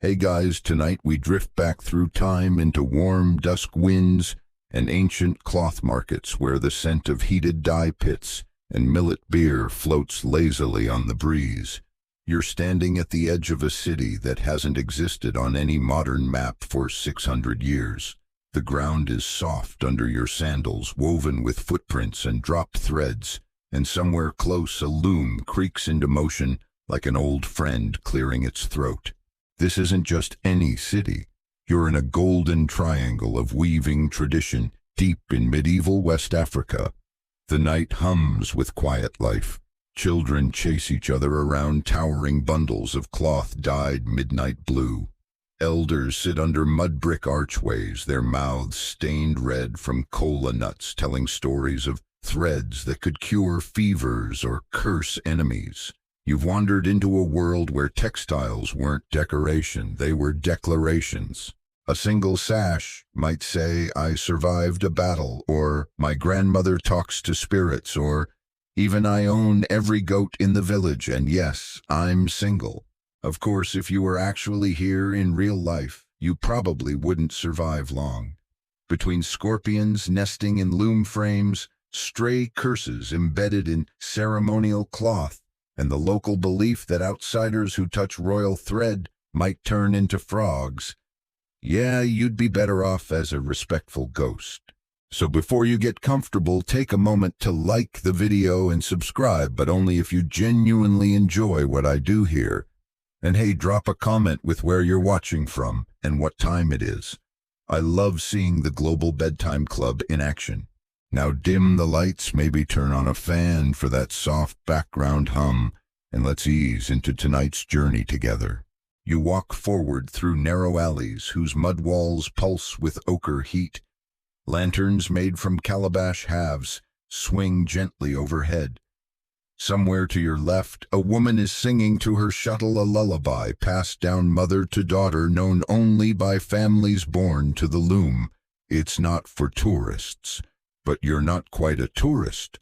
Hey guys, tonight we drift back through time into warm dusk winds and ancient cloth markets where the scent of heated dye pits and millet beer floats lazily on the breeze. You're standing at the edge of a city that hasn't existed on any modern map for 600 years. The ground is soft under your sandals, woven with footprints and dropped threads, and somewhere close a loom creaks into motion like an old friend clearing its throat. This isn't just any city. You're in a golden triangle of weaving tradition deep in medieval West Africa. The night hums with quiet life. Children chase each other around towering bundles of cloth dyed midnight blue. Elders sit under mud brick archways, their mouths stained red from cola nuts, telling stories of threads that could cure fevers or curse enemies. You've wandered into a world where textiles weren't decoration, they were declarations. A single sash might say, "I survived a battle," or "My grandmother talks to spirits," or even "I own every goat in the village, and yes, I'm single." Of course, if you were actually here in real life, you probably wouldn't survive long. Between scorpions nesting in loom frames, stray curses embedded in ceremonial cloth, and the local belief that outsiders who touch royal thread might turn into frogs, yeah, you'd be better off as a respectful ghost. So before you get comfortable, take a moment to like the video and subscribe, but only if you genuinely enjoy what I do here. And hey, drop a comment with where you're watching from and what time it is. I love seeing the Global Bedtime Club in action. Now dim the lights, maybe turn on a fan for that soft background hum, and let's ease into tonight's journey together. You walk forward through narrow alleys whose mud walls pulse with ochre heat. Lanterns made from calabash halves swing gently overhead. Somewhere to your left, a woman is singing to her shuttle a lullaby passed down mother to daughter, known only by families born to the loom. It's not for tourists. But you're not quite a tourist.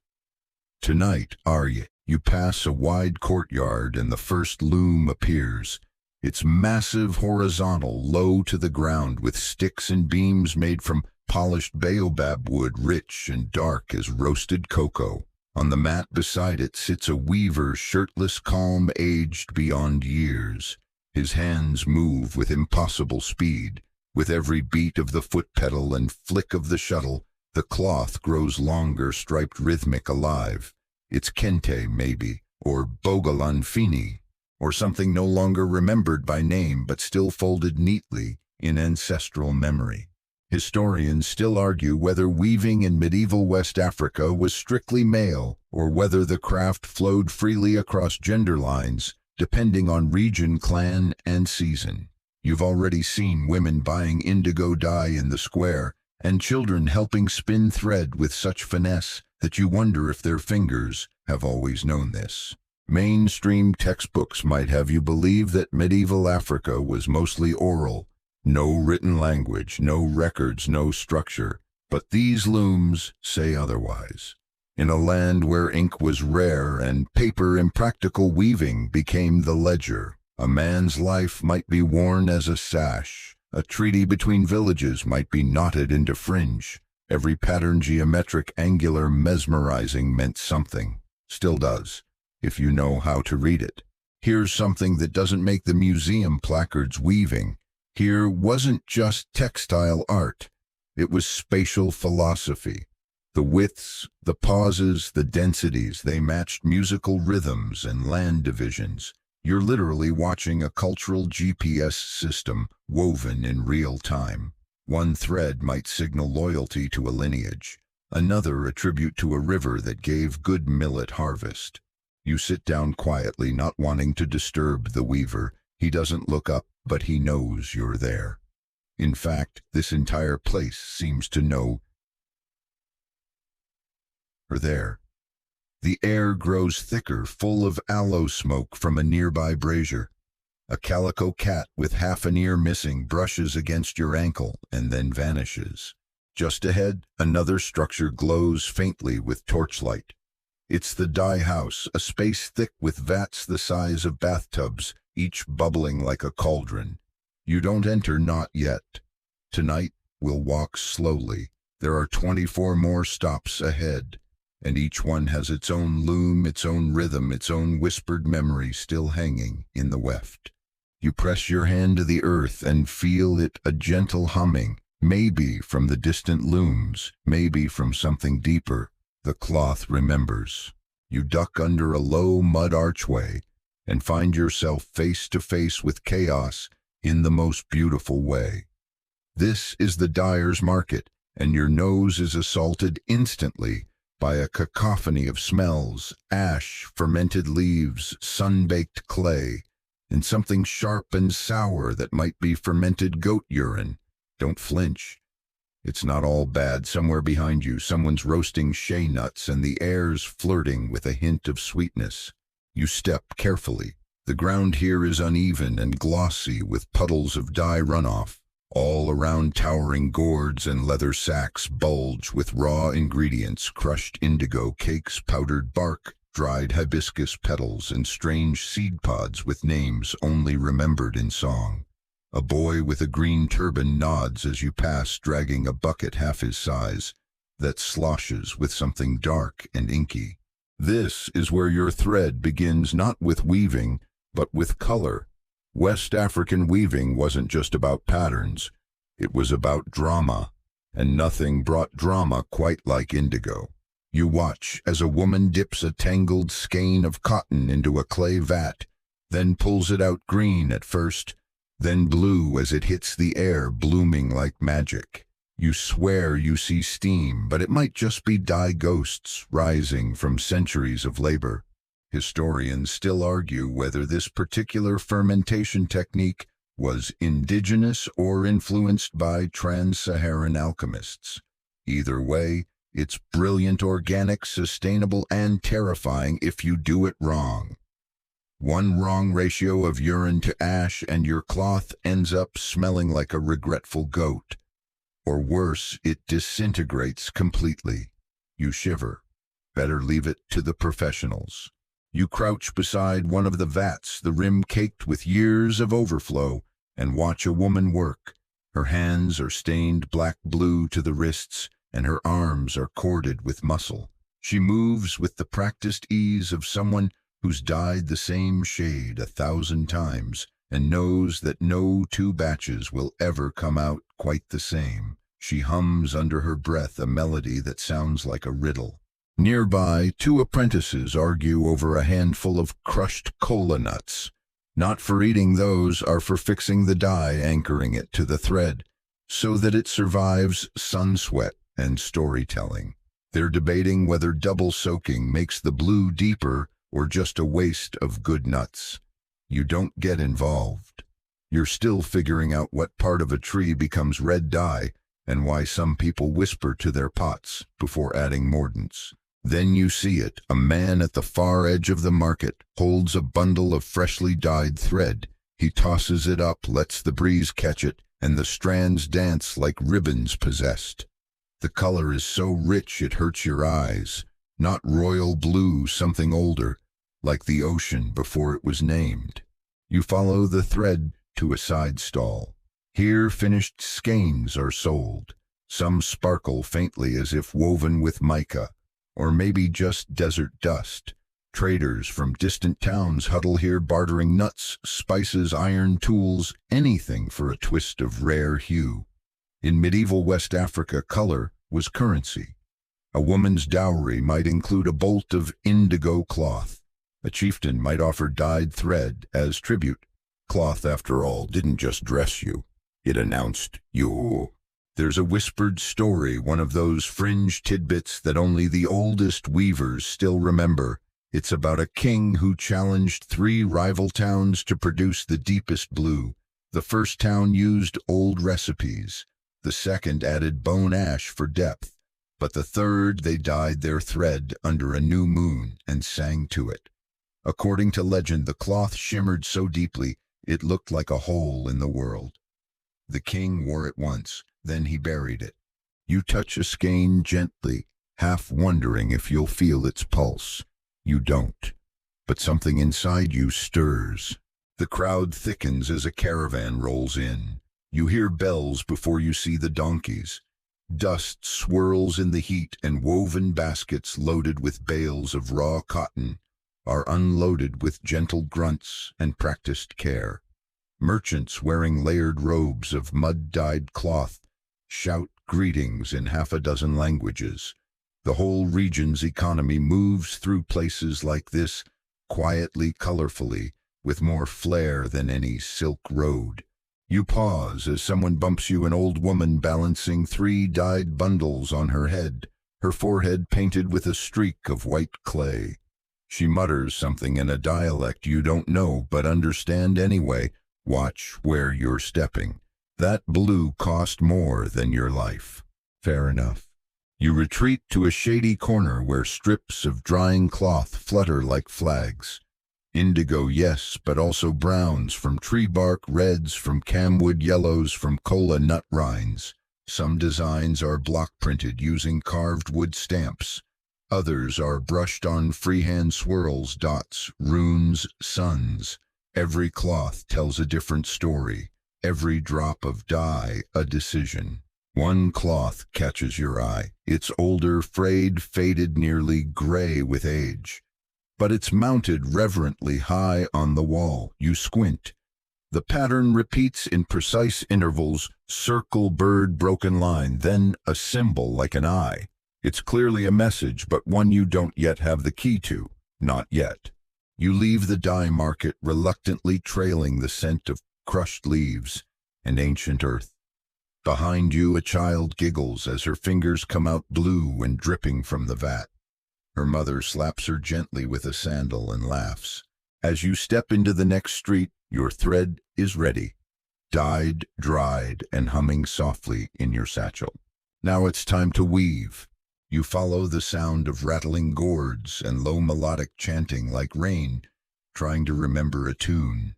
Tonight, are you? You pass a wide courtyard and the first loom appears. It's massive, horizontal, low to the ground, with sticks and beams made from polished baobab wood, rich and dark as roasted cocoa. On the mat beside it sits a weaver, shirtless, calm, aged beyond years. His hands move with impossible speed. With every beat of the foot pedal and flick of the shuttle, the cloth grows longer, striped, rhythmic, alive. It's kente, maybe, or bogolanfini, or something no longer remembered by name but still folded neatly in ancestral memory. Historians still argue whether weaving in medieval West Africa was strictly male or whether the craft flowed freely across gender lines, depending on region, clan, and season. You've already seen women buying indigo dye in the square, and children helping spin thread with such finesse that you wonder if their fingers have always known this. Mainstream textbooks might have you believe that medieval Africa was mostly oral. No written language, no records, no structure. But these looms say otherwise. In a land where ink was rare and paper impractical, weaving became the ledger. A man's life might be worn as a sash. A treaty between villages might be knotted into fringe. Every pattern, geometric, angular, mesmerizing, meant something. Still does, if you know how to read it. Here's something that doesn't make the museum placards: weaving here wasn't just textile art. It was spatial philosophy. The widths, the pauses, the densities, they matched musical rhythms and land divisions. You're literally watching a cultural GPS system woven in real time. One thread might signal loyalty to a lineage, another a tribute to a river that gave good millet harvest. You sit down quietly, not wanting to disturb the weaver. He doesn't look up, but he knows you're there. In fact, this entire place seems to know you're there. The air grows thicker, full of aloe smoke from a nearby brazier. A calico cat with half an ear missing brushes against your ankle and then vanishes. Just ahead, another structure glows faintly with torchlight. It's the dye house, a space thick with vats the size of bathtubs, each bubbling like a cauldron. You don't enter not yet. Tonight we'll walk slowly. There are 24 more stops ahead, and each one has its own loom, its own rhythm, its own whispered memory still hanging in the weft. You press your hand to the earth and feel it a gentle humming, maybe from the distant looms, maybe from something deeper. The cloth remembers. You duck under a low mud archway and find yourself face to face with chaos in the most beautiful way. This is the dyer's market, and your nose is assaulted instantly by a cacophony of smells: ash, fermented leaves, sun-baked clay, and something sharp and sour that might be fermented goat urine. Don't flinch. It's not all bad. Somewhere behind you, someone's roasting shea nuts, and the air's flirting with a hint of sweetness. You step carefully. The ground here is uneven and glossy with puddles of dye runoff. All around, towering gourds and leather sacks bulge with raw ingredients: crushed indigo cakes, powdered bark, dried hibiscus petals, and strange seed pods with names only remembered in song. A boy with a green turban nods as you pass, dragging a bucket half his size that sloshes with something dark and inky. This is where your thread begins, not with weaving, but with color. West African weaving wasn't just about patterns, it was about drama, and nothing brought drama quite like indigo. You watch as a woman dips a tangled skein of cotton into a clay vat, then pulls it out green at first, then blue as it hits the air, blooming like magic. You swear you see steam, but it might just be dye ghosts rising from centuries of labor. Historians still argue whether this particular fermentation technique was indigenous or influenced by trans-Saharan alchemists. Either way, it's brilliant, organic, sustainable, and terrifying if you do it wrong. One wrong ratio of urine to ash and your cloth ends up smelling like a regretful goat. Or worse, it disintegrates completely. You shiver. Better leave it to the professionals. You crouch beside one of the vats, the rim caked with years of overflow, and watch a woman work. Her hands are stained black-blue to the wrists, and her arms are corded with muscle. She moves with the practiced ease of someone who's dyed the same shade 1,000 times and knows that no two batches will ever come out quite the same. She hums under her breath a melody that sounds like a riddle. Nearby, 2 apprentices argue over a handful of crushed cola nuts. Not for eating those, are for fixing the dye, anchoring it to the thread, so that it survives sun sweat and storytelling. They're debating whether double soaking makes the blue deeper or just a waste of good nuts. You don't get involved. You're still figuring out what part of a tree becomes red dye and why some people whisper to their pots before adding mordants. Then you see it. A man at the far edge of the market holds a bundle of freshly dyed thread. He tosses it up, lets the breeze catch it, and the strands dance like ribbons possessed. The color is so rich it hurts your eyes. Not royal blue, something older, like the ocean before it was named. You follow the thread to a side stall. Here finished skeins are sold. Some sparkle faintly as if woven with mica, or maybe just desert dust. Traders from distant towns huddle here, bartering nuts, spices, iron tools, anything for a twist of rare hue. In medieval West Africa, color was currency. A woman's dowry might include a bolt of indigo cloth. A chieftain might offer dyed thread as tribute. Cloth, after all, didn't just dress you. It announced you. There's a whispered story, one of those fringe tidbits that only the oldest weavers still remember. It's about a king who challenged 3 rival towns to produce the deepest blue. The first town used old recipes. The second added bone ash for depth. But the third, they dyed their thread under a new moon and sang to it. According to legend, the cloth shimmered so deeply it looked like a hole in the world. The king wore it once, then he buried it. You touch a skein gently, half wondering if you'll feel its pulse. You don't, but something inside you stirs. The crowd thickens as a caravan rolls in. You hear bells before you see the donkeys. Dust swirls in the heat, and woven baskets loaded with bales of raw cotton are unloaded with gentle grunts and practiced care. Merchants wearing layered robes of mud-dyed cloth shout greetings in half a dozen languages. The whole region's economy moves through places like this, quietly, colorfully, with more flair than any Silk Road. You pause as someone bumps you, an old woman balancing 3 dyed bundles on her head, her forehead painted with a streak of white clay. She mutters something in a dialect you don't know but understand anyway. Watch where you're stepping. That blue cost more than your life. Fair enough. You retreat to a shady corner where strips of drying cloth flutter like flags. Indigo, yes, but also browns from tree bark, reds from camwood, yellows from cola nut rinds. Some designs are block printed using carved wood stamps. Others are brushed on freehand swirls, dots, runes, suns. Every cloth tells a different story. Every drop of dye a decision. One cloth catches your eye. It's older, frayed, faded, nearly gray with age. But it's mounted reverently high on the wall. You squint. The pattern repeats in precise intervals, circle, bird, broken line, then a symbol like an eye. It's clearly a message, but one you don't yet have the key to. Not yet. You leave the dye market, reluctantly trailing the scent of crushed leaves and ancient earth. Behind you, a child giggles as her fingers come out blue and dripping from the vat. Her mother slaps her gently with a sandal and laughs. As you step into the next street, your thread is ready, dyed, dried, and humming softly in your satchel. Now it's time to weave. You follow the sound of rattling gourds and low melodic chanting like rain, trying to remember a tune.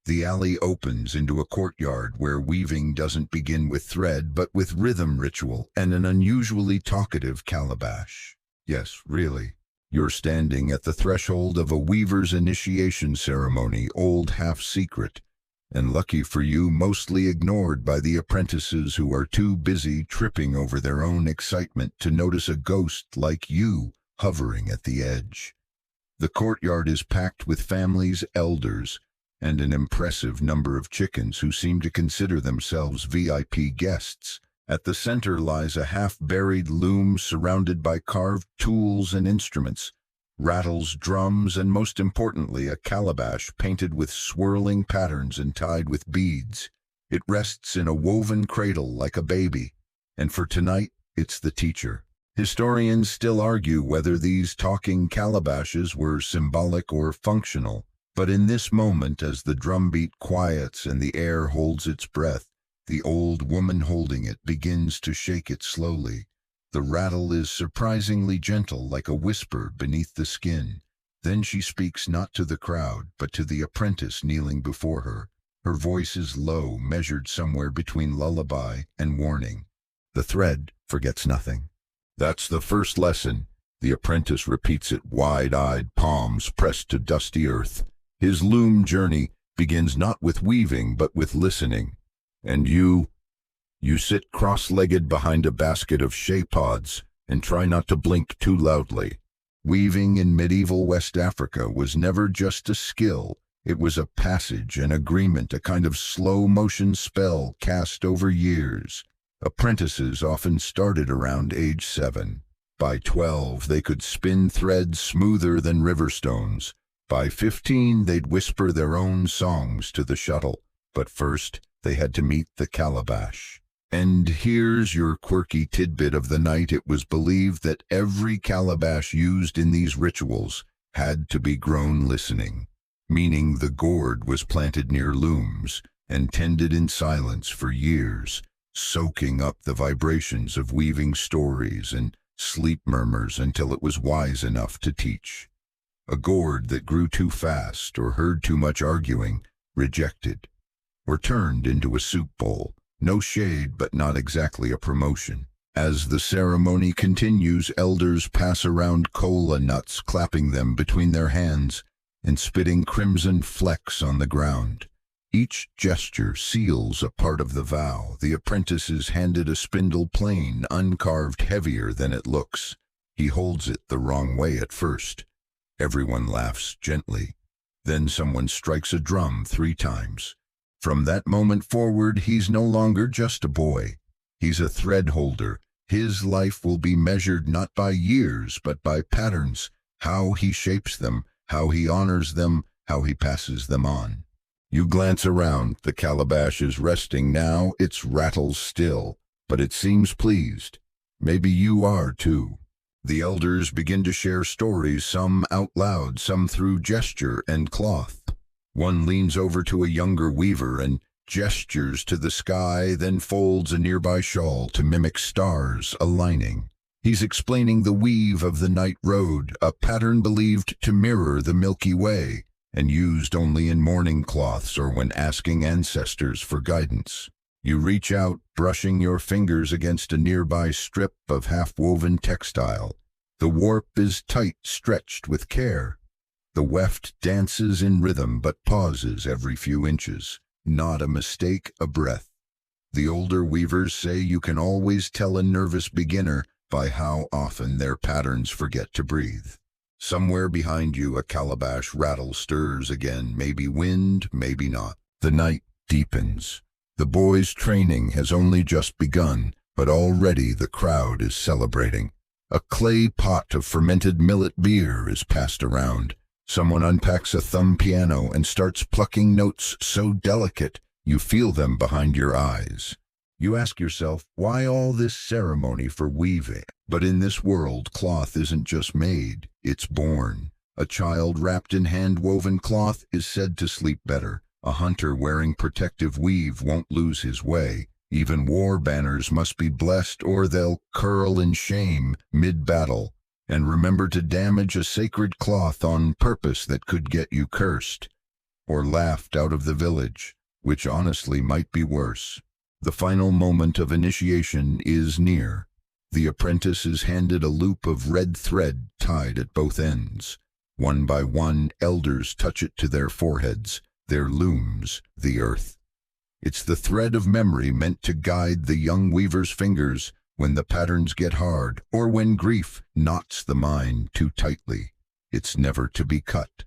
The alley opens into a courtyard where weaving doesn't begin with thread, but with rhythm, ritual, and an unusually talkative calabash. Yes, really. You're standing at the threshold of a weaver's initiation ceremony, old, half-secret, and lucky for you, mostly ignored by the apprentices who are too busy tripping over their own excitement to notice a ghost like you hovering at the edge. The courtyard is packed with families, elders, and an impressive number of chickens who seem to consider themselves VIP guests. At the center lies a half-buried loom surrounded by carved tools and instruments, rattles, drums, and most importantly, a calabash painted with swirling patterns and tied with beads. It rests in a woven cradle like a baby, and for tonight, it's the teacher. Historians still argue whether these talking calabashes were symbolic or functional, but in this moment, as the drumbeat quiets and the air holds its breath, the old woman holding it begins to shake it slowly. The rattle is surprisingly gentle, like a whisper beneath the skin. Then she speaks not to the crowd, but to the apprentice kneeling before her. Her voice is low, measured somewhere between lullaby and warning. The thread forgets nothing. That's the first lesson. The apprentice repeats it, wide-eyed, palms pressed to dusty earth. His loom journey begins not with weaving, but with listening. And you sit cross-legged behind a basket of shea pods and try not to blink too loudly. Weaving in medieval West Africa was never just a skill. It was a passage, an agreement, a kind of slow-motion spell cast over years. Apprentices often started around age 7. By 12, they could spin threads smoother than river stones. By 15, they'd whisper their own songs to the shuttle. But first, they had to meet the calabash. And here's your quirky tidbit of the night. It was believed that every calabash used in these rituals had to be grown listening, meaning the gourd was planted near looms and tended in silence for years, soaking up the vibrations of weaving stories and sleep murmurs until it was wise enough to teach. A gourd that grew too fast or heard too much arguing, rejected, or turned into a soup bowl. No shade, but not exactly a promotion. As the ceremony continues, elders pass around cola nuts, clapping them between their hands, and spitting crimson flecks on the ground. Each gesture seals a part of the vow. The apprentice is handed a spindle plain, uncarved, heavier than it looks. He holds it the wrong way at first. Everyone laughs gently. Then someone strikes a drum 3 times. From that moment forward, he's no longer just a boy. He's a thread holder. His life will be measured not by years, but by patterns, how he shapes them, how he honors them, how he passes them on. You glance around. The calabash is resting now. Its rattles still, but it seems pleased. Maybe you are too. The elders begin to share stories, some out loud, some through gesture and cloth. One leans over to a younger weaver and gestures to the sky, then folds a nearby shawl to mimic stars aligning. He's explaining the weave of the night road, a pattern believed to mirror the Milky Way, and used only in mourning cloths or when asking ancestors for guidance. You reach out, brushing your fingers against a nearby strip of half-woven textile. The warp is tight, stretched with care. The weft dances in rhythm but pauses every few inches. Not a mistake, a breath. The older weavers say you can always tell a nervous beginner by how often their patterns forget to breathe. Somewhere behind you, a calabash rattle stirs again, maybe wind, maybe not. The night deepens. The boys' training has only just begun, but already the crowd is celebrating. A clay pot of fermented millet beer is passed around. Someone unpacks a thumb piano and starts plucking notes so delicate you feel them behind your eyes. You ask yourself, why all this ceremony for weaving? But in this world, cloth isn't just made, it's born. A child wrapped in hand-woven cloth is said to sleep better. A hunter wearing protective weave won't lose his way. Even war banners must be blessed or they'll curl in shame mid-battle. And remember to damage a sacred cloth on purpose that could get you cursed, or laughed out of the village, which honestly might be worse. The final moment of initiation is near. The apprentice is handed a loop of red thread tied at both ends. One by one, elders touch it to their foreheads, their looms, the earth. It's the thread of memory meant to guide the young weaver's fingers when the patterns get hard, or when grief knots the mind too tightly. It's never to be cut,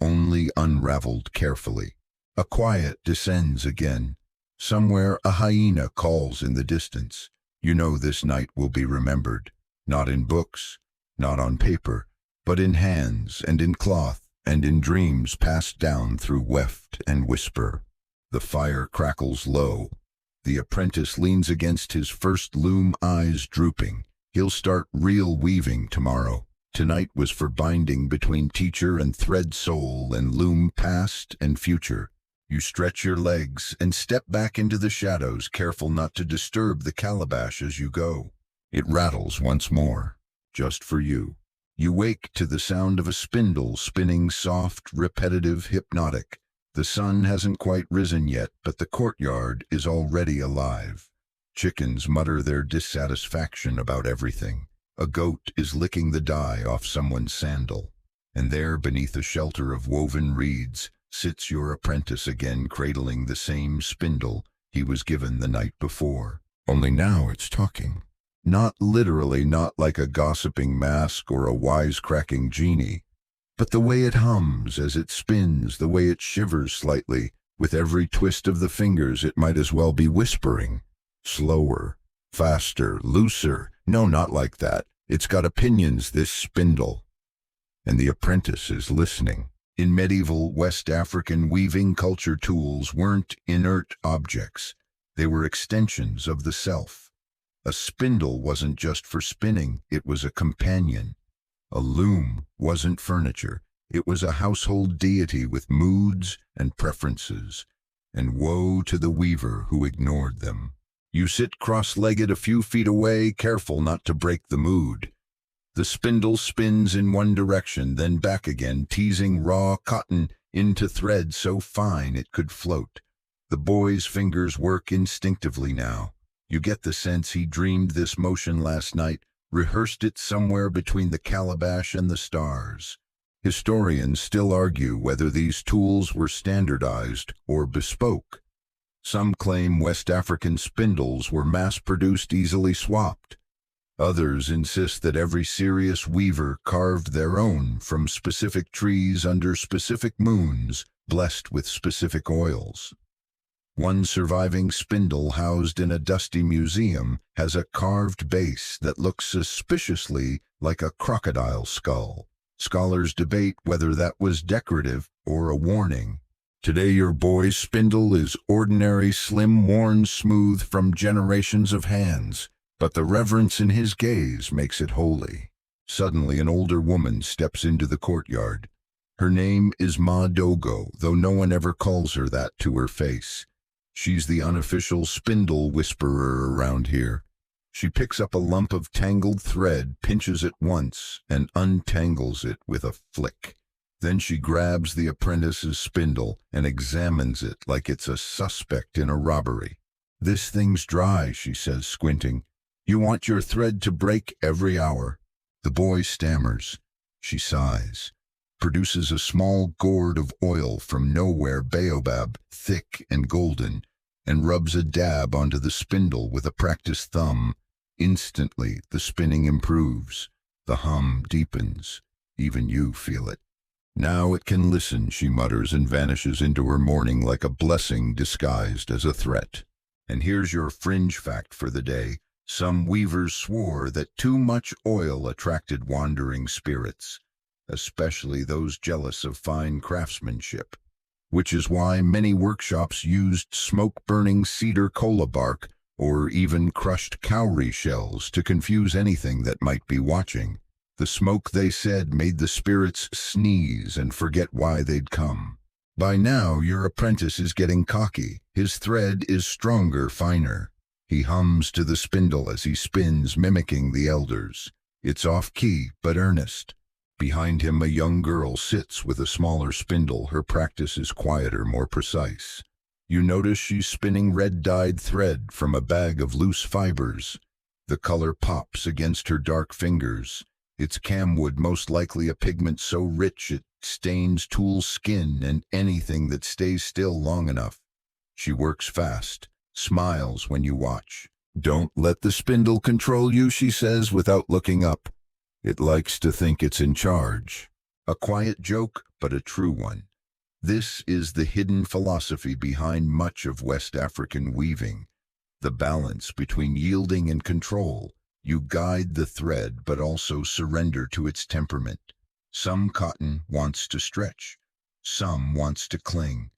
only unraveled carefully. A quiet descends again. Somewhere a hyena calls in the distance. You know this night will be remembered, not in books, not on paper, but in hands and in cloth and in dreams passed down through weft and whisper. The fire crackles low. The apprentice leans against his first loom, eyes drooping. He'll start real weaving tomorrow. Tonight was for binding between teacher and thread soul and loom past and future. You stretch your legs and step back into the shadows, careful not to disturb the calabash as you go. It rattles once more, just for you. You wake to the sound of a spindle spinning, soft, repetitive, hypnotic. The sun hasn't quite risen yet, but the courtyard is already alive. Chickens mutter their dissatisfaction about everything. A goat is licking the dye off someone's sandal. And there, beneath a shelter of woven reeds, sits your apprentice again, cradling the same spindle he was given the night before. Only now it's talking. Not literally, not like a gossiping mask or a wisecracking genie, but the way it hums as it spins, the way it shivers slightly. With every twist of the fingers, it might as well be whispering. Slower, faster, looser. No, not like that. It's got opinions, this spindle. And the apprentice is listening. In medieval West African weaving culture, tools weren't inert objects. They were extensions of the self. A spindle wasn't just for spinning, it was a companion. A loom wasn't furniture, it was a household deity with moods and preferences. And woe to the weaver who ignored them. You sit cross-legged a few feet away, careful not to break the mood. The spindle spins in one direction, then back again, teasing raw cotton into thread so fine it could float. The boy's fingers work instinctively now. You get the sense he dreamed this motion last night, rehearsed it somewhere between the calabash and the stars. Historians still argue whether these tools were standardized or bespoke. Some claim West African spindles were mass-produced, easily swapped. Others insist that every serious weaver carved their own from specific trees under specific moons, blessed with specific oils. One surviving spindle housed in a dusty museum has a carved base that looks suspiciously like a crocodile skull. Scholars debate whether that was decorative or a warning. Today your boy's spindle is ordinary, slim, worn smooth from generations of hands, but the reverence in his gaze makes it holy. Suddenly an older woman steps into the courtyard. Her name is Ma Dogo, though no one ever calls her that to her face. She's the unofficial spindle whisperer around here. She picks up a lump of tangled thread, pinches it once, and untangles it with a flick. Then she grabs the apprentice's spindle and examines it like it's a suspect in a robbery. "This thing's dry," she says, squinting. "You want your thread to break every hour." The boy stammers. She sighs, produces a small gourd of oil from nowhere, baobab, thick and golden, and rubs a dab onto the spindle with a practiced thumb. Instantly, the spinning improves. The hum deepens. Even you feel it. "Now it can listen," she mutters and vanishes into her morning like a blessing disguised as a threat. And here's your fringe fact for the day. Some weavers swore that too much oil attracted wandering spirits, especially those jealous of fine craftsmanship, which is why many workshops used smoke-burning cedar cola bark or even crushed cowrie shells to confuse anything that might be watching. The smoke, they said, made the spirits sneeze and forget why they'd come. By now, your apprentice is getting cocky. His thread is stronger, finer. He hums to the spindle as he spins, mimicking the elders. It's off-key, but earnest. Behind him, a young girl sits with a smaller spindle. Her practice is quieter, more precise. You notice she's spinning red-dyed thread from a bag of loose fibers. The color pops against her dark fingers. It's camwood, most likely a pigment so rich it stains tool skin and anything that stays still long enough. She works fast, smiles when you watch. "Don't let the spindle control you," she says without looking up. "It likes to think it's in charge." A quiet joke, but a true one. This is the hidden philosophy behind much of West African weaving. The balance between yielding and control. You guide the thread, but also surrender to its temperament. Some cotton wants to stretch. Some wants to cling.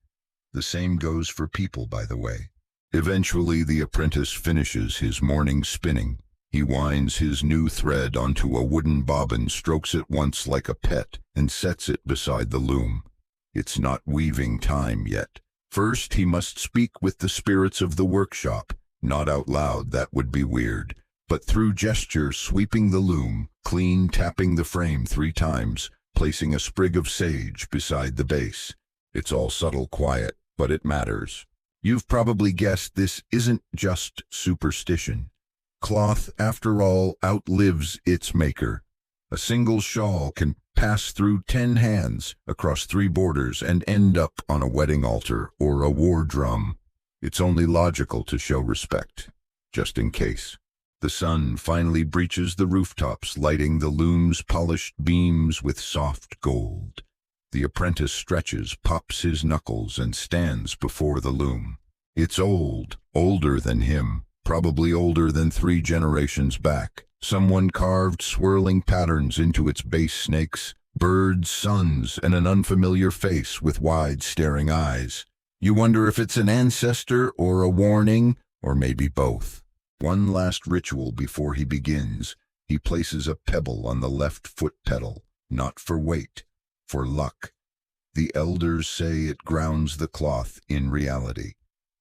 The same goes for people, by the way. Eventually, the apprentice finishes his morning spinning. He winds his new thread onto a wooden bobbin, strokes it once like a pet, and sets it beside the loom. It's not weaving time yet. First, he must speak with the spirits of the workshop. Not out loud, that would be weird, but through gesture, sweeping the loom, clean, tapping the frame 3 times, placing a sprig of sage beside the base. It's all subtle, quiet, but it matters. You've probably guessed this isn't just superstition. Cloth, after all, outlives its maker. A single shawl can pass through 10 hands, across 3 borders, and end up on a wedding altar or a war drum. It's only logical to show respect, just in case. The sun finally breaches the rooftops, lighting the loom's polished beams with soft gold. The apprentice stretches, pops his knuckles, and stands before the loom. It's old, older than him, probably older than 3 generations back. Someone carved swirling patterns into its base: snakes, birds, suns, and an unfamiliar face with wide, staring eyes. You wonder if it's an ancestor or a warning, or maybe both. One last ritual before he begins. He places a pebble on the left foot pedal, not for weight, for luck. The elders say it grounds the cloth in reality.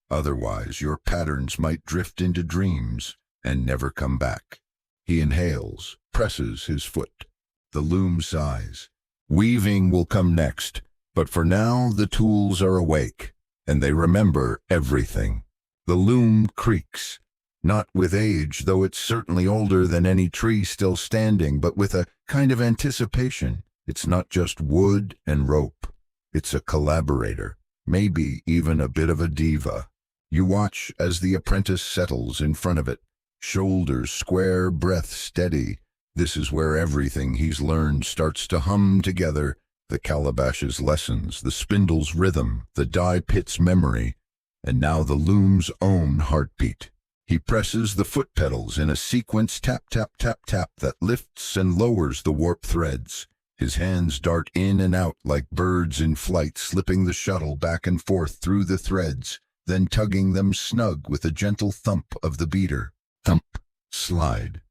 Otherwise, your patterns might drift into dreams and never come back. He inhales, presses his foot. The loom sighs. Weaving will come next, but for now the tools are awake, and they remember everything. The loom creaks, not with age, though it's certainly older than any tree still standing, but with a kind of anticipation. It's not just wood and rope. It's a collaborator, maybe even a bit of a diva. You watch as the apprentice settles in front of it, shoulders square, breath steady. This is where everything he's learned starts to hum together. The calabash's lessons, the spindle's rhythm, the die pit's memory, and now the loom's own heartbeat. He presses the foot pedals in a sequence, tap, tap, tap, tap, that lifts and lowers the warp threads. His hands dart in and out like birds in flight, slipping the shuttle back and forth through the threads, then tugging them snug with a gentle thump of the beater. Thump, slide,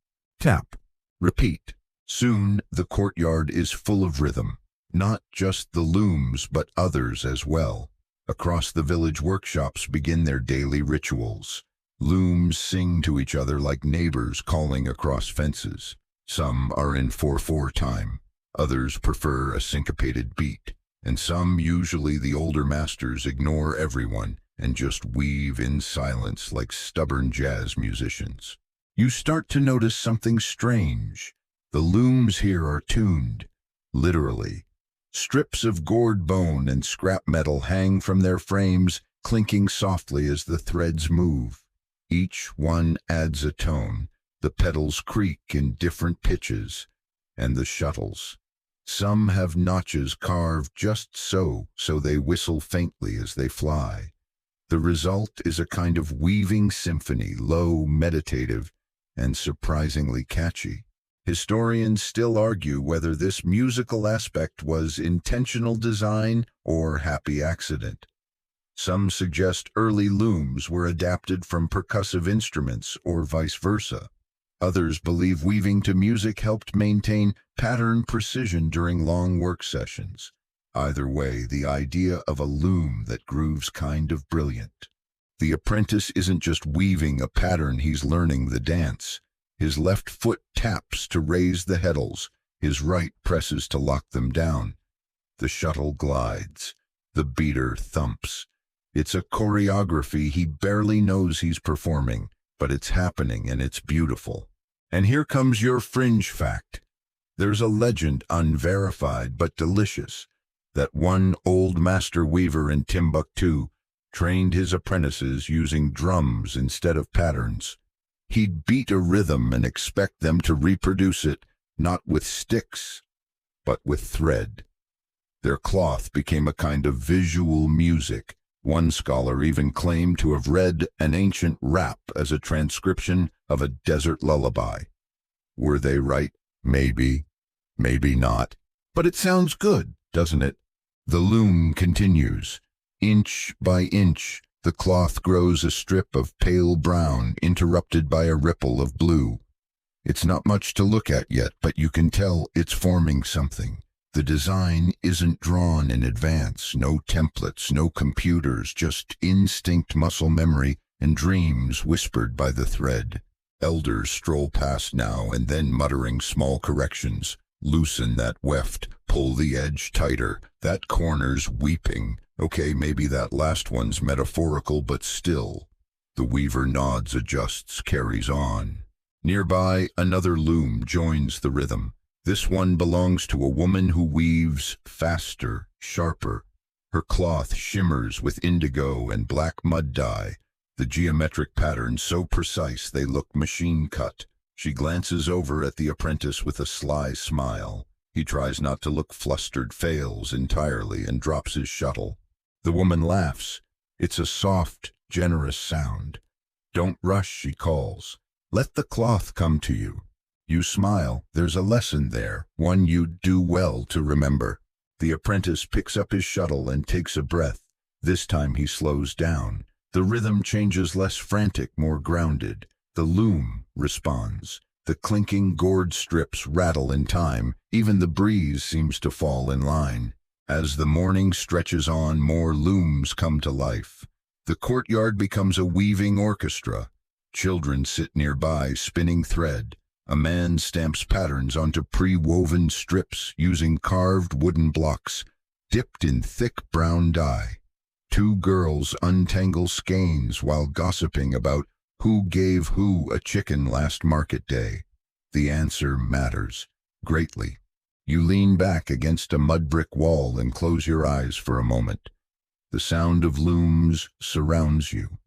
tap, repeat. Soon the courtyard is full of rhythm, not just the looms but others as well. Across the village, workshops begin their daily rituals. Looms sing to each other like neighbors calling across fences. Some are in 4/4 time, others prefer a syncopated beat, and some, usually the older masters, ignore everyone and just weave in silence like stubborn jazz musicians. You start to notice something strange. The looms here are tuned, literally. Strips of gored bone and scrap metal hang from their frames, clinking softly as the threads move. Each one adds a tone. The pedals creak in different pitches, and the shuttles. Some have notches carved just so they whistle faintly as they fly. The result is a kind of weaving symphony, low, meditative, and surprisingly catchy. Historians still argue whether this musical aspect was intentional design or happy accident. Some suggest early looms were adapted from percussive instruments or vice versa. Others believe weaving to music helped maintain pattern precision during long work sessions. Either way, the idea of a loom that grooves kind of brilliant. The apprentice isn't just weaving a pattern, he's learning the dance. His left foot taps to raise the heddles, his right presses to lock them down. The shuttle glides, the beater thumps. It's a choreography he barely knows he's performing, but it's happening and it's beautiful. And here comes your fringe fact. There's a legend, unverified but delicious, that one old master weaver in Timbuktu trained his apprentices using drums instead of patterns. He'd beat a rhythm and expect them to reproduce it, not with sticks, but with thread. Their cloth became a kind of visual music. One scholar even claimed to have read an ancient rap as a transcription of a desert lullaby. Were they right? Maybe. Maybe not. But it sounds good, doesn't it? The loom continues. Inch by inch, the cloth grows a strip of pale brown, interrupted by a ripple of blue. It's not much to look at yet, but you can tell it's forming something. The design isn't drawn in advance, no templates, no computers, just instinct, muscle memory, and dreams whispered by the thread. Elders stroll past now and then, muttering small corrections. Loosen that weft, pull the edge tighter, that corner's weeping. Okay, maybe that last one's metaphorical, but still. The weaver nods, adjusts, carries on. Nearby, another loom joins the rhythm. This one belongs to a woman who weaves faster, sharper. Her cloth shimmers with indigo and black mud dye, the geometric patterns so precise they look machine-cut. She glances over at the apprentice with a sly smile. He tries not to look flustered, fails entirely, and drops his shuttle. The woman laughs. It's a soft, generous sound. "Don't rush," she calls. "Let the cloth come to you." You smile. There's a lesson there, one you'd do well to remember. The apprentice picks up his shuttle and takes a breath. This time he slows down. The rhythm changes, less frantic, more grounded. The loom responds. The clinking gourd strips rattle in time. Even the breeze seems to fall in line. As the morning stretches on, more looms come to life. The courtyard becomes a weaving orchestra. Children sit nearby, spinning thread. A man stamps patterns onto pre-woven strips using carved wooden blocks, dipped in thick brown dye. Two girls untangle skeins while gossiping about who gave who a chicken last market day. The answer matters greatly. You lean back against a mud brick wall and close your eyes for a moment. The sound of looms surrounds you.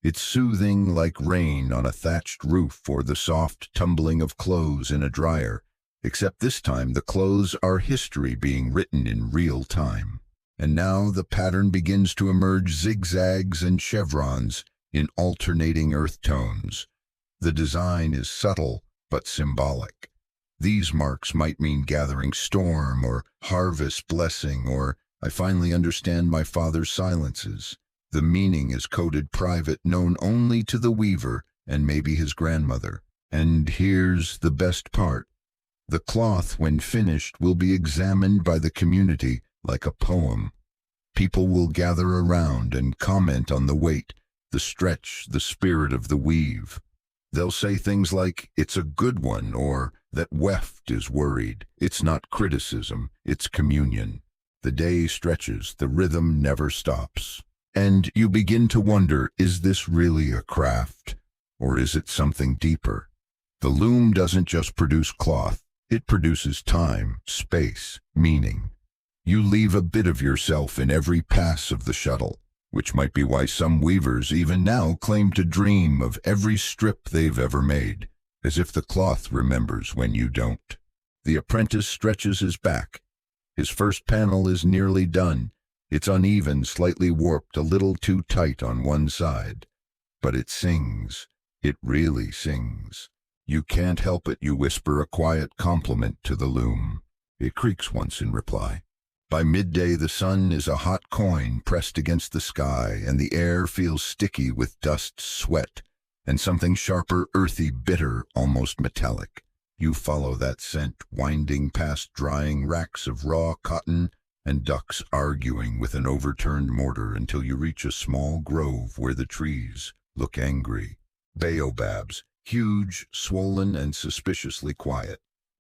It's soothing like rain on a thatched roof or the soft tumbling of clothes in a dryer, except this time the clothes are history being written in real time. And now the pattern begins to emerge, zigzags and chevrons in alternating earth tones. The design is subtle but symbolic. These marks might mean gathering storm or harvest blessing, or I finally understand my father's silences. The meaning is coded private, known only to the weaver and maybe his grandmother. And here's the best part. The cloth, when finished, will be examined by the community like a poem. People will gather around and comment on the weight, the stretch, the spirit of the weave. They'll say things like, "It's a good one," or "That weft is worried." It's not criticism, it's communion. The day stretches, the rhythm never stops. And you begin to wonder, is this really a craft? Or is it something deeper? The loom doesn't just produce cloth, it produces time, space, meaning. You leave a bit of yourself in every pass of the shuttle, which might be why some weavers even now claim to dream of every strip they've ever made, as if the cloth remembers when you don't. The apprentice stretches his back. His first panel is nearly done. It's uneven, slightly warped, a little too tight on one side. But it sings. It really sings. You can't help it. You whisper a quiet compliment to the loom. It creaks once in reply. By midday, the sun is a hot coin pressed against the sky, and the air feels sticky with dust, sweat, and something sharper, earthy, bitter, almost metallic. You follow that scent, winding past drying racks of raw cotton and ducks arguing with an overturned mortar until you reach a small grove where the trees look angry. Baobabs, huge, swollen, and suspiciously quiet.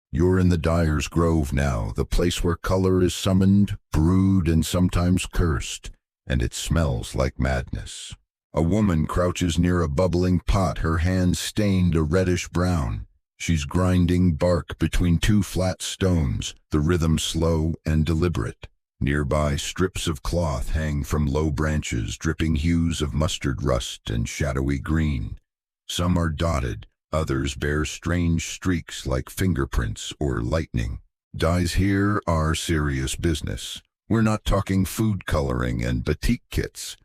You're in the dyer's grove now, the place where color is summoned, brewed, and sometimes cursed, and it smells like madness. A woman crouches near a bubbling pot, her hands stained a reddish brown. She's grinding bark between two flat stones, the rhythm slow and deliberate. Nearby, strips of cloth hang from low branches, dripping hues of mustard rust and shadowy green. Some are dotted, others bear strange streaks like fingerprints or lightning. Dyes here are serious business. We're not talking food coloring and batik kits.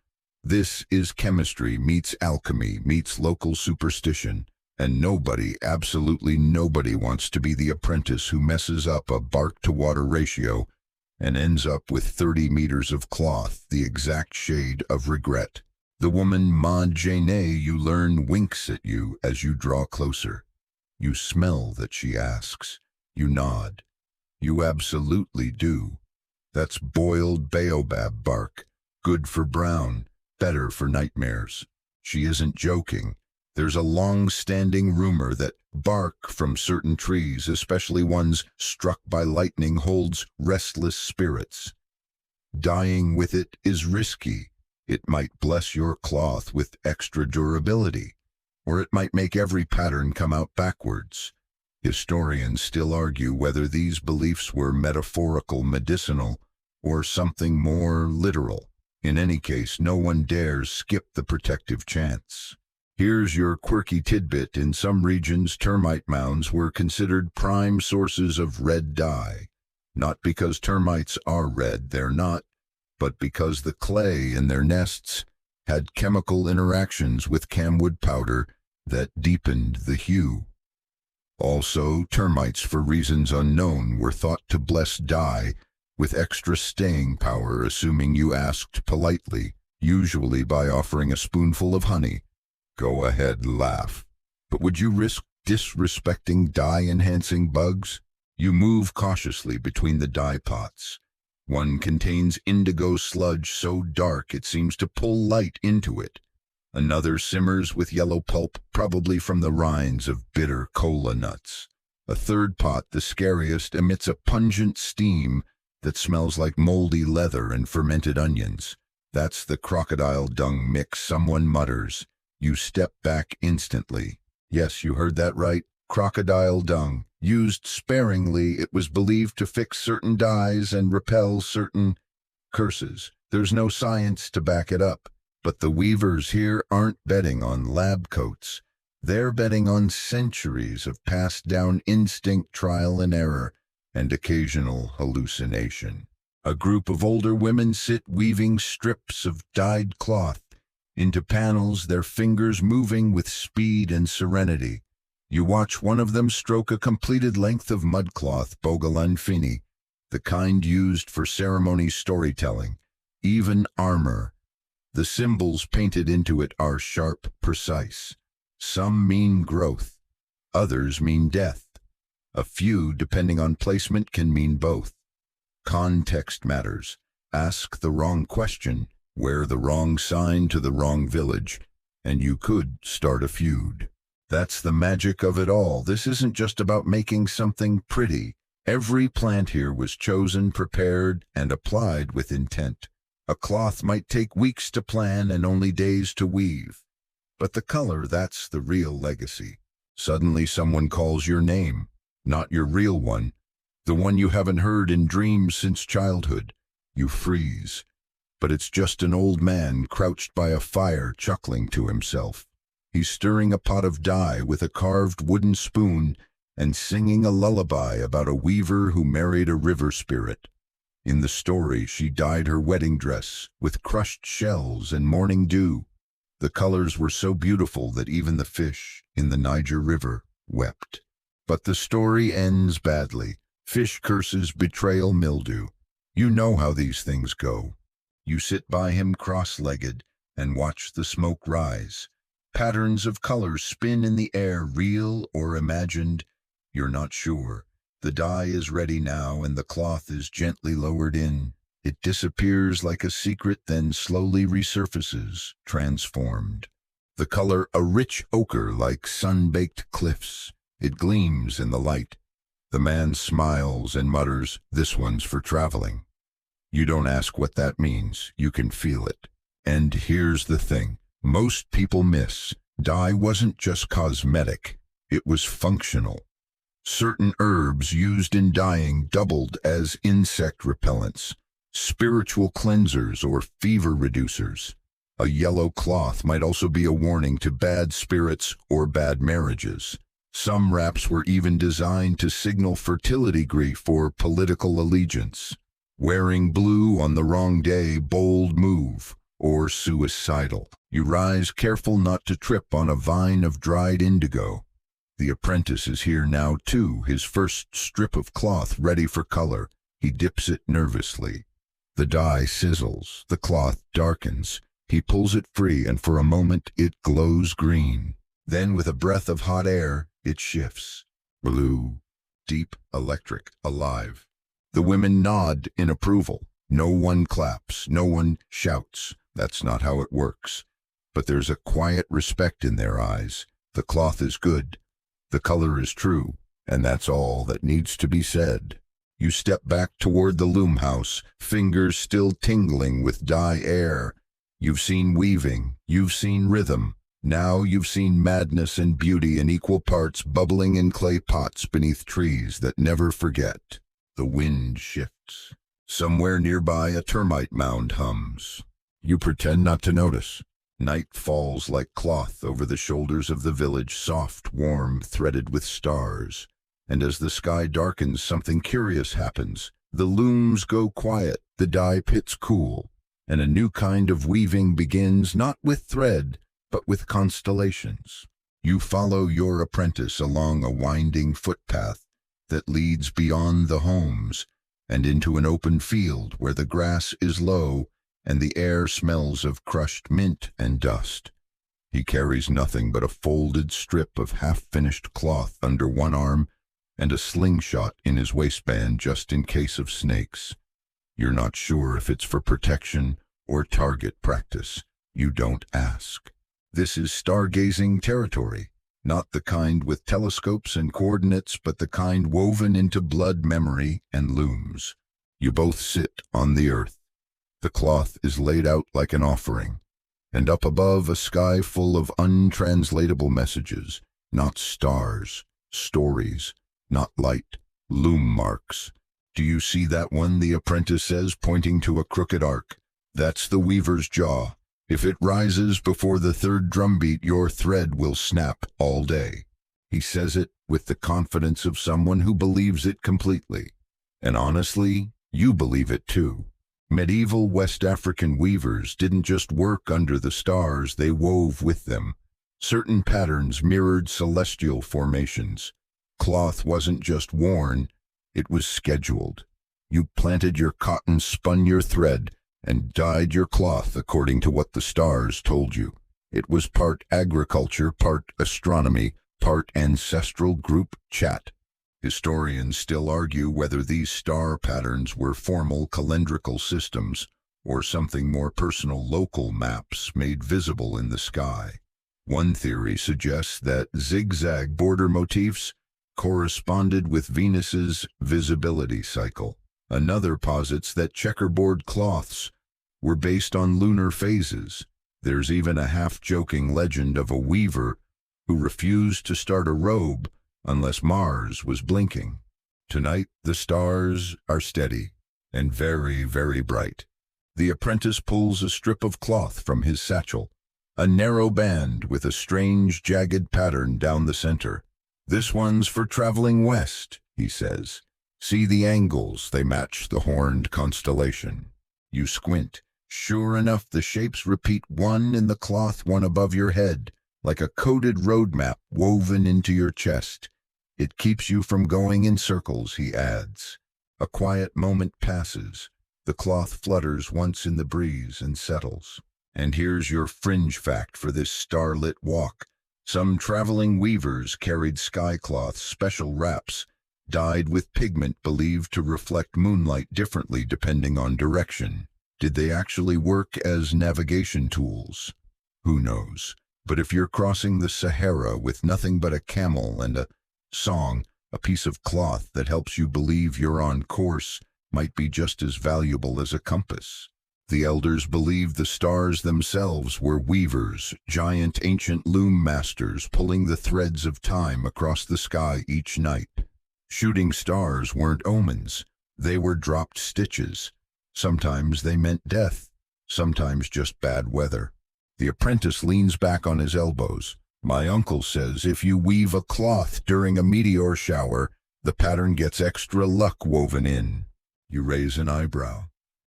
This is chemistry meets alchemy meets local superstition. And nobody, absolutely nobody, wants to be the apprentice who messes up a bark-to-water ratio and ends up with 30 meters of cloth, the exact shade of regret. The woman Ma Jane you learn winks at you as you draw closer. You smell that she asks. You nod. You absolutely do. That's boiled baobab bark, good for brown, better for nightmares. She isn't joking. There's a long-standing rumor that bark from certain trees, especially ones struck by lightning, holds restless spirits. Dyeing with it is risky. It might bless your cloth with extra durability, or it might make every pattern come out backwards. Historians still argue whether these beliefs were metaphorical, medicinal, or something more literal. In any case, no one dares skip the protective chance. Here's your quirky tidbit. In some regions, termite mounds were considered prime sources of red dye. Not because termites are red, they're not, but because the clay in their nests had chemical interactions with camwood powder that deepened the hue. Also, termites, for reasons unknown, were thought to bless dye with extra staying power, assuming you asked politely, usually by offering a spoonful of honey. Go ahead, laugh. But would you risk disrespecting dye-enhancing bugs? You move cautiously between the dye pots. One contains indigo sludge so dark it seems to pull light into it. Another simmers with yellow pulp, probably from the rinds of bitter cola nuts. A third pot, the scariest, emits a pungent steam that smells like moldy leather and fermented onions. That's the crocodile dung mix, someone mutters. You step back instantly. Yes, you heard that right. Crocodile dung. Used sparingly, it was believed to fix certain dyes and repel certain curses. There's no science to back it up, but the weavers here aren't betting on lab coats. They're betting on centuries of passed-down instinct, trial and error, and occasional hallucination. A group of older women sit weaving strips of dyed cloth into panels, their fingers moving with speed and serenity. You watch one of them stroke a completed length of mudcloth, bogalan fini, the kind used for ceremony storytelling, even armor. The symbols painted into it are sharp, precise. Some mean growth, others mean death. A few, depending on placement, can mean both. Context matters. Ask the wrong question, wear the wrong sign to the wrong village, and you could start a feud. That's the magic of it all. This isn't just about making something pretty. Every plant here was chosen, prepared, and applied with intent. A cloth might take weeks to plan and only days to weave. But the color, that's the real legacy. Suddenly someone calls your name, not your real one, the one you haven't heard in dreams since childhood. You freeze. But it's just an old man crouched by a fire chuckling to himself. He's stirring a pot of dye with a carved wooden spoon and singing a lullaby about a weaver who married a river spirit. In the story, she dyed her wedding dress with crushed shells and morning dew. The colors were so beautiful that even the fish in the Niger River wept. But the story ends badly. Fish curses, betrayal, mildew. You know how these things go. You sit by him cross-legged and watch the smoke rise. Patterns of colors spin in the air, real or imagined. You're not sure. The dye is ready now and the cloth is gently lowered in. It disappears like a secret, then slowly resurfaces, transformed. The color a rich ochre like sun-baked cliffs. It gleams in the light. The man smiles and mutters, "This one's for traveling." You don't ask what that means. You can feel it. And here's the thing most people miss. Dye wasn't just cosmetic. It was functional. Certain herbs used in dyeing doubled as insect repellents, spiritual cleansers, or fever reducers. A yellow cloth might also be a warning to bad spirits or bad marriages. Some wraps were even designed to signal fertility, grief, or political allegiance. Wearing blue on the wrong day, bold move, or suicidal. You rise, careful not to trip on a vine of dried indigo. The apprentice is here now too, his first strip of cloth ready for color. He dips it nervously. The dye sizzles, the cloth darkens. He pulls it free, and for a moment it glows green. Then, with a breath of hot air, it shifts. Blue, deep, electric, alive. The women nod in approval. No one claps, no one shouts. That's not how it works. But there's a quiet respect in their eyes. The cloth is good. The color is true. And that's all that needs to be said. You step back toward the loom house, fingers still tingling with dye air. You've seen weaving. You've seen rhythm. Now you've seen madness and beauty in equal parts, bubbling in clay pots beneath trees that never forget. The wind shifts. Somewhere nearby, a termite mound hums. You pretend not to notice. Night falls like cloth over the shoulders of the village, soft, warm, threaded with stars. And as the sky darkens, something curious happens. The looms go quiet, the dye pits cool, and a new kind of weaving begins, not with thread, but with constellations. You follow your apprentice along a winding footpath that leads beyond the homes and into an open field where the grass is low and the air smells of crushed mint and dust. He carries nothing but a folded strip of half-finished cloth under one arm and a slingshot in his waistband just in case of snakes. You're not sure if it's for protection or target practice. You don't ask. This is stargazing territory, not the kind with telescopes and coordinates, but the kind woven into blood, memory, and looms. You both sit on the earth. The cloth is laid out like an offering, and up above a sky full of untranslatable messages, not stars, stories, not light. Loom marks. Do you see that one, the apprentice says, pointing to a crooked arc? That's the weaver's jaw. If it rises before the third drumbeat, your thread will snap all day. He says it with the confidence of someone who believes it completely. And honestly, you believe it too. Medieval West African weavers didn't just work under the stars, they wove with them. Certain patterns mirrored celestial formations. Cloth wasn't just worn, it was scheduled. You planted your cotton, spun your thread, and dyed your cloth according to what the stars told you. It was part agriculture, part astronomy, part ancestral group chat. Historians still argue whether these star patterns were formal calendrical systems or something more personal, local maps made visible in the sky. One theory suggests that zigzag border motifs corresponded with Venus's visibility cycle. Another posits that checkerboard cloths were based on lunar phases. There's even a half-joking legend of a weaver who refused to start a robe unless Mars was blinking. Tonight, the stars are steady and very, very bright. The apprentice pulls a strip of cloth from his satchel, a narrow band with a strange, jagged pattern down the center. This one's for traveling west, he says. See the angles, they match the horned constellation. You squint. Sure enough, the shapes repeat, one in the cloth, one above your head, like a coded road map woven into your chest. It keeps you from going in circles, he adds. A quiet moment passes. The cloth flutters once in the breeze and settles. And here's your fringe fact for this starlit walk. Some traveling weavers carried sky cloths, special wraps, dyed with pigment believed to reflect moonlight differently depending on direction. Did they actually work as navigation tools? Who knows? But if you're crossing the Sahara with nothing but a camel and a song, a piece of cloth that helps you believe you're on course might be just as valuable as a compass. The elders believed the stars themselves were weavers, giant ancient loom masters pulling the threads of time across the sky each night. Shooting stars weren't omens, they were dropped stitches. Sometimes they meant death, sometimes just bad weather. The apprentice leans back on his elbows. My uncle says if you weave a cloth during a meteor shower, the pattern gets extra luck woven in. You raise an eyebrow.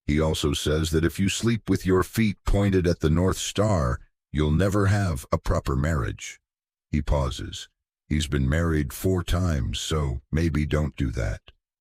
He also says that if you sleep with your feet pointed at the North Star, you'll never have a proper marriage. He pauses. He's been married 4 times, so maybe don't do that.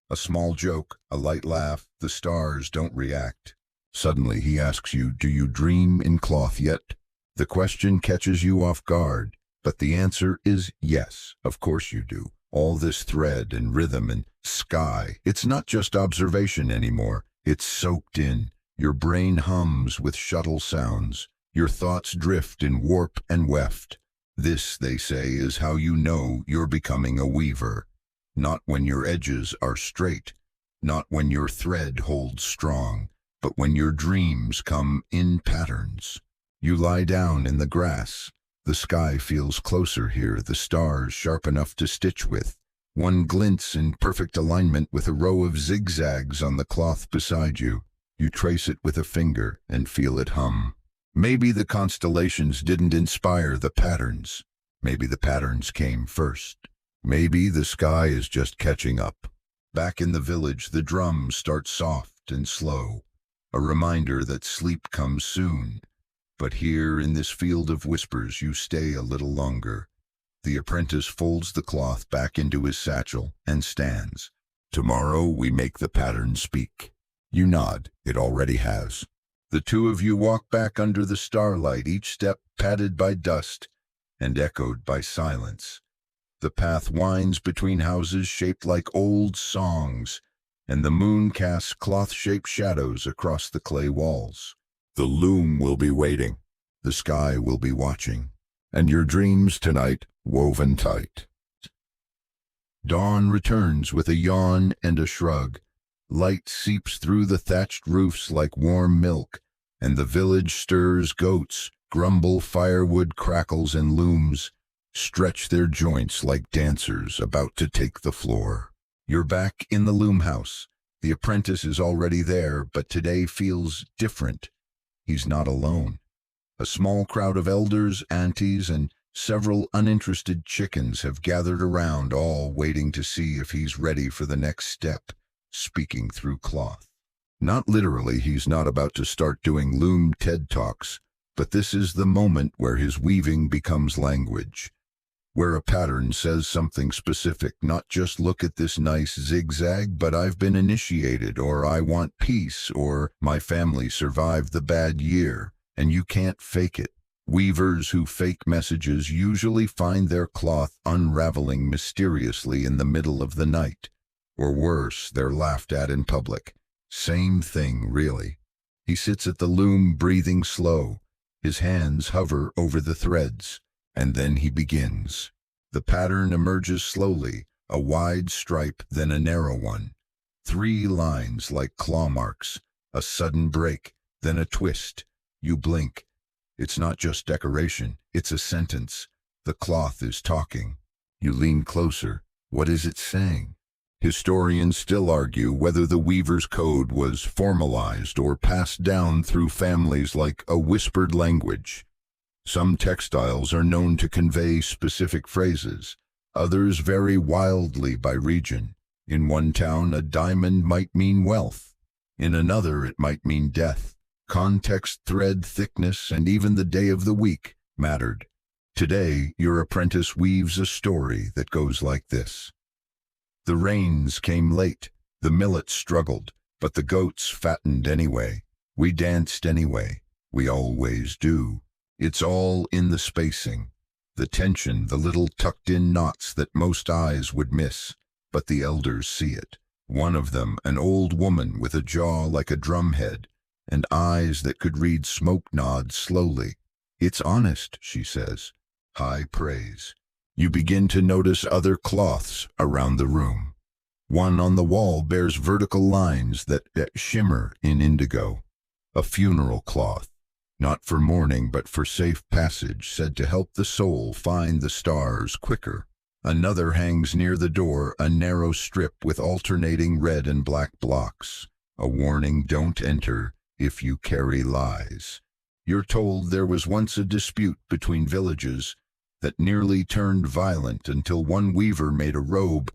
A small joke, a light laugh, the stars don't react. Suddenly he asks you, do you dream in cloth yet? The question catches you off guard, but the answer is yes, of course you do. All this thread and rhythm and sky, it's not just observation anymore. It's soaked in. Your brain hums with shuttle sounds. Your thoughts drift in warp and weft. This, they say, is how you know you're becoming a weaver. Not when your edges are straight, not when your thread holds strong, but when your dreams come in patterns. You lie down in the grass. The sky feels closer here, the stars sharp enough to stitch with. One glints in perfect alignment with a row of zigzags on the cloth beside you. You trace it with a finger and feel it hum. Maybe the constellations didn't inspire the patterns. Maybe the patterns came first. Maybe the sky is just catching up. Back in the village, the drums start soft and slow, a reminder that sleep comes soon. But here in this field of whispers, you stay a little longer. The apprentice folds the cloth back into his satchel and stands. Tomorrow we make the pattern speak. You nod. It already has. The two of you walk back under the starlight, each step padded by dust and echoed by silence. The path winds between houses shaped like old songs, and the moon casts cloth-shaped shadows across the clay walls. The loom will be waiting. The sky will be watching. And your dreams tonight woven tight. Dawn returns with a yawn and a shrug. Light seeps through the thatched roofs like warm milk, and the village stirs, goats grumble, firewood crackles and looms. stretch their joints like dancers about to take the floor. You're back in the loom house. The apprentice is already there, but today feels different. He's not alone. A small crowd of elders, aunties, and several uninterested chickens have gathered around, all waiting to see if he's ready for the next step, speaking through cloth. Not literally, he's not about to start doing loom TED Talks, but this is the moment where his weaving becomes language, where a pattern says something specific, not just look at this nice zigzag, but I've been initiated, or I want peace, or my family survived the bad year, and you can't fake it. Weavers who fake messages usually find their cloth unraveling mysteriously in the middle of the night. Or worse, they're laughed at in public. Same thing, really. He sits at the loom, breathing slow. His hands hover over the threads, and then he begins. The pattern emerges slowly, a wide stripe, then a narrow one. 3 lines like claw marks, a sudden break, then a twist. You blink. It's not just decoration, it's a sentence. The cloth is talking. You lean closer. What is it saying? Historians still argue whether the weaver's code was formalized or passed down through families like a whispered language. Some textiles are known to convey specific phrases. Others vary wildly by region. In one town, a diamond might mean wealth. In another, it might mean death. Context, thread thickness, and even the day of the week mattered. Today, your apprentice weaves a story that goes like this. The rains came late, the millet struggled, but the goats fattened anyway. We danced anyway. We always do. It's all in the spacing, the tension, the little tucked-in knots that most eyes would miss, but the elders see it. One of them, an old woman with a jaw like a drumhead, and eyes that could read smoke, nods slowly. It's honest, she says. High praise. You begin to notice other cloths around the room. One on the wall bears vertical lines that shimmer in indigo. A funeral cloth, not for mourning but for safe passage, said to help the soul find the stars quicker. Another hangs near the door, a narrow strip with alternating red and black blocks. A warning, don't enter if you carry lies. You're told there was once a dispute between villages that nearly turned violent until one weaver made a robe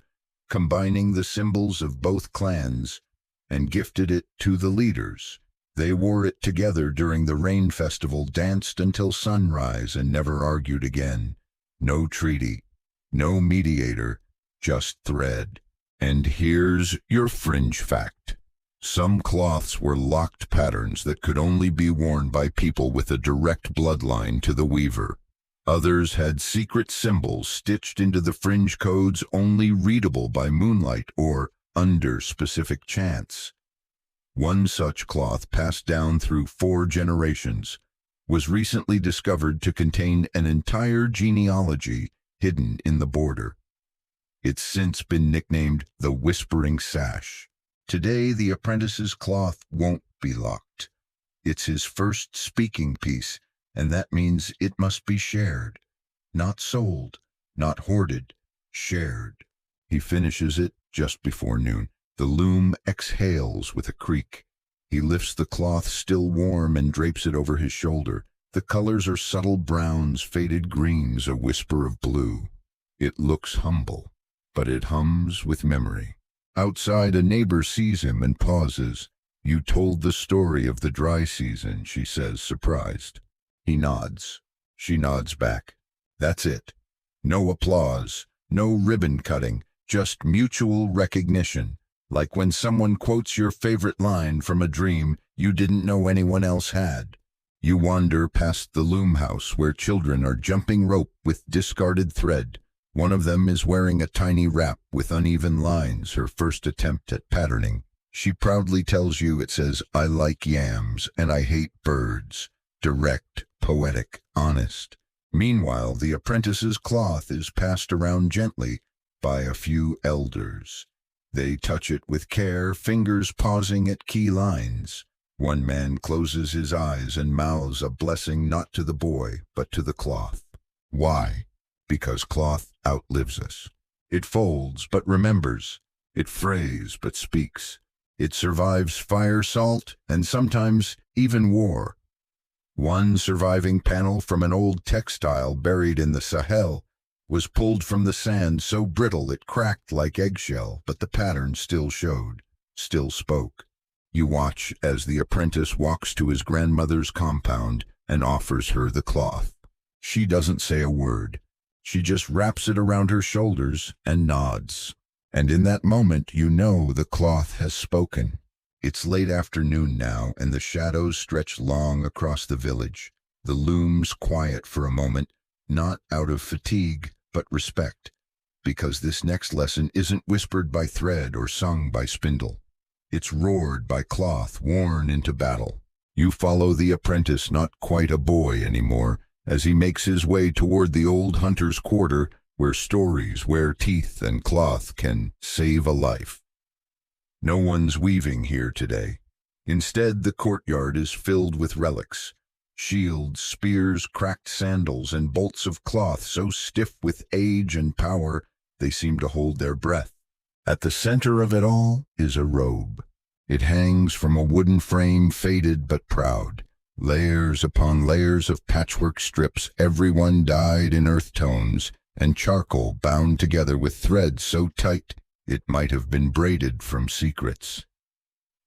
combining the symbols of both clans and gifted it to the leaders. They wore it together during the rain festival, danced until sunrise, and never argued again. No treaty, no mediator, just thread. And here's your fringe fact. Some cloths were locked patterns that could only be worn by people with a direct bloodline to the weaver. Others had secret symbols stitched into the fringe codes, only readable by moonlight or under specific chants. One such cloth, passed down through 4 generations, was recently discovered to contain an entire genealogy hidden in the border. It's since been nicknamed the Whispering Sash. Today, the apprentice's cloth won't be locked. It's his first speaking piece, and that means it must be shared. Not sold, not hoarded, shared. He finishes it just before noon. The loom exhales with a creak. He lifts the cloth still warm and drapes it over his shoulder. The colors are subtle browns, faded greens, a whisper of blue. It looks humble, but it hums with memory. Outside, a neighbor sees him and pauses. You told the story of the dry season, she says, surprised. He nods. She nods back. That's it. No applause, no ribbon cutting, just mutual recognition. Like when someone quotes your favorite line from a dream you didn't know anyone else had. You wander past the loom house where children are jumping rope with discarded thread. One of them is wearing a tiny wrap with uneven lines, her first attempt at patterning. She proudly tells you it says, I like yams and I hate birds. Direct, poetic, honest. Meanwhile, the apprentice's cloth is passed around gently by a few elders. They touch it with care, fingers pausing at key lines. One man closes his eyes and mouths a blessing not to the boy, but to the cloth. Why? because cloth outlives us. It folds but remembers. It frays but speaks. It survives fire, salt, and sometimes even war. One surviving panel from an old textile buried in the Sahel was pulled from the sand so brittle it cracked like eggshell, but the pattern still showed, still spoke. You watch as the apprentice walks to his grandmother's compound and offers her the cloth. She doesn't say a word. She just wraps it around her shoulders and nods. And in that moment, you know the cloth has spoken. It's late afternoon now, and the shadows stretch long across the village. The loom's quiet for a moment, not out of fatigue, but respect, because this next lesson isn't whispered by thread or sung by spindle. It's roared by cloth worn into battle. You follow the apprentice, not quite a boy anymore, as he makes his way toward the old hunter's quarter, where stories, where teeth and cloth can save a life. No one's weaving here today. Instead, the courtyard is filled with relics. Shields, spears, cracked sandals, and bolts of cloth so stiff with age and power they seem to hold their breath. At the center of it all is a robe. It hangs from a wooden frame, faded but proud. Layers upon layers of patchwork strips, everyone dyed in earth tones, and charcoal bound together with thread so tight it might have been braided from secrets.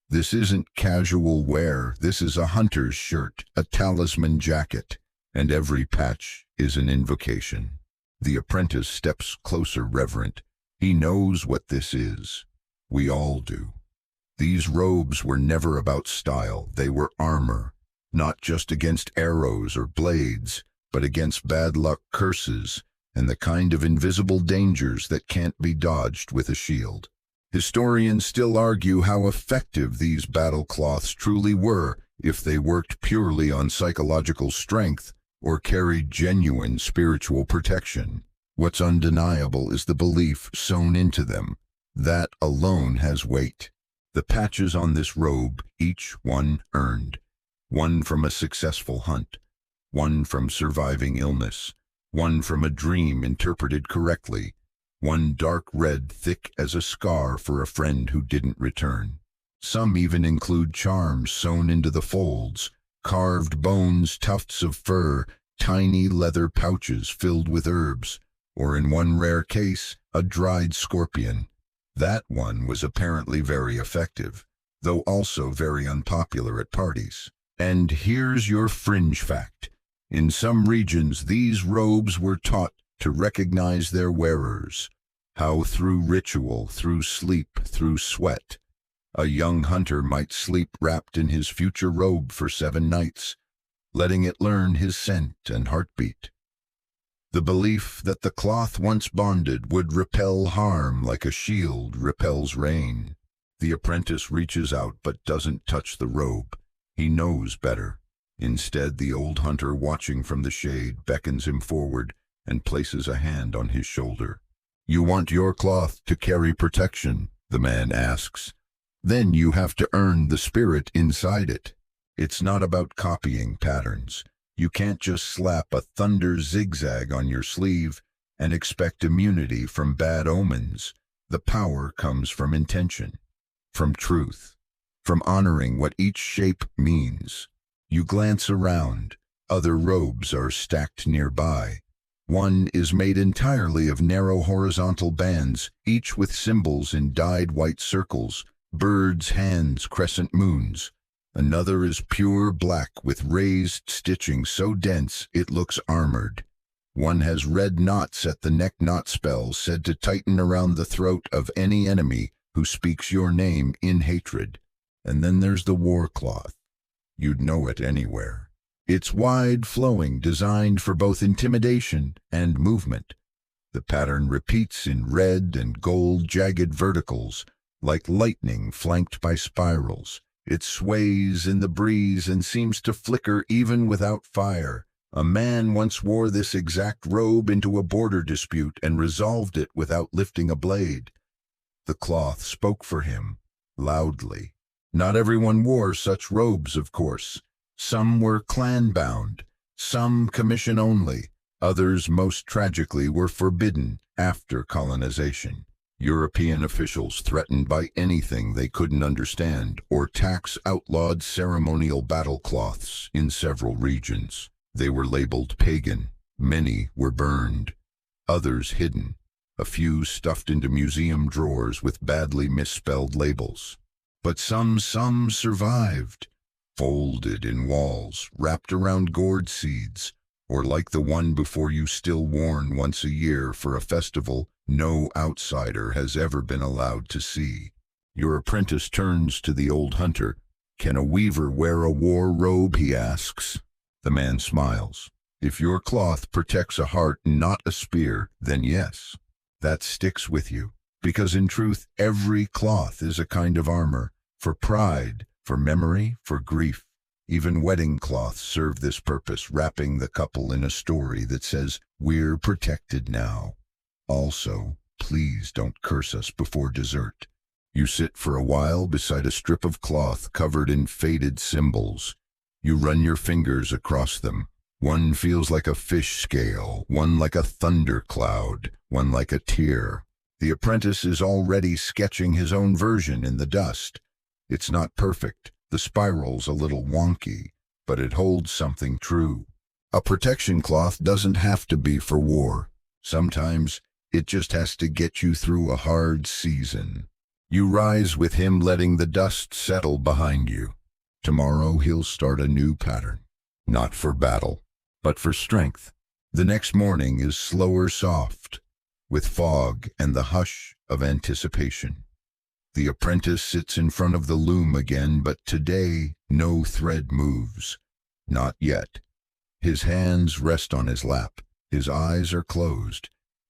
This isn't casual wear. This is a hunter's shirt, a talisman jacket, and every patch is an invocation. The apprentice steps closer, reverent. He knows what this is. We all do. These robes were never about style. They were armor, not just against arrows or blades, but against bad luck, curses, and the kind of invisible dangers that can't be dodged with a shield. Historians still argue how effective these battle cloths truly were, if they worked purely on psychological strength or carried genuine spiritual protection. What's undeniable is the belief sewn into them. That alone has weight. The patches on this robe, each one earned. One from a successful hunt, one from surviving illness, one from a dream interpreted correctly, one dark red thick as a scar for a friend who didn't return. Some even include charms sewn into the folds, carved bones, tufts of fur, tiny leather pouches filled with herbs, or in one rare case, a dried scorpion. That one was apparently very effective, though also very unpopular at parties. And here's your fringe fact. In some regions, these robes were taught to recognize their wearers, how through ritual, through sleep, through sweat, a young hunter might sleep wrapped in his future robe for 7 nights, letting it learn his scent and heartbeat. The belief that the cloth once bonded would repel harm like a shield repels rain. The apprentice reaches out but doesn't touch the robe. He knows better. Instead, the old hunter, watching from the shade, beckons him forward and places a hand on his shoulder. "You want your cloth to carry protection?" the man asks. "Then you have to earn the spirit inside it. It's not about copying patterns. You can't just slap a thunder zigzag on your sleeve and expect immunity from bad omens. The power comes from intention, from truth, from honoring what each shape means. You glance around. Other robes are stacked nearby. One is made entirely of narrow horizontal bands, each with symbols in dyed white circles, birds, hands, crescent moons. Another is pure black with raised stitching so dense it looks armored. One has red knots at the neck, knot spells said to tighten around the throat of any enemy who speaks your name in hatred. And then there's the war cloth. You'd know it anywhere. It's wide flowing, designed for both intimidation and movement. The pattern repeats in red and gold jagged verticals, like lightning flanked by spirals. It sways in the breeze and seems to flicker even without fire. A man once wore this exact robe into a border dispute and resolved it without lifting a blade. The cloth spoke for him, loudly. Not everyone wore such robes, of course. Some were clan-bound, some commission only, Others, most tragically, were forbidden after colonization. European officials threatened by anything they couldn't understand, or tax outlawed ceremonial battle cloths in several regions. They were labeled pagan. Many were burned, others hidden, a few stuffed into museum drawers with badly misspelled labels. But some survived, folded in walls, wrapped around gourd seeds, or like the one before you, still worn once a year for a festival no outsider has ever been allowed to see. Your apprentice turns to the old hunter. "Can a weaver wear a war robe?" he asks. The man smiles. "If your cloth protects a heart, not a spear, then yes." That sticks with you, because in truth, every cloth is a kind of armor, for pride, for memory, for grief. Even wedding cloths serve this purpose, wrapping the couple in a story that says, "We're protected now." Also, please don't curse us before dessert. You sit for a while beside a strip of cloth covered in faded symbols. You run your fingers across them. One feels like a fish scale, one like a thunder cloud, one like a tear. The apprentice is already sketching his own version in the dust. It's not perfect, the spiral's a little wonky, but it holds something true. A protection cloth doesn't have to be for war. Sometimes it just has to get you through a hard season. You rise with him, letting the dust settle behind you. Tomorrow he'll start a new pattern, not for battle, but for strength. The next morning is slower, soft, with fog and the hush of anticipation. The apprentice sits in front of the loom again, but today no thread moves. Not yet. His hands rest on his lap. His eyes are closed.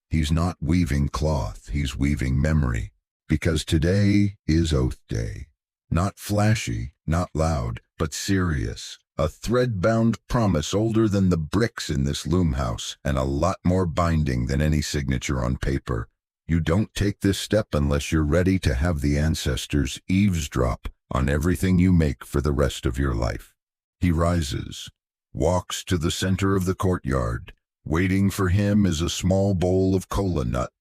He's not weaving cloth, he's weaving memory. Because today is Oath Day. Not flashy, not loud, but serious. A thread-bound promise older than the bricks in this loom house, and a lot more binding than any signature on paper. You don't take this step unless you're ready to have the ancestors eavesdrop on everything you make for the rest of your life. He rises, walks to the center of the courtyard. Waiting for him is a small bowl of kola nut,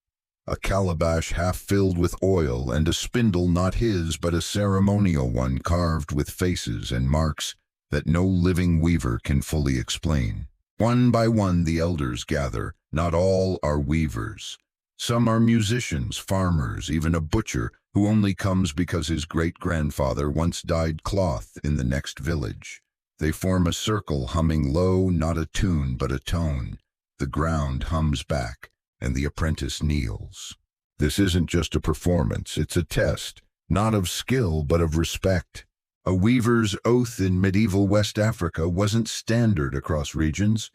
a calabash half filled with oil, and a spindle not his but a ceremonial one carved with faces and marks that no living weaver can fully explain. One by one the elders gather. Not all are weavers. Some are musicians, farmers, even a butcher who only comes because his great-grandfather once dyed cloth in the next village. They form a circle, humming low, not a tune but a tone. The ground hums back, and the apprentice kneels. This isn't just a performance, it's a test, not of skill but of respect. A weaver's oath in medieval West Africa wasn't standard across regions,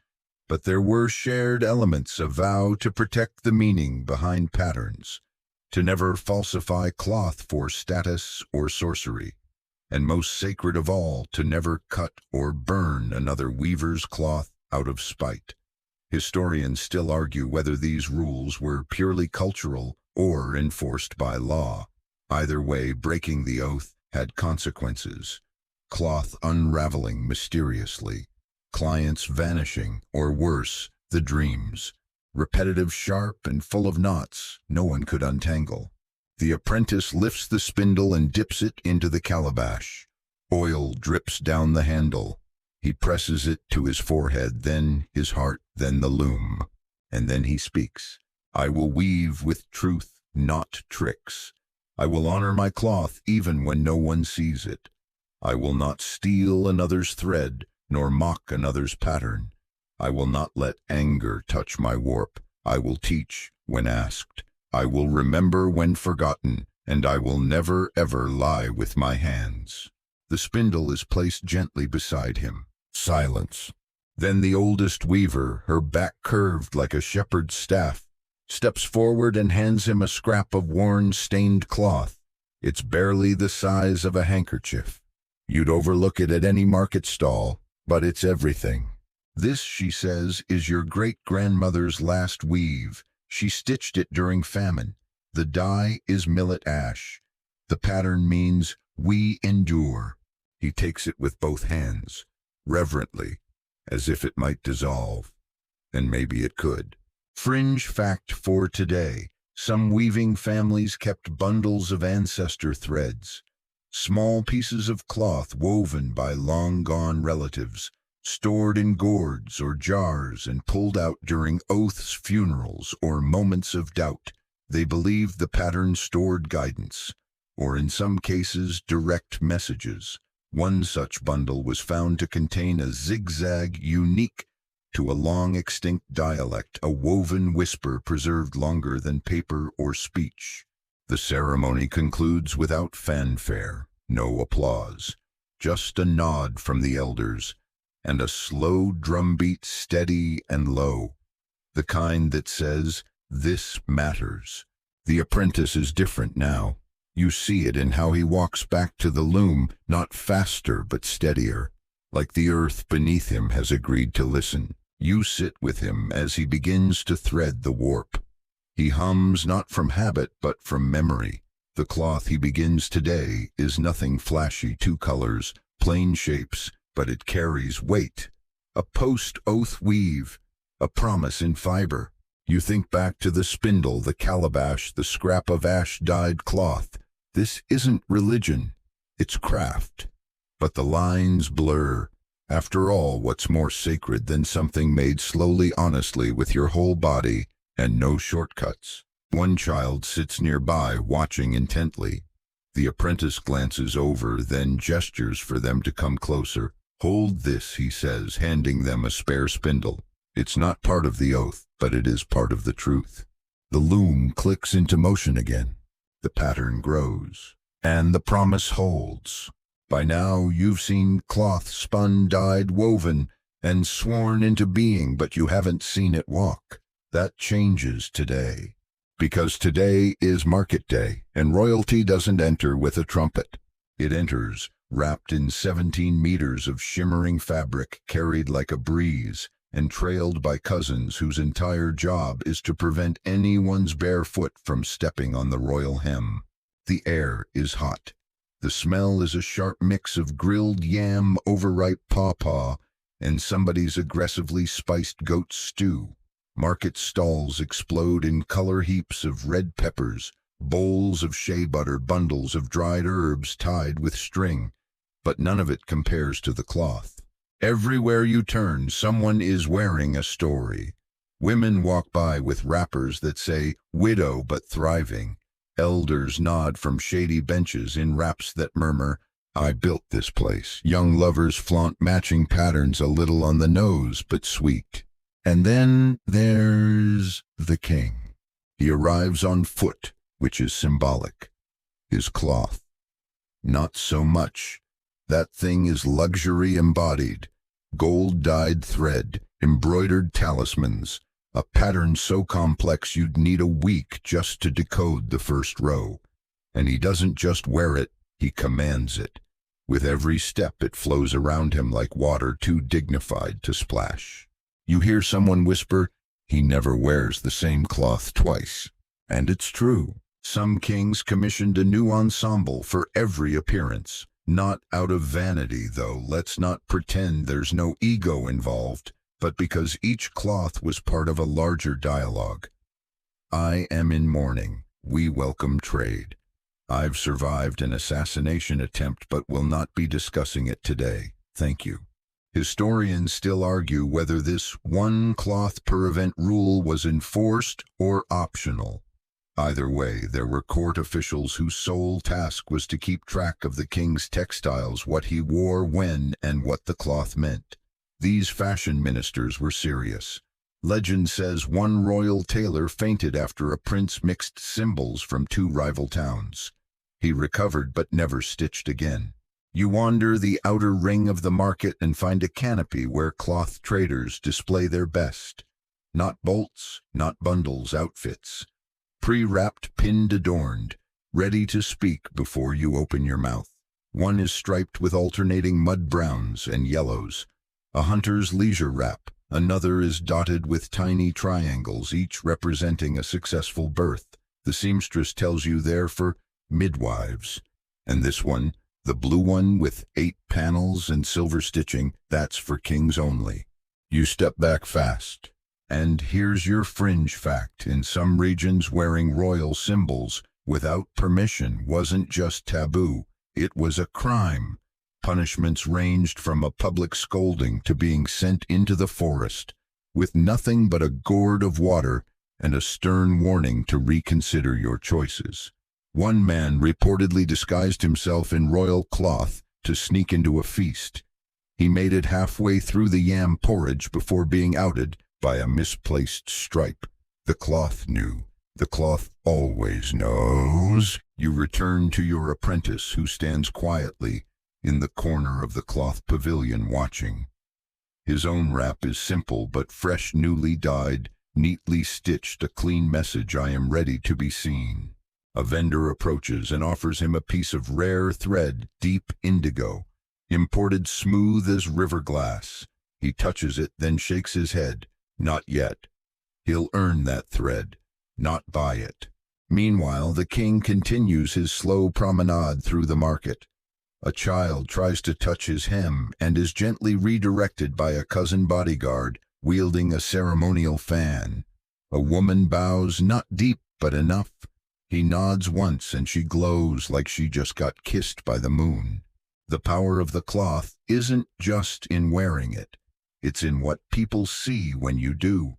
but there were shared elements, a vow to protect the meaning behind patterns, to never falsify cloth for status or sorcery, and most sacred of all, to never cut or burn another weaver's cloth out of spite. Historians still argue whether these rules were purely cultural or enforced by law. Either way, breaking the oath had consequences. Cloth unraveling mysteriously, clients vanishing, or worse, the dreams. Repetitive, sharp, and full of knots no one could untangle. The apprentice lifts the spindle and dips it into the calabash. Oil drips down the handle. He presses it to his forehead, then his heart, then the loom. And then he speaks. "I will weave with truth, not tricks. I will honor my cloth even when no one sees it. I will not steal another's thread, nor mock another's pattern. I will not let anger touch my warp. I will teach when asked. I will remember when forgotten, and I will never ever lie with my hands." The spindle is placed gently beside him. Silence. Then the oldest weaver, her back curved like a shepherd's staff, steps forward and hands him a scrap of worn, stained cloth. It's barely the size of a handkerchief. You'd overlook it at any market stall, but it's everything. "This," she says, "is your great-grandmother's last weave. She stitched it during famine. The dye is millet ash. The pattern means we endure." He takes it with both hands, reverently, as if it might dissolve. and maybe it could. Fringe fact for today: some weaving families kept bundles of ancestor threads, small pieces of cloth woven by long-gone relatives, stored in gourds or jars and pulled out during oaths, funerals, or moments of doubt. They believed the pattern stored guidance, or in some cases, direct messages. One such bundle was found to contain a zigzag unique to a long-extinct dialect, a woven whisper preserved longer than paper or speech. The ceremony concludes without fanfare, no applause, just a nod from the elders, and a slow drumbeat, steady and low, the kind that says, "This matters." The apprentice is different now. You see it in how he walks back to the loom, not faster but steadier, like the earth beneath him has agreed to listen. You sit with him as he begins to thread the warp. He hums not from habit but from memory. The cloth he begins today is nothing flashy, two colors, plain shapes, but it carries weight. A post-oath weave, a promise in fiber. You think back to the spindle, the calabash, the scrap of ash-dyed cloth. This isn't religion, it's craft. But the lines blur. After all, what's more sacred than something made slowly, honestly, with your whole body, and no shortcuts? One child sits nearby, watching intently. The apprentice glances over, then gestures for them to come closer. "Hold this," he says, handing them a spare spindle. "It's not part of the oath, but it is part of the truth." The loom clicks into motion again. The pattern grows, and the promise holds. By now you've seen cloth spun, dyed, woven, and sworn into being, but you haven't seen it walk. That changes today. Because today is market day, and royalty doesn't enter with a trumpet. It enters, wrapped in 17 meters of shimmering fabric, carried like a breeze, and trailed by cousins whose entire job is to prevent anyone's bare foot from stepping on the royal hem. The air is hot. The smell is a sharp mix of grilled yam, overripe pawpaw, and somebody's aggressively spiced goat stew. Market stalls explode in color heaps of red peppers, bowls of shea butter, bundles of dried herbs tied with string, but none of it compares to the cloth. Everywhere you turn, someone is wearing a story. Women walk by with wrappers that say, "Widow but thriving." Elders nod from shady benches in wraps that murmur, "I built this place." Young lovers flaunt matching patterns, a little on the nose but sweet. And then there's the king. He arrives on foot, which is symbolic. His cloth, not so much. That thing is luxury embodied. Gold-dyed thread, embroidered talismans, a pattern so complex you'd need a week just to decode the first row. And he doesn't just wear it, he commands it. With every step it flows around him like water too dignified to splash. You hear someone whisper, "He never wears the same cloth twice." And it's true. Some kings commissioned a new ensemble for every appearance. Not out of vanity, though, let's not pretend there's no ego involved, but because each cloth was part of a larger dialogue. I am in mourning. We welcome trade. I've survived an assassination attempt, but will not be discussing it today. Thank you. Historians still argue whether this one cloth per event rule was enforced or optional. Either way, there were court officials whose sole task was to keep track of the king's textiles, what he wore when, and what the cloth meant. These fashion ministers were serious. Legend says one royal tailor fainted after a prince mixed symbols from two rival towns. He recovered but never stitched again. You wander the outer ring of the market and find a canopy where cloth traders display their best. Not bolts, not bundles, outfits. Pre-wrapped, pinned, adorned, ready to speak before you open your mouth. One is striped with alternating mud browns and yellows, a hunter's leisure wrap. Another is dotted with tiny triangles, each representing a successful birth. The seamstress tells you they're for midwives. And this one, the blue one with 8 panels and silver stitching, that's for kings only. You step back fast. And here's your fringe fact. In some regions, wearing royal symbols without permission wasn't just taboo, it was a crime. Punishments ranged from a public scolding to being sent into the forest with nothing but a gourd of water and a stern warning to reconsider your choices. One man reportedly disguised himself in royal cloth to sneak into a feast. He made it halfway through the yam porridge before being outed by a misplaced stripe. The cloth knew. The cloth always knows. You return to your apprentice, who stands quietly in the corner of the cloth pavilion watching. His own wrap is simple but fresh, newly dyed, neatly stitched, a clean message: I am ready to be seen. A vendor approaches and offers him a piece of rare thread, deep indigo, imported smooth as river glass. He touches it, then shakes his head. Not yet. He'll earn that thread, not buy it. Meanwhile, the king continues his slow promenade through the market. A child tries to touch his hem and is gently redirected by a cousin bodyguard wielding a ceremonial fan. A woman bows, not deep but enough. He nods once and she glows like she just got kissed by the moon. The power of the cloth isn't just in wearing it. It's in what people see when you do.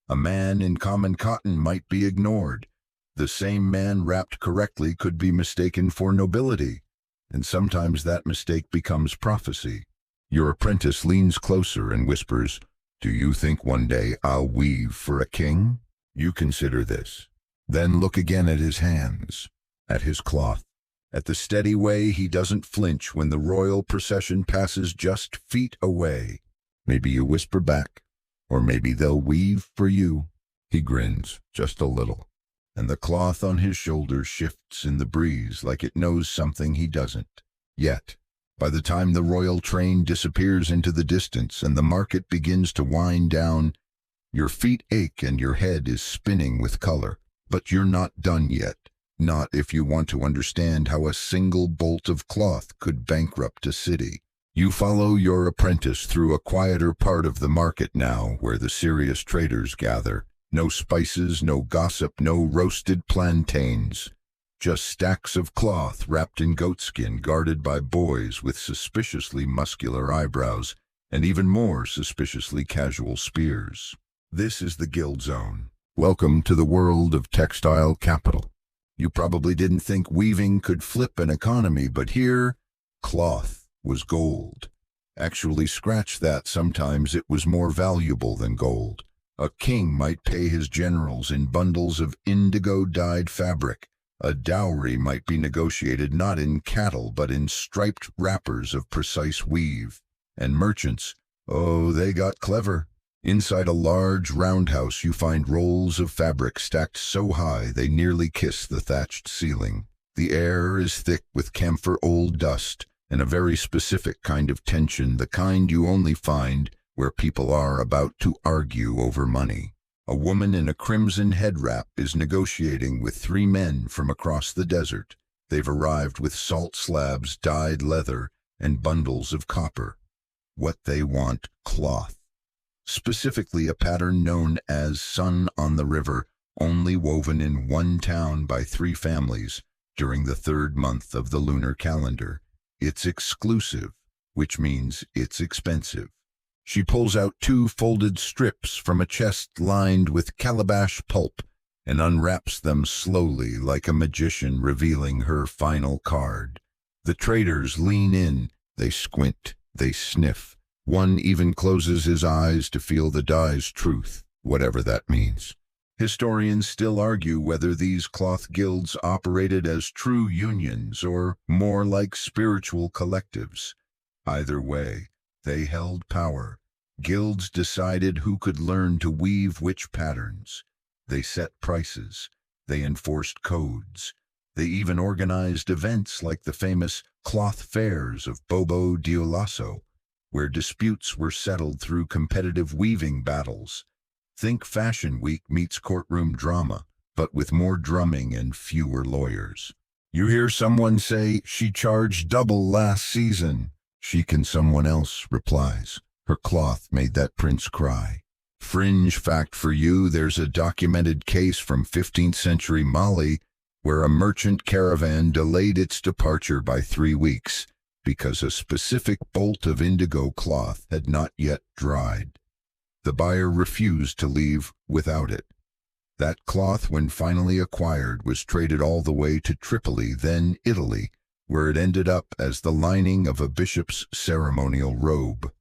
A man in common cotton might be ignored. The same man wrapped correctly could be mistaken for nobility. And sometimes that mistake becomes prophecy. Your apprentice leans closer and whispers, "Do you think one day I'll weave for a king?" You consider this. Then look again at his hands, at his cloth, at the steady way he doesn't flinch when the royal procession passes just feet away. Maybe you whisper back, or maybe they'll weave for you. He grins, just a little, and the cloth on his shoulders shifts in the breeze like it knows something he doesn't. Yet, by the time the royal train disappears into the distance and the market begins to wind down, your feet ache and your head is spinning with color. But you're not done yet. Not if you want to understand how a single bolt of cloth could bankrupt a city. You follow your apprentice through a quieter part of the market now, where the serious traders gather. No spices, no gossip, no roasted plantains. Just stacks of cloth wrapped in goatskin, guarded by boys with suspiciously muscular eyebrows and even more suspiciously casual spears. This is the Guild Zone. Welcome to the world of textile capital. You probably didn't think weaving could flip an economy, but here, cloth was gold. Actually, scratch that, sometimes it was more valuable than gold. A king might pay his generals in bundles of indigo-dyed fabric. A dowry might be negotiated not in cattle, but in striped wrappers of precise weave. And merchants, oh, they got clever. Inside a large roundhouse you find rolls of fabric stacked so high they nearly kiss the thatched ceiling. The air is thick with camphor old dust and a very specific kind of tension, the kind you only find where people are about to argue over money. A woman in a crimson head wrap is negotiating with 3 men from across the desert. They've arrived with salt slabs, dyed leather, and bundles of copper. What they want: cloth. Specifically a pattern known as Sun on the River, only woven in one town by 3 families during the 3rd month of the lunar calendar. It's exclusive, which means it's expensive. She pulls out 2 folded strips from a chest lined with calabash pulp and unwraps them slowly like a magician revealing her final card. The traders lean in, they squint, they sniff. One even closes his eyes to feel the dye's truth, whatever that means. Historians still argue whether these cloth guilds operated as true unions or more like spiritual collectives. Either way, they held power. Guilds decided who could learn to weave which patterns. They set prices. They enforced codes. They even organized events like the famous cloth fairs of Bobo Dioulasso, where disputes were settled through competitive weaving battles. Think Fashion Week meets courtroom drama, but with more drumming and fewer lawyers. You hear someone say, "She charged double last season." "She can," someone else replies. "Her cloth made that prince cry." Fringe fact for you, there's a documented case from 15th century Mali where a merchant caravan delayed its departure by 3 weeks because a specific bolt of indigo cloth had not yet dried. The buyer refused to leave without it. That cloth, when finally acquired, was traded all the way to Tripoli, then Italy, where it ended up as the lining of a bishop's ceremonial robe.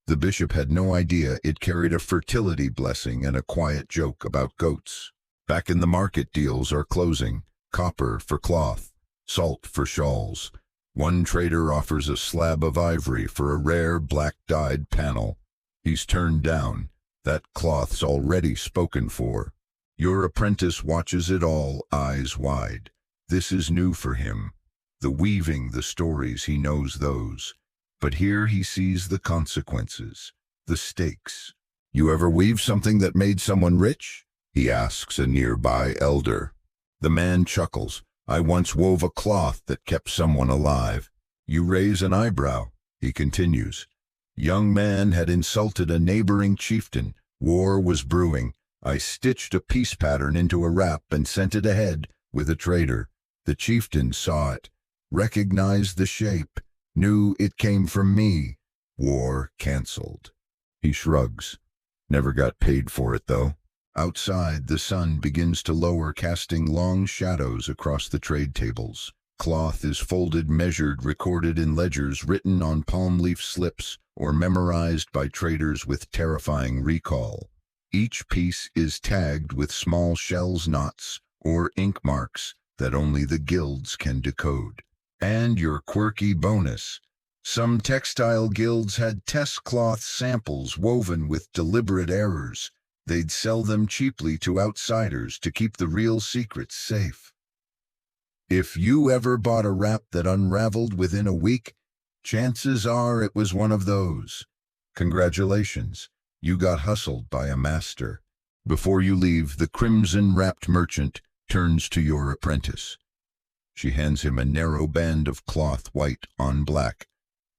The bishop had no idea it carried a fertility blessing and a quiet joke about goats. Back in the market, deals are closing. Copper for cloth, salt for shawls. One trader offers a slab of ivory for a rare black-dyed panel. He's turned down. That cloth's already spoken for. Your apprentice watches it all, eyes wide. This is new for him. The weaving, the stories, he knows those. But here he sees the consequences, the stakes. You ever weave something that made someone rich? He asks a nearby elder. The man chuckles. I once wove a cloth that kept someone alive. You raise an eyebrow. He continues. Young man had insulted a neighboring chieftain. War was brewing. I stitched a peace pattern into a wrap and sent it ahead with a trader. The chieftain saw it, recognized the shape, knew it came from me. War canceled. He shrugs. Never got paid for it, though. Outside, the sun begins to lower, casting long shadows across the trade tables. Cloth is folded, measured, recorded in ledgers written on palm leaf slips or memorized by traders with terrifying recall. Each piece is tagged with small shells, knots, or ink marks that only the guilds can decode. And your quirky bonus. Some textile guilds had test cloth samples woven with deliberate errors. They'd sell them cheaply to outsiders to keep the real secrets safe. If you ever bought a wrap that unraveled within a week, chances are it was one of those. Congratulations, you got hustled by a master. Before you leave, the crimson-wrapped merchant turns to your apprentice. She hands him a narrow band of cloth, white on black,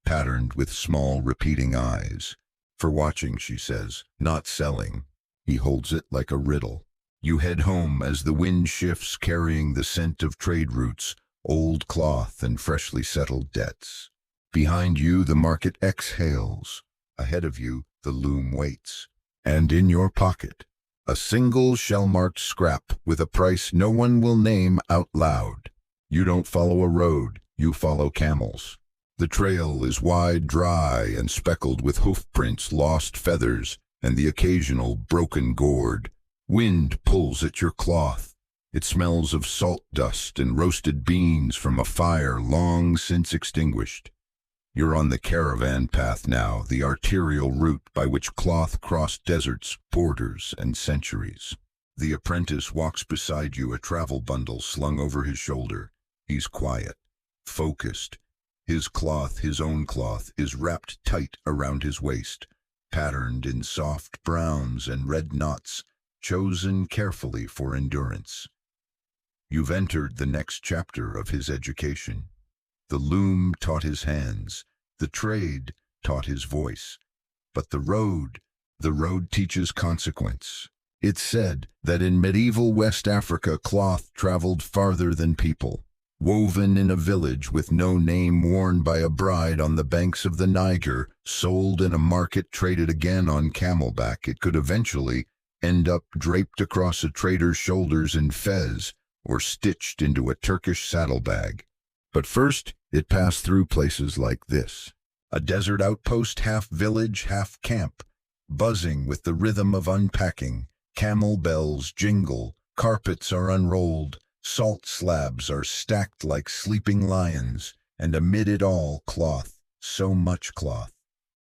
patterned with small repeating eyes. For watching, she says, not selling. He holds it like a riddle. You head home as the wind shifts, carrying the scent of trade routes, old cloth, and freshly settled debts. Behind you, the market exhales. Ahead of you, the loom waits. And in your pocket, a single shell-marked scrap with a price no one will name out loud. You don't follow a road, you follow camels. The trail is wide, dry, and speckled with hoof prints, lost feathers, and the occasional broken gourd. Wind pulls at your cloth. It smells of salt dust and roasted beans from a fire long since extinguished. You're on the caravan path now, the arterial route by which cloth crossed deserts, borders, and centuries. The apprentice walks beside you, a travel bundle slung over his shoulder. He's quiet, focused. His cloth, his own cloth, is wrapped tight around his waist, patterned in soft browns and red knots, chosen carefully for endurance. You've entered the next chapter of his education. The loom taught his hands, the trade taught his voice, but the road teaches consequence. It's said that in medieval West Africa, cloth traveled farther than people. Woven in a village with no name, worn by a bride on the banks of the Niger, sold in a market, traded again on camelback, it could eventually end up draped across a trader's shoulders in Fez or stitched into a Turkish saddlebag. But first, it passed through places like this. A desert outpost, half village, half camp, buzzing with the rhythm of unpacking. Camel bells jingle, carpets are unrolled, salt slabs are stacked like sleeping lions, and amid it all, cloth, so much cloth.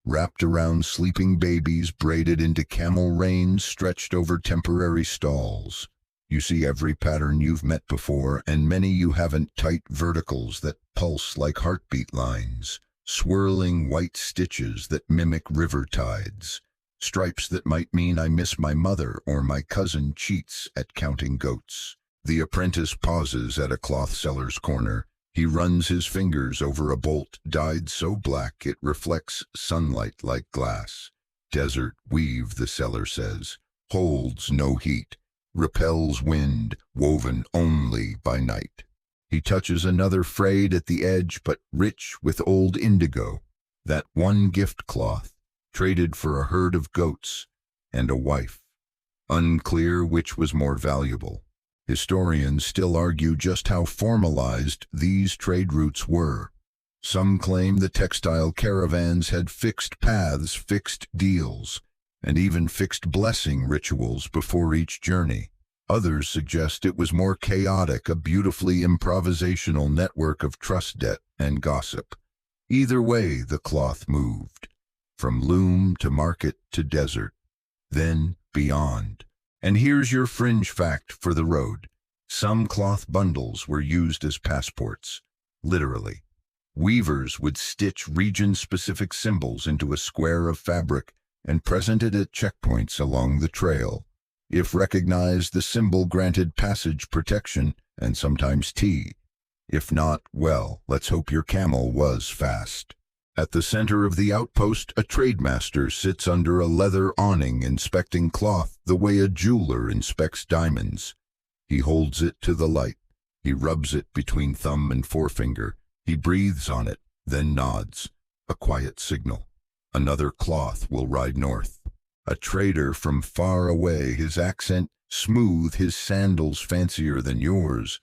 Wrapped around sleeping babies, braided into camel reins, stretched over temporary stalls. You see every pattern you've met before, and many you haven't, tight verticals that pulse like heartbeat lines, swirling white stitches that mimic river tides, stripes that might mean I miss my mother or my cousin cheats at counting goats. The apprentice pauses at a cloth seller's corner. He runs his fingers over a bolt dyed so black it reflects sunlight like glass. Desert weave, the seller says, holds no heat, repels wind, woven only by night. He touches another frayed at the edge but rich with old indigo, that one gift cloth, traded for a herd of goats and a wife. Unclear which was more valuable. Historians still argue just how formalized these trade routes were. Some claim the textile caravans had fixed paths, fixed deals, and even fixed blessing rituals before each journey. Others suggest it was more chaotic, a beautifully improvisational network of trust debt and gossip. Either way, the cloth moved, from loom to market to desert, then beyond. And here's your fringe fact for the road. Some cloth bundles were used as passports, literally. Weavers would stitch region-specific symbols into a square of fabric and present it at checkpoints along the trail. If recognized, the symbol granted passage protection and sometimes tea. If not, well, let's hope your camel was fast. At the center of the outpost, a trademaster sits under a leather awning inspecting cloth the way a jeweler inspects diamonds. He holds it to the light. He rubs it between thumb and forefinger. He breathes on it, then nods. A quiet signal. Another cloth will ride north. A trader from far away, his accent smooth, his sandals fancier than yours,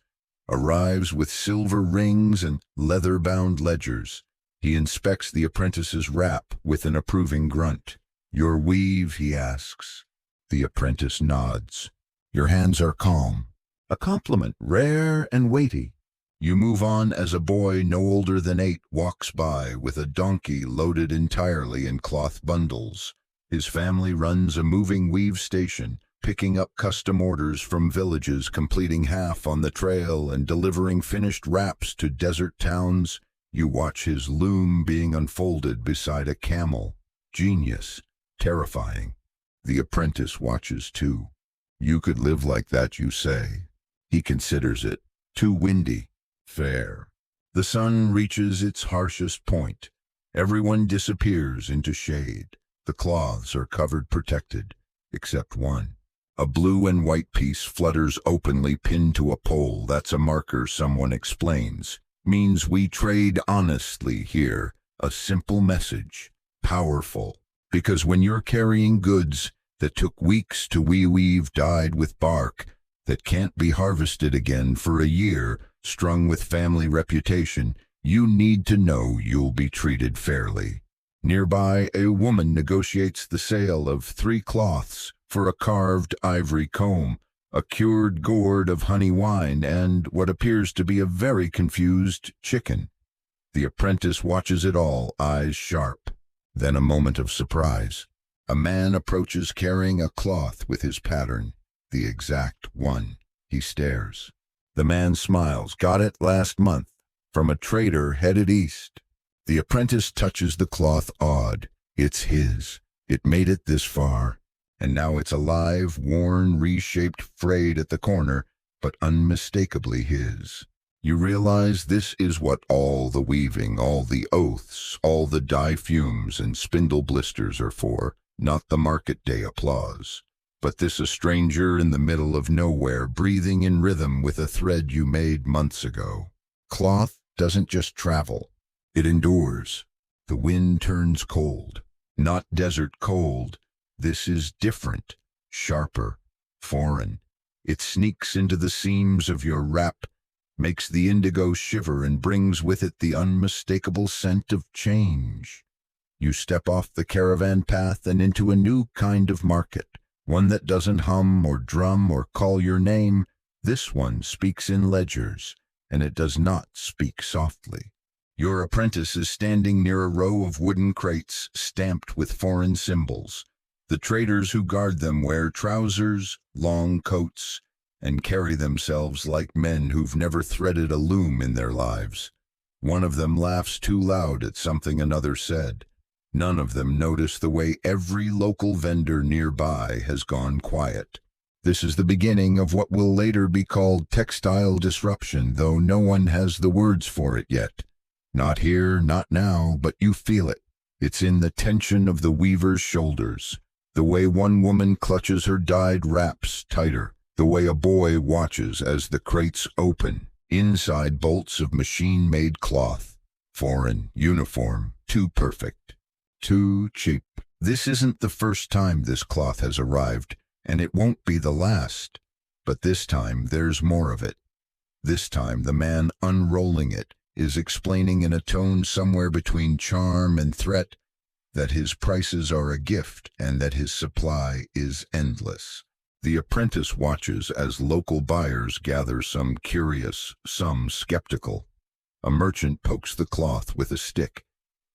arrives with silver rings and leather-bound ledgers. He inspects the apprentice's wrap with an approving grunt. "Your weave?" he asks. The apprentice nods. "Your hands are calm." A compliment, rare and weighty. You move on as a boy no older than 8 walks by with a donkey loaded entirely in cloth bundles. His family runs a moving weave station, picking up custom orders from villages, completing half on the trail and delivering finished wraps to desert towns. You watch his loom being unfolded beside a camel. Genius, terrifying. The apprentice watches too. You could live like that, you say. He considers it too windy. Fair. The sun reaches its harshest point. Everyone disappears into shade. The cloths are covered, protected, except one. A blue and white piece flutters openly, pinned to a pole. That's a marker, someone explains. Means we trade honestly here. A simple message. Powerful. Because when you're carrying goods that took weeks to weave, dyed with bark, that can't be harvested again for a year, strung with family reputation, you need to know you'll be treated fairly. Nearby, a woman negotiates the sale of 3 cloths for a carved ivory comb, a cured gourd of honey wine, and what appears to be a very confused chicken. The apprentice watches it all, eyes sharp. Then a moment of surprise. A man approaches carrying a cloth with his pattern, the exact one. He stares. The man smiles. "Got it last month, from a trader headed east." The apprentice touches the cloth, awed. It's his. It made it this far, and now it's alive, worn, reshaped, frayed at the corner, but unmistakably his. You realize this is what all the weaving, all the oaths, all the dye fumes and spindle blisters are for, not the market day applause. But this a stranger in the middle of nowhere, breathing in rhythm with a thread you made months ago. Cloth doesn't just travel, it endures. The wind turns cold, not desert cold. This is different, sharper, foreign. It sneaks into the seams of your wrap, makes the indigo shiver, and brings with it the unmistakable scent of change. You step off the caravan path and into a new kind of market. One that doesn't hum or drum or call your name. This one speaks in ledgers, and it does not speak softly. Your apprentice is standing near a row of wooden crates stamped with foreign symbols. The traders who guard them wear trousers, long coats, and carry themselves like men who've never threaded a loom in their lives. One of them laughs too loud at something another said. None of them notice the way every local vendor nearby has gone quiet. This is the beginning of what will later be called textile disruption, though no one has the words for it yet. Not here, not now, but you feel it. It's in the tension of the weaver's shoulders, the way one woman clutches her dyed wraps tighter, the way a boy watches as the crates open, inside bolts of machine-made cloth. Foreign, uniform, too perfect, too cheap. This isn't the first time this cloth has arrived, and it won't be the last. But this time there's more of it. This time the man unrolling it is explaining in a tone somewhere between charm and threat that his prices are a gift and that his supply is endless. The apprentice watches as local buyers gather, some curious, some skeptical. A merchant pokes the cloth with a stick.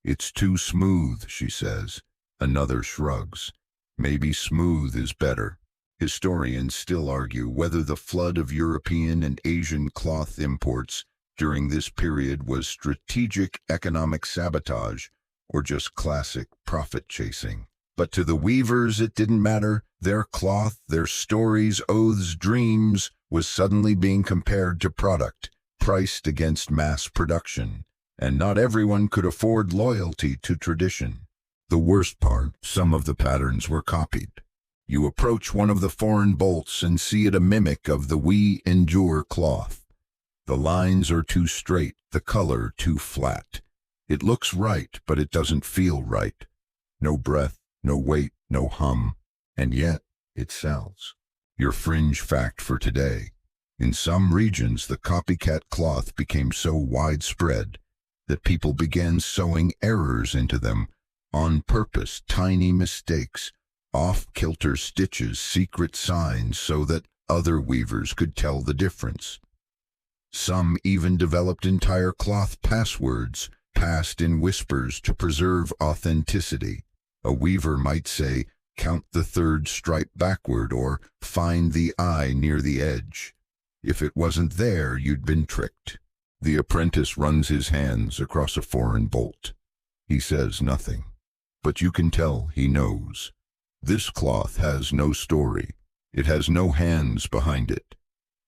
"It's too smooth," she says. Another shrugs. "Maybe smooth is better." Historians still argue whether the flood of European and Asian cloth imports during this period was strategic economic sabotage or just classic profit-chasing. But to the weavers it didn't matter. Their cloth, their stories, oaths, dreams, was suddenly being compared to product, priced against mass production. And not everyone could afford loyalty to tradition. The worst part, some of the patterns were copied. You approach one of the foreign bolts and see it a mimic of the We Endure cloth. The lines are too straight, the color too flat. It looks right, but it doesn't feel right. No breath, no weight, no hum, and yet it sells. Your fringe fact for today. In some regions, the copycat cloth became so widespread that people began sewing errors into them on purpose, tiny mistakes, off-kilter stitches, secret signs, so that other weavers could tell the difference. Some even developed entire cloth passwords, passed in whispers to preserve authenticity. A weaver might say, "Count the third stripe backward," or "Find the eye near the edge." If it wasn't there, you'd been tricked. The apprentice runs his hands across a foreign bolt. He says nothing, but you can tell he knows. This cloth has no story. It has no hands behind it.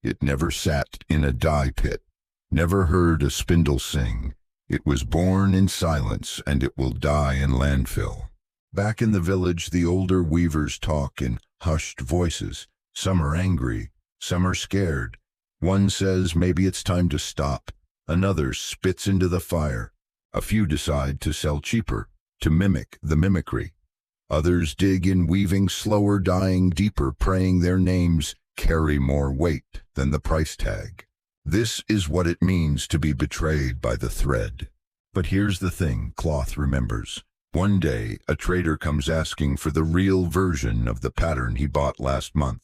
It never sat in a dye pit, never heard a spindle sing. It was born in silence, and it will die in landfill. Back in the village, the older weavers talk in hushed voices. Some are angry, some are scared. One says maybe it's time to stop. Another spits into the fire. A few decide to sell cheaper, to mimic the mimicry. Others dig in, weaving slower, dying deeper, praying their names carry more weight than the price tag. This is what it means to be betrayed by the thread. But here's the thing, cloth remembers. One day, a trader comes asking for the real version of the pattern he bought last month.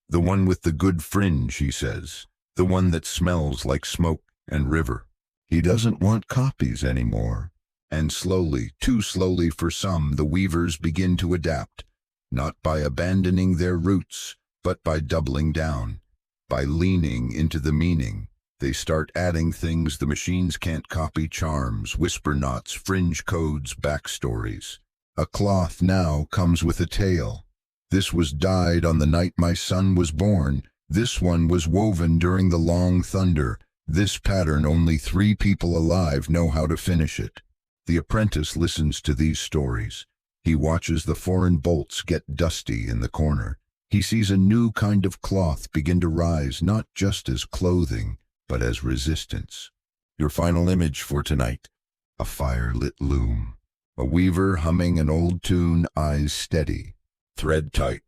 The one with the good fringe, he says. The one that smells like smoke and river. He doesn't want copies anymore. And slowly, too slowly for some, the weavers begin to adapt, not by abandoning their roots, but by doubling down, by leaning into the meaning. They start adding things the machines can't copy: charms, whisper knots, fringe codes, backstories. A cloth now comes with a tale. This was dyed on the night my son was born. This one was woven during the long thunder. This pattern, only 3 people alive know how to finish it. The apprentice listens to these stories. He watches the foreign bolts get dusty in the corner. He sees a new kind of cloth begin to rise, not just as clothing, but as resistance. Your final image for tonight: a fire-lit loom. A weaver humming an old tune, eyes steady, thread tight,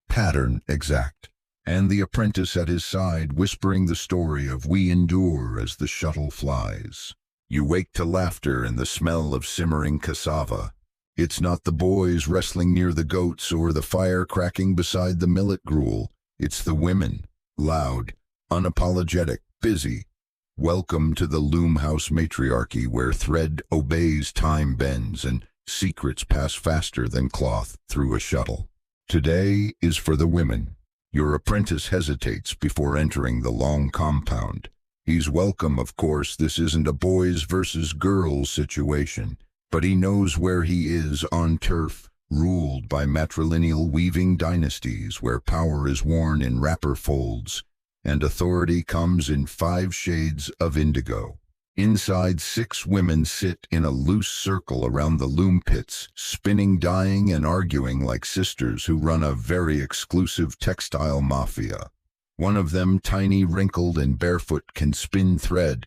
pattern exact. And the apprentice at his side, whispering the story of we endure as the shuttle flies. You wake to laughter and the smell of simmering cassava. It's not the boys wrestling near the goats or the fire cracking beside the millet gruel. It's the women, loud, unapologetic, busy. Welcome to the loom house matriarchy, where thread obeys, time bends, and secrets pass faster than cloth through a shuttle. Today is for the women. Your apprentice hesitates before entering the long compound. He's welcome, of course. This isn't a boys versus girls situation, but he knows where he is, on turf ruled by matrilineal weaving dynasties, where power is worn in wrapper folds and authority comes in 5 shades of indigo. Inside, 6 women sit in a loose circle around the loom pits, spinning, dyeing, and arguing like sisters who run a very exclusive textile mafia. One of them, tiny, wrinkled, and barefoot, can spin thread,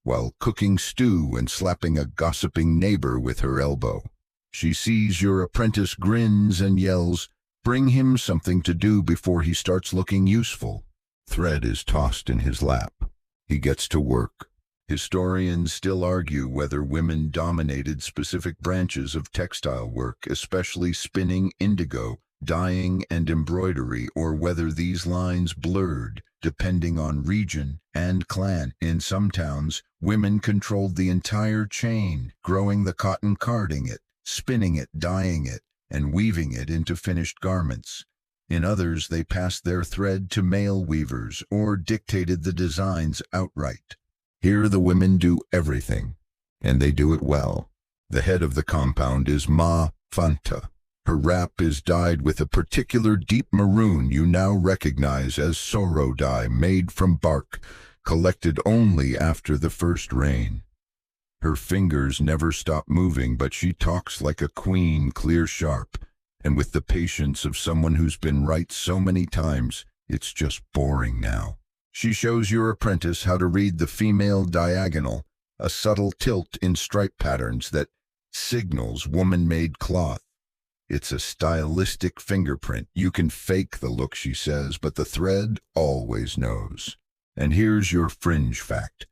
while cooking stew and slapping a gossiping neighbor with her elbow. She sees your apprentice, grins, and yells, "Bring him something to do before he starts looking useful." Thread is tossed in his lap. He gets to work. Historians still argue whether women dominated specific branches of textile work, especially spinning, indigo, dyeing, and embroidery, or whether these lines blurred, depending on region and clan. In some towns, women controlled the entire chain, growing the cotton, carding it, spinning it, dyeing it, and weaving it into finished garments. In others, they passed their thread to male weavers or dictated the designs outright. Here the women do everything, and they do it well. The head of the compound is Ma Fanta. Her wrap is dyed with a particular deep maroon you now recognize as sorrow dye, made from bark, collected only after the first rain. Her fingers never stop moving, but she talks like a queen, clear, sharp, and with the patience of someone who's been right so many times, it's just boring now. She shows your apprentice how to read the female diagonal, a subtle tilt in stripe patterns that signals woman-made cloth. It's a stylistic fingerprint. You can fake the look, she says, but the thread always knows. And here's your fringe fact.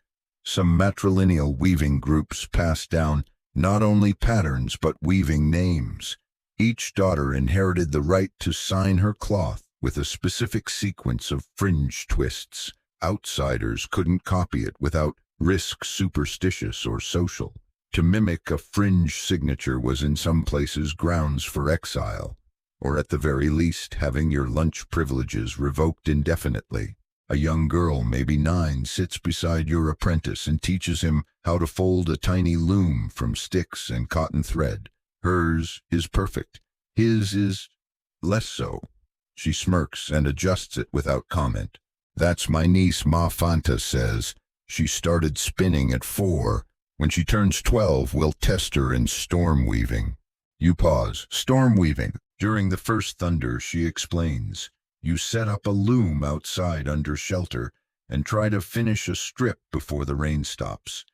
Some matrilineal weaving groups pass down not only patterns but weaving names. Each daughter inherited the right to sign her cloth with a specific sequence of fringe twists. Outsiders couldn't copy it without risk, superstitious or social. To mimic a fringe signature was in some places grounds for exile, or at the very least having your lunch privileges revoked indefinitely. A young girl, maybe 9, sits beside your apprentice and teaches him how to fold a tiny loom from sticks and cotton thread. Hers is perfect. His is less so. She smirks and adjusts it without comment. "That's my niece, Ma Fanta says. She started spinning at 4. When she turns 12, we'll test her in storm weaving." You pause. Storm weaving. During the first thunder, she explains, you set up a loom outside under shelter and try to finish a strip before the rain stops.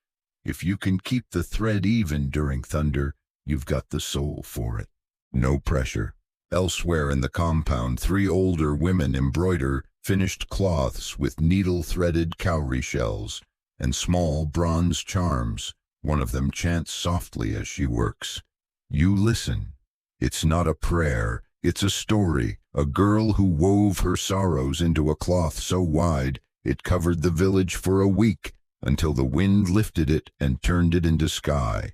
If you can keep the thread even during thunder, you've got the soul for it. No pressure. Elsewhere in the compound, 3 older women embroider finished cloths with needle-threaded cowrie shells and small bronze charms. One of them chants softly as she works. You listen. It's not a prayer, it's a story. A girl who wove her sorrows into a cloth so wide it covered the village for a week until the wind lifted it and turned it into sky.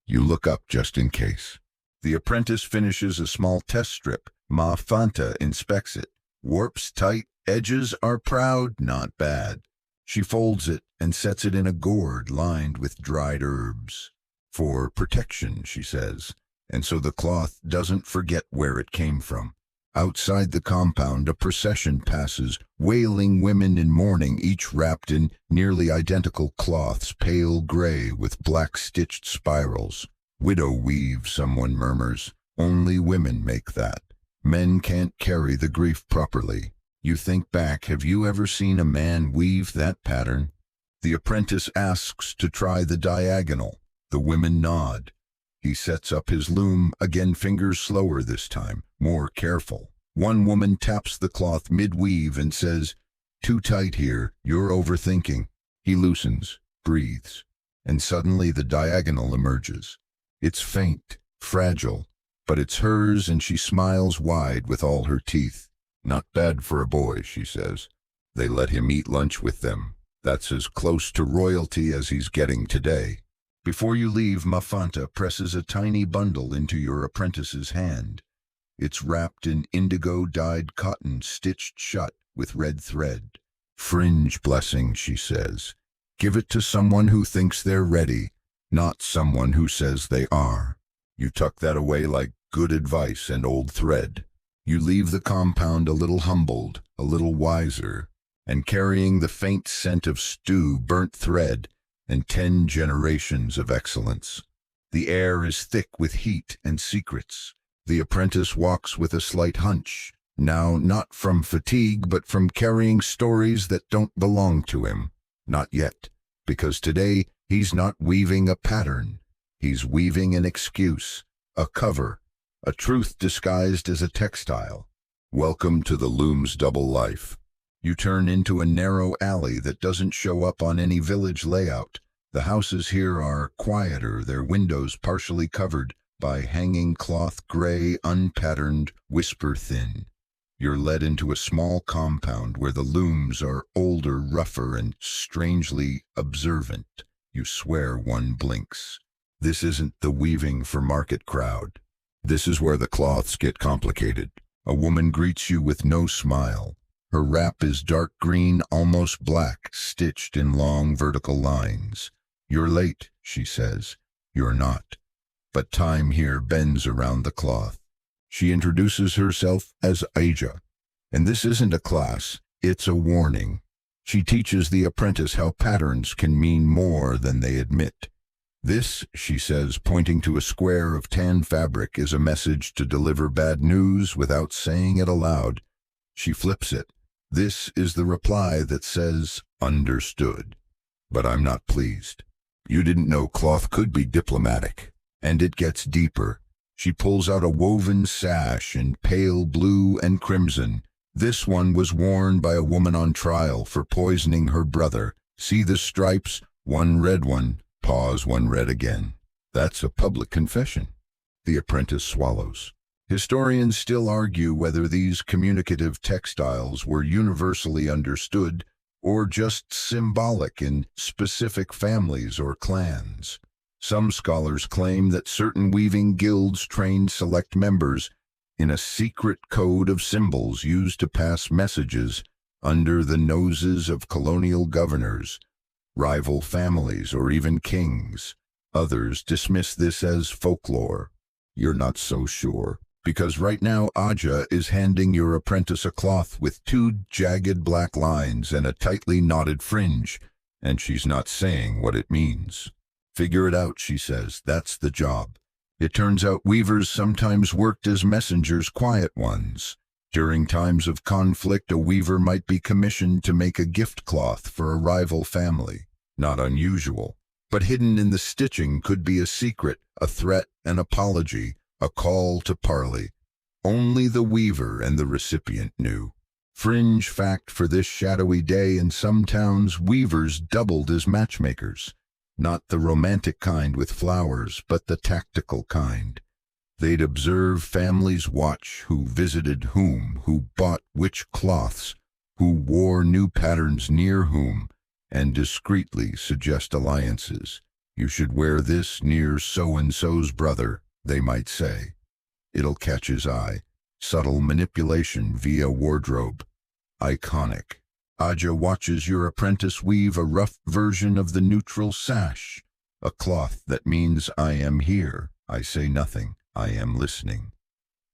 You look up just in case. The apprentice finishes a small test strip. Ma Fanta inspects it. Warps tight, edges are proud, not bad. She folds it and sets it in a gourd lined with dried herbs. For protection, she says, and so the cloth doesn't forget where it came from. Outside the compound, a procession passes, wailing women in mourning, each wrapped in nearly identical cloths, pale gray with black stitched spirals. Widow weave, someone murmurs. Only women make that. Men can't carry the grief properly. You think back, have you ever seen a man weave that pattern? The apprentice asks to try the diagonal. The women nod. He sets up his loom, again fingers slower this time, more careful. One woman taps the cloth mid-weave and says, "Too tight here, you're overthinking." He loosens, breathes, and suddenly the diagonal emerges. It's faint, fragile, but it's hers, and she smiles wide with all her teeth. "Not bad for a boy," she says. They let him eat lunch with them. That's as close to royalty as he's getting today. Before you leave, Ma Fanta presses a tiny bundle into your apprentice's hand. It's wrapped in indigo-dyed cotton, stitched shut with red thread. "Fringe blessing," she says. "Give it to someone who thinks they're ready, not someone who says they are." You tuck that away like good advice and old thread. You leave the compound a little humbled, a little wiser, and carrying the faint scent of stew, burnt thread, and 10 generations of excellence. The air is thick with heat and secrets. The apprentice walks with a slight hunch, now not from fatigue but from carrying stories that don't belong to him. Not yet, because today he's not weaving a pattern. He's weaving an excuse, a cover, a truth disguised as a textile. Welcome to the loom's double life. You turn into a narrow alley that doesn't show up on any village layout. The houses here are quieter, their windows partially covered by hanging cloth, gray, unpatterned, whisper-thin. You're led into a small compound where the looms are older, rougher, and strangely observant. You swear one blinks. This isn't the weaving for market crowd. This is where the cloths get complicated. A woman greets you with no smile. Her wrap is dark green, almost black, stitched in long vertical lines. You're late, she says. You're not. But time here bends around the cloth. She introduces herself as Aja. And this isn't a class, it's a warning. She teaches the apprentice how patterns can mean more than they admit. This, she says, pointing to a square of tan fabric, is a message to deliver bad news without saying it aloud. She flips it. This is the reply that says, understood. But I'm not pleased. You didn't know cloth could be diplomatic. And it gets deeper. She pulls out a woven sash in pale blue and crimson. This one was worn by a woman on trial for poisoning her brother. See the stripes? One red one. Pause, one red again. That's a public confession. The apprentice swallows. Historians still argue whether these communicative textiles were universally understood or just symbolic in specific families or clans. Some scholars claim that certain weaving guilds trained select members in a secret code of symbols used to pass messages under the noses of colonial governors, rival families, or even kings. Others dismiss this as folklore. You're not so sure, because right now Aja is handing your apprentice a cloth with 2 jagged black lines and a tightly knotted fringe, and she's not saying what it means. Figure it out, she says. That's the job. It turns out weavers sometimes worked as messengers, quiet ones. During times of conflict, a weaver might be commissioned to make a gift cloth for a rival family. Not unusual. But hidden in the stitching could be a secret, a threat, an apology, a call to parley. Only the weaver and the recipient knew. Fringe fact for this shadowy day: in some towns, weavers doubled as matchmakers. Not the romantic kind with flowers, but the tactical kind. They'd observe families, watch who visited whom, who bought which cloths, who wore new patterns near whom, and discreetly suggest alliances. You should wear this near so-and-so's brother, they might say. It'll catch his eye. Subtle manipulation via wardrobe. Iconic. Aja watches your apprentice weave a rough version of the neutral sash, a cloth that means I am here, I say nothing, I am listening.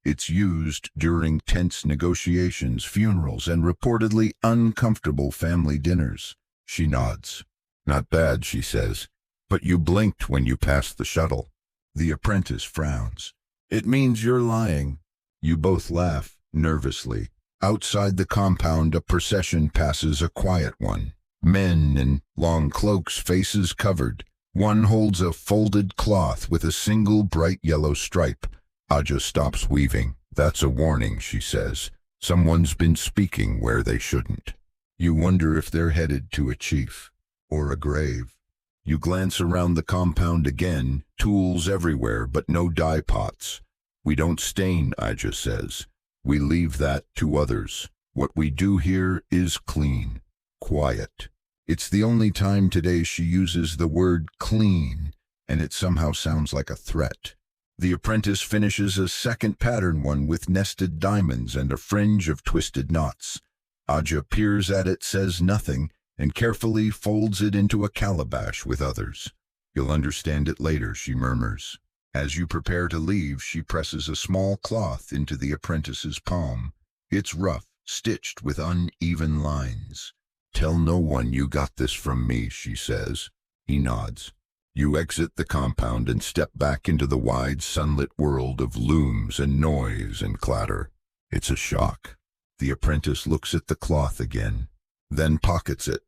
It's used during tense negotiations, funerals, and reportedly uncomfortable family dinners. She nods. Not bad, she says, but you blinked when you passed the shuttle. The apprentice frowns. It means you're lying. You both laugh, nervously. Outside the compound, a procession passes, a quiet one. Men in long cloaks, faces covered. One holds a folded cloth with a single bright yellow stripe. Aja stops weaving. That's a warning, she says. Someone's been speaking where they shouldn't. You wonder if they're headed to a chief or a grave. You glance around the compound again, tools everywhere, but no dye pots. We don't stain, Aja says. We leave that to others. What we do here is clean, quiet. It's the only time today she uses the word clean, and it somehow sounds like a threat. The apprentice finishes a second pattern, one with nested diamonds and a fringe of twisted knots. Aja peers at it, says nothing, and carefully folds it into a calabash with others. You'll understand it later, she murmurs. As you prepare to leave, she presses a small cloth into the apprentice's palm. It's rough, stitched with uneven lines. Tell no one you got this from me, she says. He nods. You exit the compound and step back into the wide sunlit world of looms and noise and clatter. It's a shock. The apprentice looks at the cloth again, then pockets it.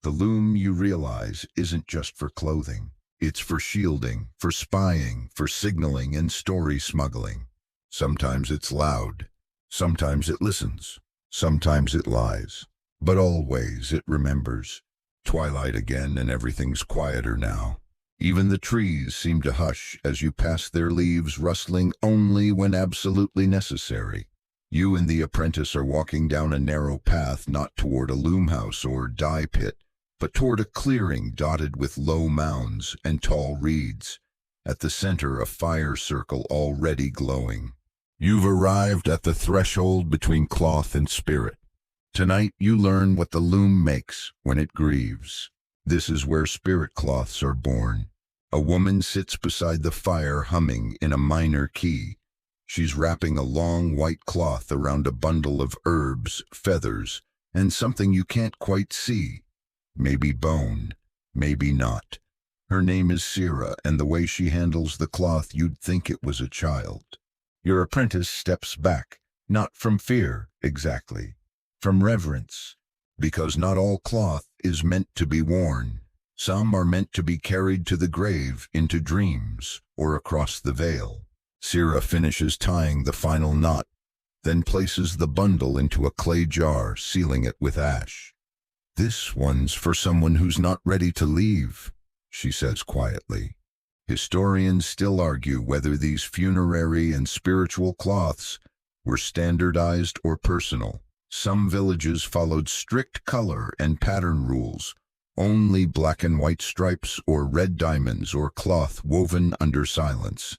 The loom, you realize, isn't just for clothing. It's for shielding, for spying, for signaling and story smuggling. Sometimes it's loud. Sometimes it listens. Sometimes it lies. But always it remembers. Twilight again, and everything's quieter now. Even the trees seem to hush as you pass, their leaves rustling only when absolutely necessary. You and the apprentice are walking down a narrow path, not toward a loom house or dye pit, but toward a clearing dotted with low mounds and tall reeds. At the center, a fire circle already glowing. You've arrived at the threshold between cloth and spirit. Tonight you learn what the loom makes when it grieves. This is where spirit cloths are born. A woman sits beside the fire, humming in a minor key. She's wrapping a long white cloth around a bundle of herbs, feathers, and something you can't quite see. Maybe bone, maybe not. Her name is Sira, and the way she handles the cloth, you'd think it was a child. Your apprentice steps back, not from fear, exactly, from reverence, because not all cloth is meant to be worn. Some are meant to be carried to the grave, into dreams, or across the veil. Sira finishes tying the final knot, then places the bundle into a clay jar, sealing it with ash. "This one's for someone who's not ready to leave," she says quietly. Historians still argue whether these funerary and spiritual cloths were standardized or personal. Some villages followed strict color and pattern rules, only black and white stripes or red diamonds or cloth woven under silence.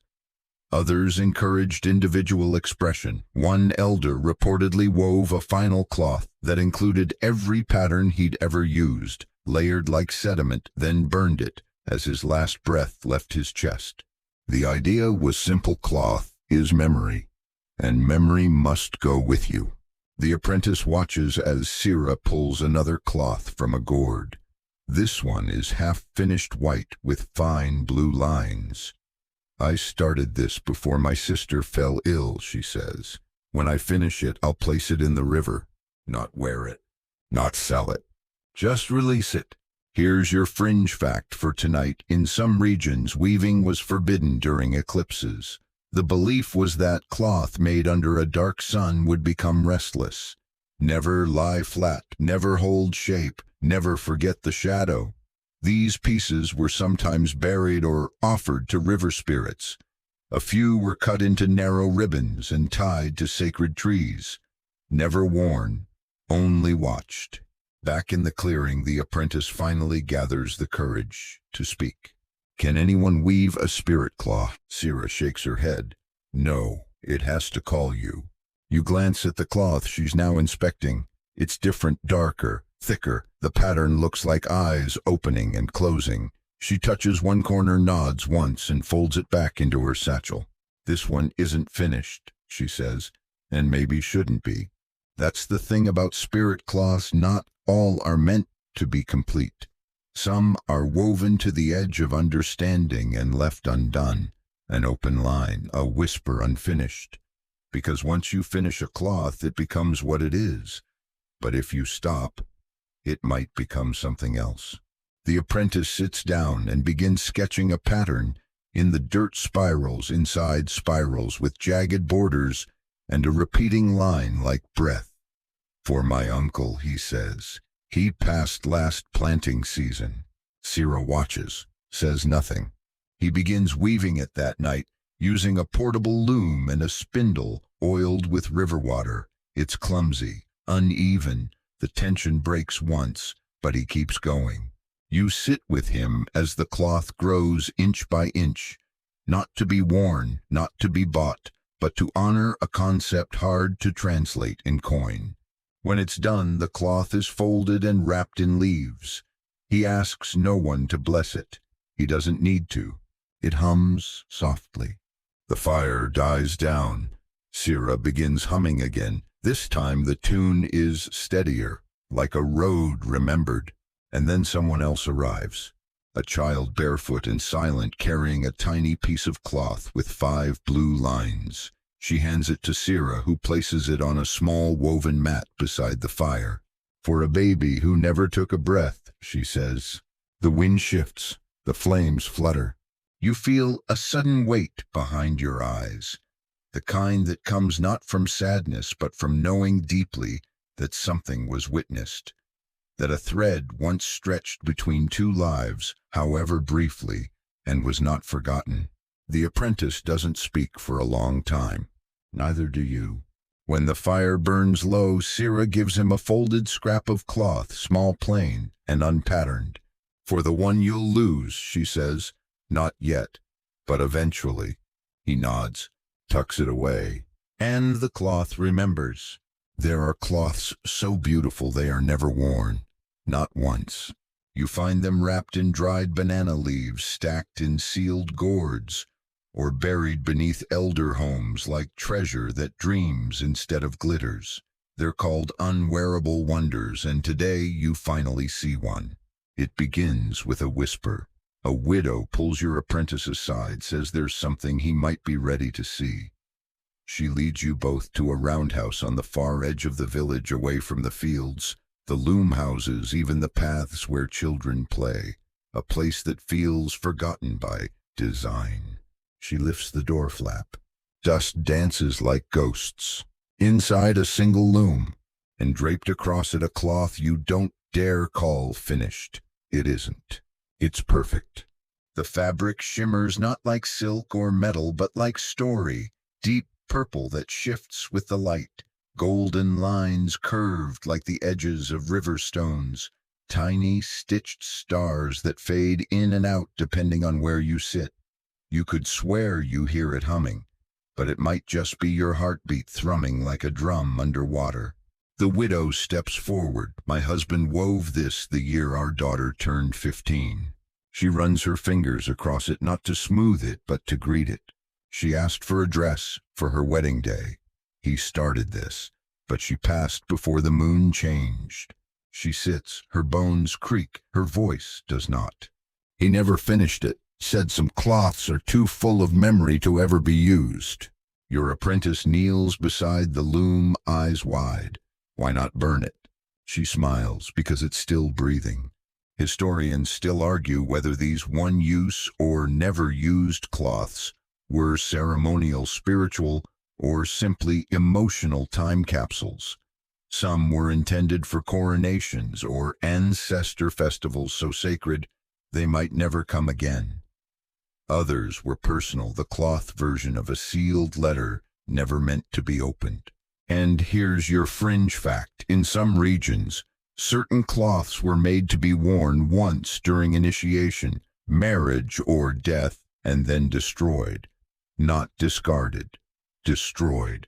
Others encouraged individual expression. One elder reportedly wove a final cloth that included every pattern he'd ever used, layered like sediment, then burned it as his last breath left his chest. The idea was simple: cloth is memory, and memory must go with you. The apprentice watches as Sira pulls another cloth from a gourd. This one is half-finished white with fine blue lines. "I started this before my sister fell ill," she says. "When I finish it, I'll place it in the river. Not wear it, not sell it. Just release it." Here's your fringe fact for tonight. In some regions, weaving was forbidden during eclipses. The belief was that cloth made under a dark sun would become restless. Never lie flat, never hold shape, never forget the shadow. These pieces were sometimes buried or offered to river spirits. A few were cut into narrow ribbons and tied to sacred trees. Never worn, only watched. Back in the clearing, the apprentice finally gathers the courage to speak. "Can anyone weave a spirit cloth?" Sira shakes her head. "No, it has to call you." You glance at the cloth she's now inspecting. It's different, darker, thicker. The pattern looks like eyes opening and closing. She touches one corner, nods once, and folds it back into her satchel. "This one isn't finished," she says, "and maybe shouldn't be. That's the thing about spirit cloths. Not all are meant to be complete. Some are woven to the edge of understanding and left undone. An open line, a whisper unfinished. Because once you finish a cloth, it becomes what it is. But if you stop, it might become something else." The apprentice sits down and begins sketching a pattern in the dirt, spirals inside spirals with jagged borders and a repeating line like breath. "For my uncle," he says. "He passed last planting season." Sira watches, says nothing. He begins weaving it that night, using a portable loom and a spindle oiled with river water. It's clumsy, uneven. The tension breaks once, but he keeps going. You sit with him as the cloth grows inch by inch, not to be worn, not to be bought, but to honor a concept hard to translate in coin. When it's done, the cloth is folded and wrapped in leaves. He asks no one to bless it. He doesn't need to. It hums softly. The fire dies down. Sira begins humming again. This time the tune is steadier, like a road remembered. And then someone else arrives. A child barefoot and silent carrying a tiny piece of cloth with 5 blue lines. She hands it to Sira, who places it on a small woven mat beside the fire. "For a baby who never took a breath," she says. The wind shifts, the flames flutter. You feel a sudden weight behind your eyes, the kind that comes not from sadness but from knowing deeply that something was witnessed, that a thread once stretched between 2 lives, however briefly, and was not forgotten. The apprentice doesn't speak for a long time. Neither do you. When the fire burns low, Sira gives him a folded scrap of cloth, small, plain, and unpatterned. "For the one you'll lose," she says. "Not yet, but eventually." He nods, tucks it away, and the cloth remembers. There are cloths so beautiful they are never worn. Not once. You find them wrapped in dried banana leaves, stacked in sealed gourds, or buried beneath elder homes like treasure that dreams instead of glitters. They're called unwearable wonders, and today you finally see one. It begins with a whisper. A widow pulls your apprentice aside, says there's something he might be ready to see. She leads you both to a roundhouse on the far edge of the village, away from the fields, the loom houses, even the paths where children play. A place that feels forgotten by design. She lifts the door flap. Dust dances like ghosts. Inside, a single loom, and draped across it a cloth you don't dare call finished. It isn't. It's perfect. The fabric shimmers not like silk or metal, but like story, deep purple that shifts with the light. Golden lines curved like the edges of river stones, tiny stitched stars that fade in and out depending on where you sit. You could swear you hear it humming, but it might just be your heartbeat thrumming like a drum underwater. The widow steps forward. "My husband wove this the year our daughter turned 15. She runs her fingers across it, not to smooth it, but to greet it. She asked for a dress for her wedding day. He started this, but she passed before the moon changed. She sits, her bones creak, her voice does not. He never finished it, said some cloths are too full of memory to ever be used." Your apprentice kneels beside the loom, eyes wide. "Why not burn it?" She smiles, "Because it's still breathing." Historians still argue whether these one-use or never-used cloths were ceremonial, spiritual, or simply emotional time capsules. Some were intended for coronations or ancestor festivals so sacred they might never come again. Others were personal, the cloth version of a sealed letter never meant to be opened. And here's your fringe fact. In some regions, certain cloths were made to be worn once during initiation, marriage, or death, and then destroyed. Not discarded. Destroyed.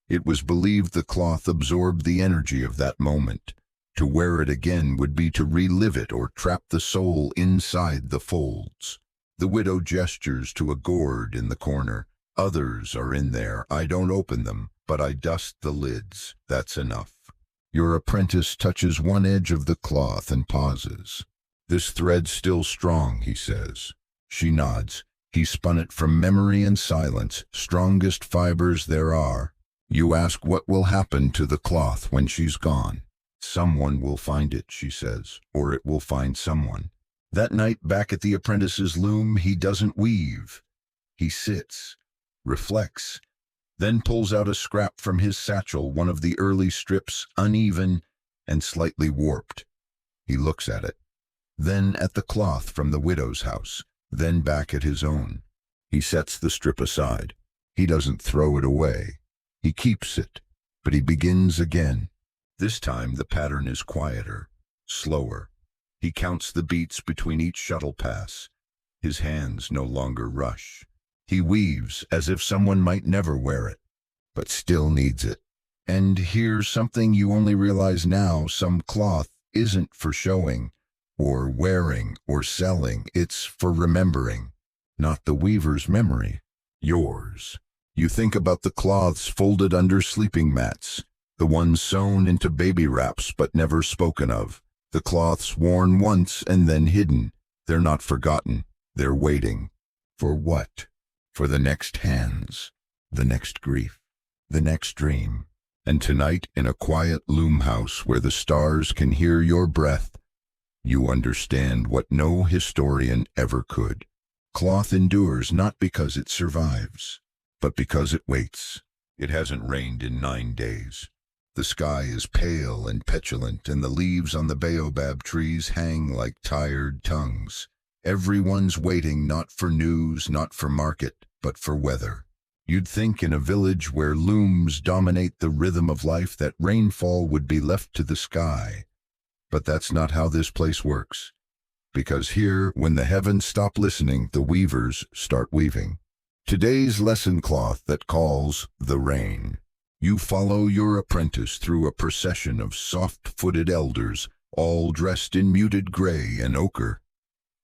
It was believed the cloth absorbed the energy of that moment. To wear it again would be to relive it or trap the soul inside the folds. The widow gestures to a gourd in the corner. "Others are in there. I don't open them, but I dust the lids. That's enough." Your apprentice touches one edge of the cloth and pauses. "This thread's still strong," he says. She nods. "He spun it from memory and silence, strongest fibers there are." You ask what will happen to the cloth when she's gone. "Someone will find it," she says, "or it will find someone." That night, back at the apprentice's loom, he doesn't weave. He sits, reflects, then pulls out a scrap from his satchel, one of the early strips, uneven and slightly warped. He looks at it, then at the cloth from the widow's house, then back at his own. He sets the strip aside. He doesn't throw it away. He keeps it, but he begins again. This time the pattern is quieter, slower. He counts the beats between each shuttle pass. His hands no longer rush. He weaves as if someone might never wear it, but still needs it. And here's something you only realize now: some cloth isn't for showing, or wearing, or selling. It's for remembering. Not the weaver's memory, yours. You think about the cloths folded under sleeping mats, the ones sewn into baby wraps but never spoken of, the cloths worn once and then hidden, They're not forgotten. They're waiting. For what? For the next hands, the next grief, the next dream. And tonight, in a quiet loom house where the stars can hear your breath, you understand what no historian ever could. Cloth endures not because it survives, but because it waits. It hasn't rained in 9 days. The sky is pale and petulant, and the leaves on the baobab trees hang like tired tongues. Everyone's waiting not for news, not for market, but for weather. You'd think in a village where looms dominate the rhythm of life that rainfall would be left to the sky. But that's not how this place works. Because here, when the heavens stop listening, the weavers start weaving. Today's lesson cloth that calls the rain. You follow your apprentice through a procession of soft-footed elders, all dressed in muted gray and ochre.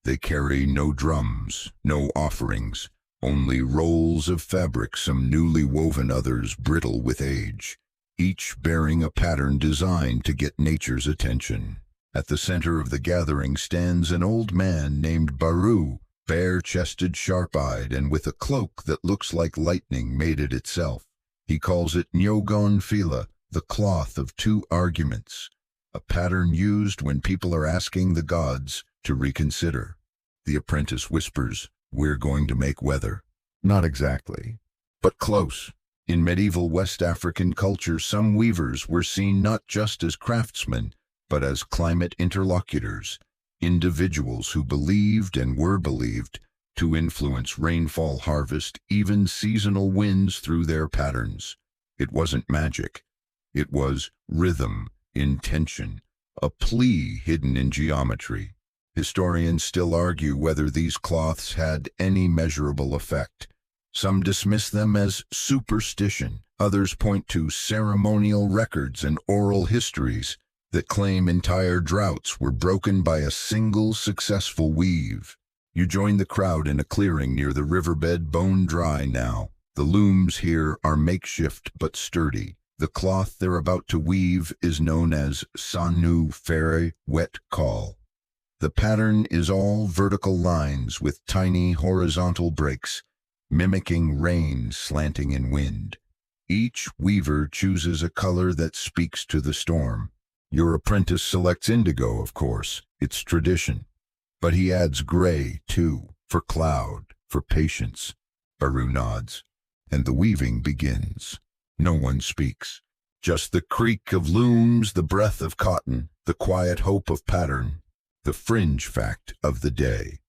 They carry no drums, no offerings, only rolls of fabric, some newly woven, others brittle with age, each bearing a pattern designed to get nature's attention. At the center of the gathering stands an old man named Baru, bare-chested, sharp-eyed, and with a cloak that looks like lightning made it itself. He calls it Nyogon Fila, the cloth of 2 arguments, a pattern used when people are asking the gods to reconsider. The apprentice whispers, "We're going to make weather." Not exactly, but close. In medieval West African culture, some weavers were seen not just as craftsmen, but as climate interlocutors, individuals who believed and were believed to influence rainfall, harvest, even seasonal winds through their patterns. It wasn't magic. It was rhythm, intention, a plea hidden in geometry. Historians still argue whether these cloths had any measurable effect. Some dismiss them as superstition. Others point to ceremonial records and oral histories that claim entire droughts were broken by a single successful weave. You join the crowd in a clearing near the riverbed, bone dry now. The looms here are makeshift but sturdy. The cloth they're about to weave is known as sanu fere, wet call. The pattern is all vertical lines with tiny horizontal breaks, mimicking rain slanting in wind. Each weaver chooses a color that speaks to the storm. Your apprentice selects indigo, of course. It's tradition. But he adds gray, too, for cloud, for patience. Baru nods, and the weaving begins. No one speaks. Just the creak of looms, the breath of cotton, the quiet hope of pattern, the fringe fact of the day.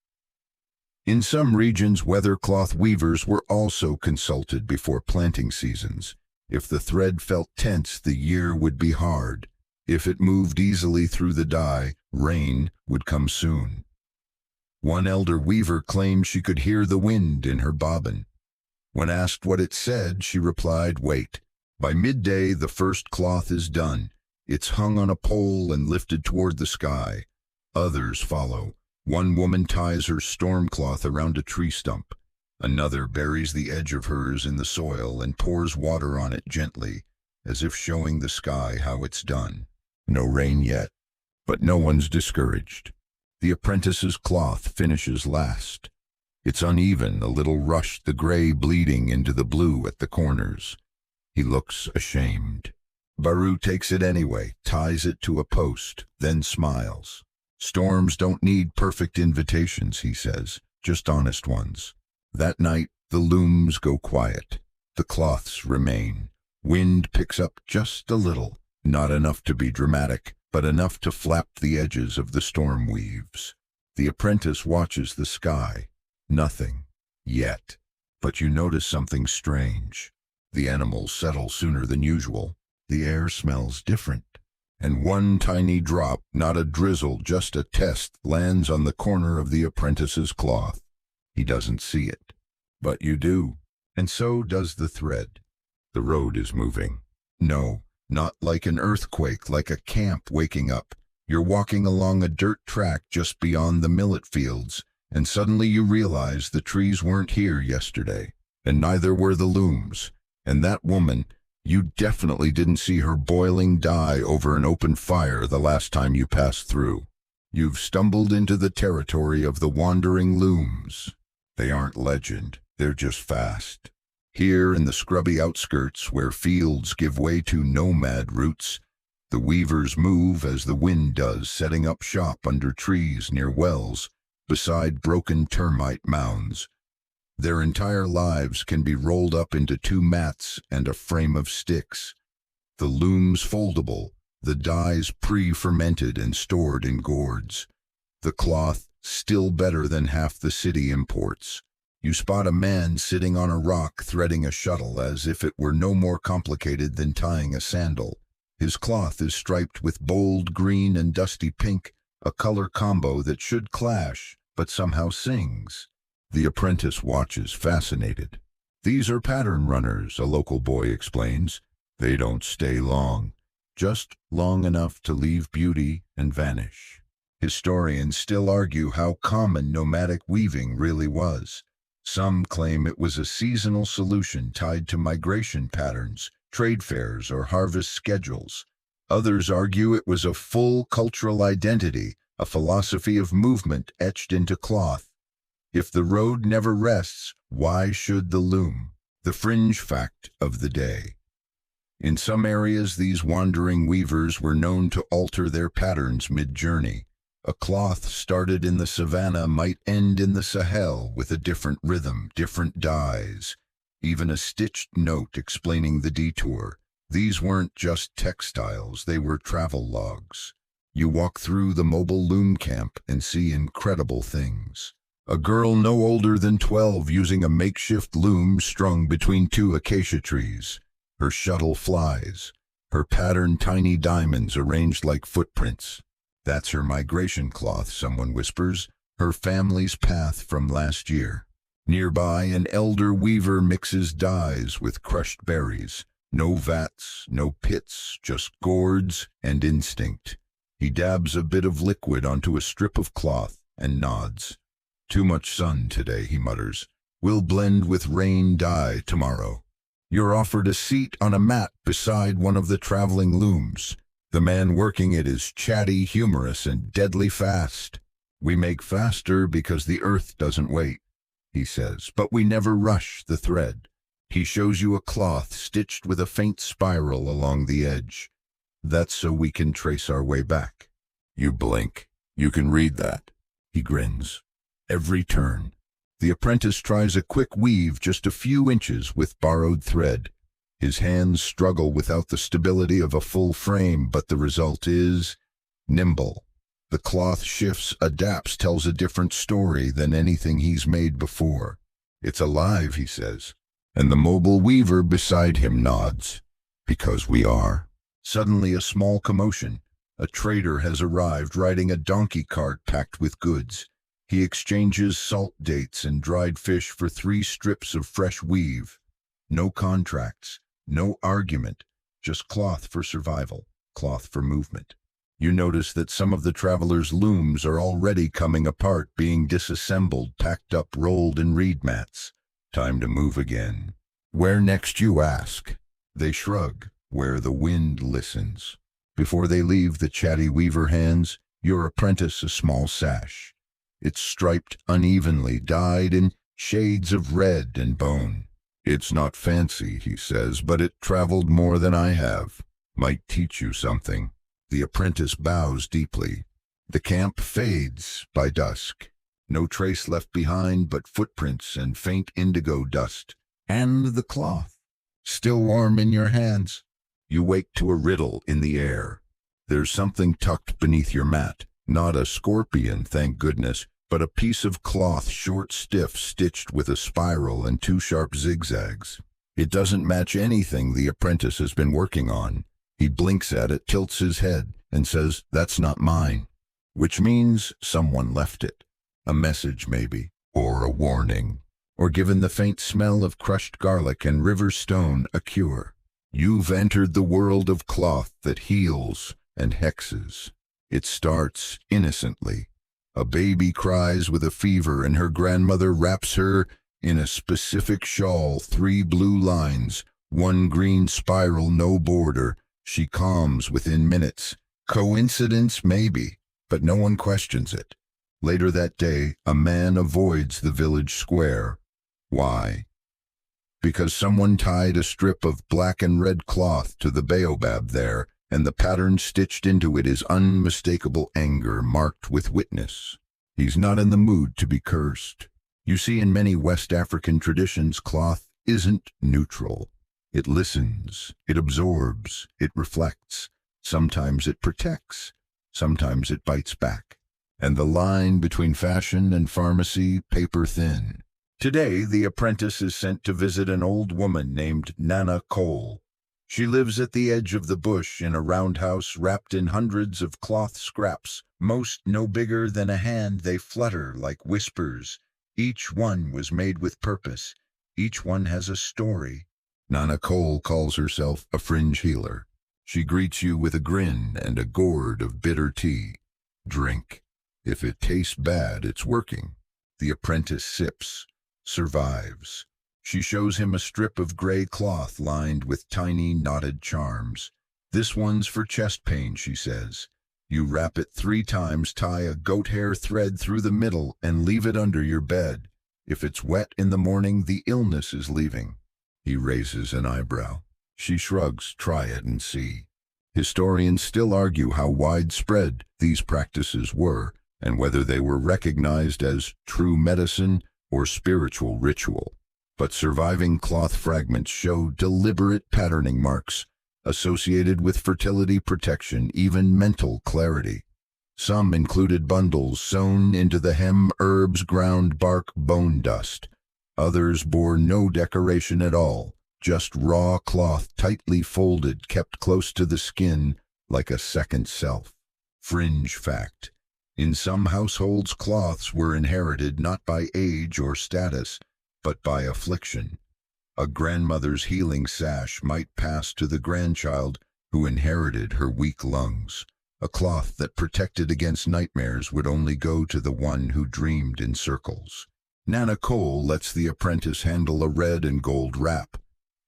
In some regions, weather cloth weavers were also consulted before planting seasons. If the thread felt tense, the year would be hard. If it moved easily through the dye, rain would come soon. One elder weaver claimed she could hear the wind in her bobbin. When asked what it said, she replied, "Wait. By midday, the first cloth is done. It's hung on a pole and lifted toward the sky." Others follow. One woman ties her storm cloth around a tree stump. Another buries the edge of hers in the soil and pours water on it gently, as if showing the sky how it's done. No rain yet, but no one's discouraged. The apprentice's cloth finishes last. It's uneven, a little rushed, the gray bleeding into the blue at the corners. He looks ashamed. Baru takes it anyway, ties it to a post, then smiles. "Storms don't need perfect invitations," he says, "just honest ones." That night, the looms go quiet. The cloths remain. Wind picks up just a little, not enough to be dramatic, but enough to flap the edges of the storm weaves. The apprentice watches the sky. Nothing. Yet. But you notice something strange. The animals settle sooner than usual. The air smells different. And one tiny drop, not a drizzle, just a test, lands on the corner of the apprentice's cloth. He doesn't see it. But you do. And so does the thread. The road is moving. No, not like an earthquake, like a camp waking up. You're walking along a dirt track just beyond the millet fields, and suddenly you realize the trees weren't here yesterday, and neither were the looms. And that woman, you definitely didn't see her boiling dye over an open fire the last time you passed through. You've stumbled into the territory of the wandering looms. They aren't legend, they're just fast. Here in the scrubby outskirts where fields give way to nomad routes, the weavers move as the wind does, setting up shop under trees near wells, beside broken termite mounds. Their entire lives can be rolled up into 2 mats and a frame of sticks. The looms foldable, the dyes pre-fermented and stored in gourds. The cloth still better than half the city imports. You spot a man sitting on a rock threading a shuttle as if it were no more complicated than tying a sandal. His cloth is striped with bold green and dusty pink, a color combo that should clash, but somehow sings. The apprentice watches, fascinated. These are pattern runners, a local boy explains. They don't stay long, just long enough to leave beauty and vanish. Historians still argue how common nomadic weaving really was. Some claim it was a seasonal solution tied to migration patterns, trade fairs, or harvest schedules. Others argue it was a full cultural identity, a philosophy of movement etched into cloth. If the road never rests, why should the loom? The fringe fact of the day. In some areas, these wandering weavers were known to alter their patterns mid-journey. A cloth started in the savannah might end in the Sahel with a different rhythm, different dyes, even a stitched note explaining the detour. These weren't just textiles, they were travel logs. You walk through the mobile loom camp and see incredible things. A girl no older than 12 using a makeshift loom strung between 2 acacia trees. Her shuttle flies, her pattern tiny diamonds arranged like footprints. That's her migration cloth, someone whispers, her family's path from last year. Nearby, an elder weaver mixes dyes with crushed berries. No vats, no pits, just gourds and instinct. He dabs a bit of liquid onto a strip of cloth and nods. Too much sun today, he mutters. We'll blend with rain dye tomorrow. You're offered a seat on a mat beside one of the traveling looms. The man working it is chatty, humorous, and deadly fast. We make faster because the earth doesn't wait, he says, but we never rush the thread. He shows you a cloth stitched with a faint spiral along the edge. That's so we can trace our way back. You blink. You can read that. He grins. Every turn. The apprentice tries a quick weave just a few inches with borrowed thread. His hands struggle without the stability of a full frame, but the result is nimble. The cloth shifts, adapts, tells a different story than anything he's made before. It's alive, he says, and the mobile weaver beside him nods. Because we are. Suddenly a small commotion. A trader has arrived riding a donkey cart packed with goods. He exchanges salt dates and dried fish for 3 strips of fresh weave. No contracts. No argument, just cloth for survival, cloth for movement. You notice that some of the travelers' looms are already coming apart, being disassembled, packed up, rolled in reed mats. Time to move again. Where next, you ask? They shrug, where the wind listens. Before they leave the chatty weaver hands, your apprentice a small sash. It's striped unevenly, dyed in shades of red and bone. It's not fancy, he says, but it traveled more than I have. Might teach you something. The apprentice bows deeply. The camp fades by dusk. No trace left behind but footprints and faint indigo dust. And the cloth. Still warm in your hands. You wake to a riddle in the air. There's something tucked beneath your mat. Not a scorpion, thank goodness, but a piece of cloth, short, stiff, stitched with a spiral and 2 sharp zigzags. It doesn't match anything the apprentice has been working on. He blinks at it, tilts his head, and says, "That's not mine." Which means someone left it. A message, maybe, or a warning. Or given the faint smell of crushed garlic and river stone, a cure. You've entered the world of cloth that heals and hexes. It starts innocently. A baby cries with a fever and her grandmother wraps her in a specific shawl, 3 blue lines, 1 green spiral, no border. She calms within minutes. Coincidence, maybe, but no one questions it. Later that day, a man avoids the village square. Why? Because someone tied a strip of black and red cloth to the baobab there, and the pattern stitched into it is unmistakable anger marked with witness. He's not in the mood to be cursed. You see, in many West African traditions, cloth isn't neutral. It listens, it absorbs, it reflects. Sometimes it protects, sometimes it bites back. And the line between fashion and pharmacy, paper thin. Today, the apprentice is sent to visit an old woman named Nana Cole. She lives at the edge of the bush in a roundhouse wrapped in hundreds of cloth scraps, most no bigger than a hand. They flutter like whispers. Each one was made with purpose. Each one has a story. Nana Cole calls herself a fringe healer. She greets you with a grin and a gourd of bitter tea. Drink. If it tastes bad, it's working. The apprentice sips, survives. She shows him a strip of gray cloth lined with tiny knotted charms. This one's for chest pain, she says. You wrap it 3 times, tie a goat hair thread through the middle, and leave it under your bed. If it's wet in the morning, the illness is leaving. He raises an eyebrow. She shrugs. Try it and see. Historians still argue how widespread these practices were, and whether they were recognized as true medicine or spiritual ritual. But surviving cloth fragments show deliberate patterning marks associated with fertility protection, even mental clarity. Some included bundles sewn into the hem, herbs, ground bark, bone dust. Others bore no decoration at all, just raw cloth tightly folded, kept close to the skin like a second self. Fringe fact. In some households, cloths were inherited not by age or status, but by affliction. A grandmother's healing sash might pass to the grandchild who inherited her weak lungs. A cloth that protected against nightmares would only go to the one who dreamed in circles. Nana Cole lets the apprentice handle a red and gold wrap.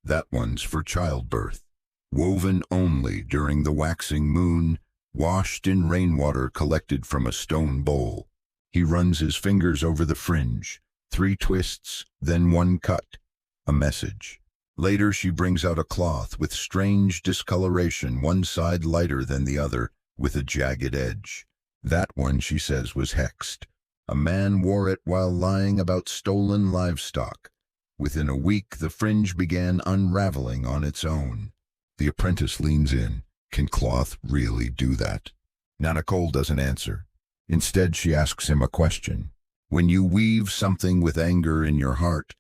That one's for childbirth. Woven only during the waxing moon, washed in rainwater collected from a stone bowl. He runs his fingers over the fringe. 3 twists, then 1 cut. A message. Later she brings out a cloth with strange discoloration, one side lighter than the other, with a jagged edge. That one, she says, was hexed. A man wore it while lying about stolen livestock. Within a week, the fringe began unraveling on its own. The apprentice leans in. Can cloth really do that? Nana Cole doesn't answer. Instead, she asks him a question. When you weave something with anger in your heart,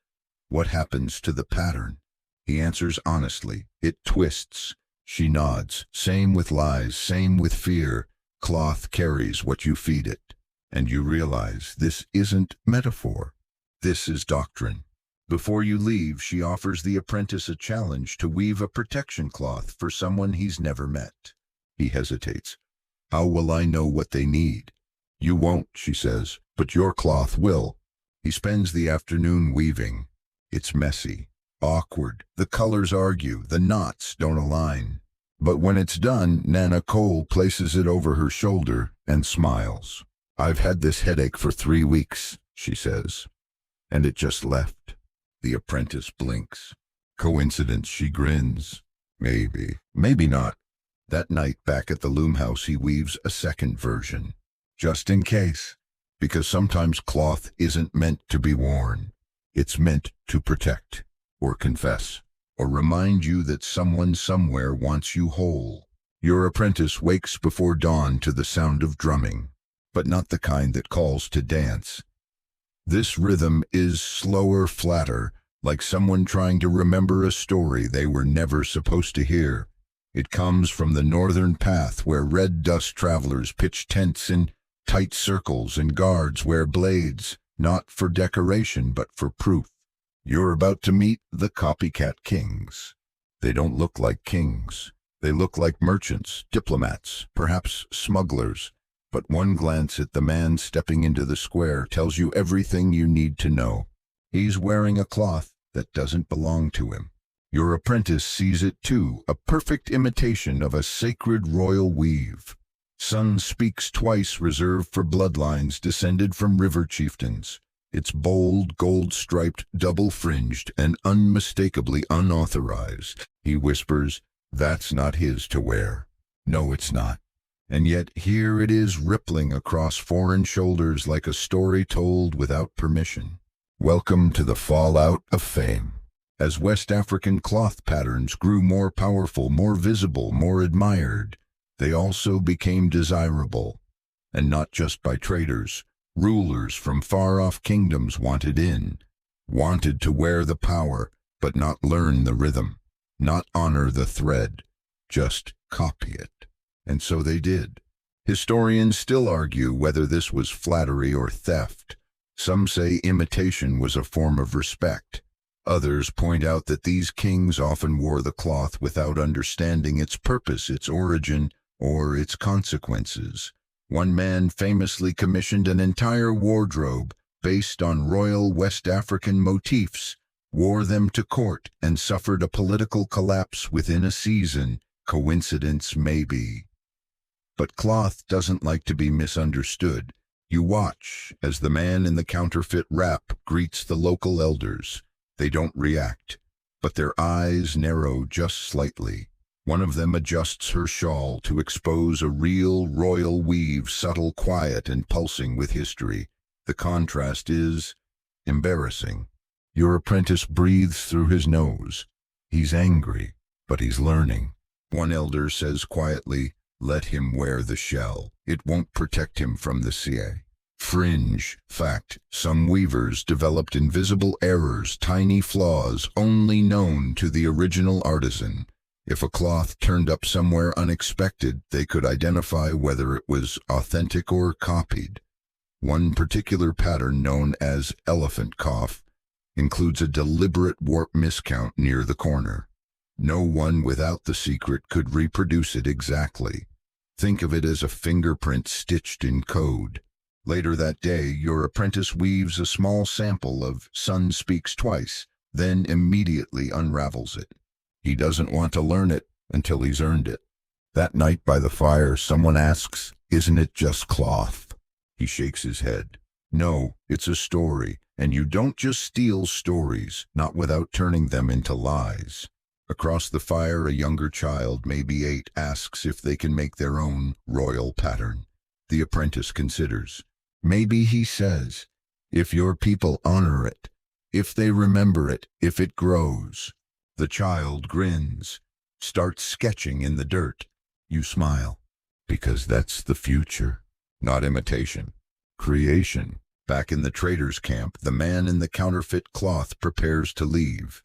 what happens to the pattern? He answers honestly. It twists. She nods. Same with lies, same with fear. Cloth carries what you feed it. And you realize this isn't metaphor. This is doctrine. Before you leave, she offers the apprentice a challenge to weave a protection cloth for someone he's never met. He hesitates. How will I know what they need? You won't, she says, but your cloth will. He spends the afternoon weaving. It's messy, awkward. The colors argue, the knots don't align. But when it's done, Nana Cole places it over her shoulder and smiles. I've had this headache for 3 weeks, she says, and it just left. The apprentice blinks. Coincidence, she grins. Maybe, maybe not. That night back at the loom house, he weaves a second version. Just in case. Because sometimes cloth isn't meant to be worn. It's meant to protect, or confess, or remind you that someone somewhere wants you whole. Your apprentice wakes before dawn to the sound of drumming, but not the kind that calls to dance. This rhythm is slower, flatter, like someone trying to remember a story they were never supposed to hear. It comes from the northern path where red dust travelers pitch tents in tight circles and guards wear blades, not for decoration but for proof. You're about to meet the copycat kings. They don't look like kings. They look like merchants, diplomats, perhaps smugglers. But one glance at the man stepping into the square tells you everything you need to know. He's wearing a cloth that doesn't belong to him. Your apprentice sees it too, a perfect imitation of a sacred royal weave. Sun speaks twice, reserved for bloodlines descended from river chieftains. It's bold, gold-striped, double-fringed, and unmistakably unauthorized. He whispers, "That's not his to wear." No, it's not. And yet here it is, rippling across foreign shoulders like a story told without permission. Welcome to the fallout of fame. As West African cloth patterns grew more powerful, more visible, more admired, they also became desirable. And not just by traders. Rulers from far-off kingdoms wanted in, wanted to wear the power, but not learn the rhythm, not honor the thread, just copy it. And so they did. Historians still argue whether this was flattery or theft. Some say imitation was a form of respect. Others point out that these kings often wore the cloth without understanding its purpose, its origin, or its consequences. One man famously commissioned an entire wardrobe based on royal West African motifs, wore them to court, and suffered a political collapse within a season. Coincidence, maybe. But cloth doesn't like to be misunderstood. You watch as the man in the counterfeit wrap greets the local elders. They don't react, but their eyes narrow just slightly. One of them adjusts her shawl to expose a real royal weave, subtle, quiet, and pulsing with history. The contrast is embarrassing. Your apprentice breathes through his nose. He's angry, but he's learning. One elder says quietly, "Let him wear the shell. It won't protect him from the sea." Fringe fact: some weavers developed invisible errors, tiny flaws only known to the original artisan. If a cloth turned up somewhere unexpected, they could identify whether it was authentic or copied. One particular pattern, known as elephant cough, includes a deliberate warp miscount near the corner. No one without the secret could reproduce it exactly. Think of it as a fingerprint stitched in code. Later that day, your apprentice weaves a small sample of "Sun Speaks Twice," then immediately unravels it. He doesn't want to learn it until he's earned it. That night by the fire, someone asks, "Isn't it just cloth?" He shakes his head. "No, it's a story, and you don't just steal stories, not without turning them into lies." Across the fire, a younger child, maybe 8, asks if they can make their own royal pattern. The apprentice considers. Maybe, he says, if your people honor it, if they remember it, if it grows. The child grins, starts sketching in the dirt. You smile, because that's the future, not imitation. Creation. Back in the trader's camp, the man in the counterfeit cloth prepares to leave.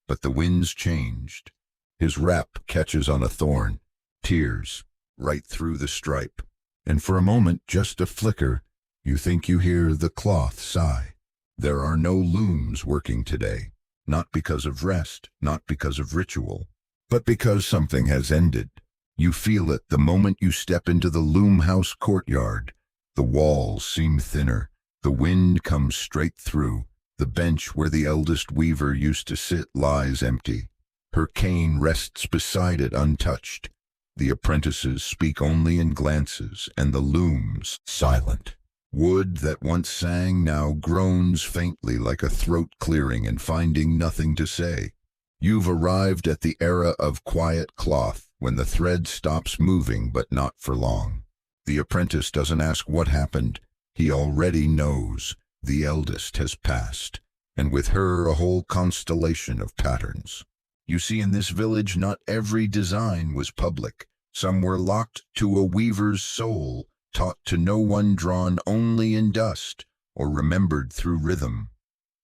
But the wind's changed. His wrap catches on a thorn. Tears, right through the stripe. And for a moment, just a flicker, you think you hear the cloth sigh. There are no looms working today. Not because of rest, not because of ritual, but because something has ended. You feel it the moment you step into the loom house courtyard. The walls seem thinner. The wind comes straight through. The bench where the eldest weaver used to sit lies empty. Her cane rests beside it untouched. The apprentices speak only in glances, and the loom's silent. Wood that once sang now groans faintly like a throat clearing and finding nothing to say. You've arrived at the era of quiet cloth, when the thread stops moving, but not for long. The apprentice doesn't ask what happened. He already knows. The eldest has passed, and with her a whole constellation of patterns. You see, in this village, not every design was public. Some were locked to a weaver's soul, taught to no one, drawn only in dust, or remembered through rhythm.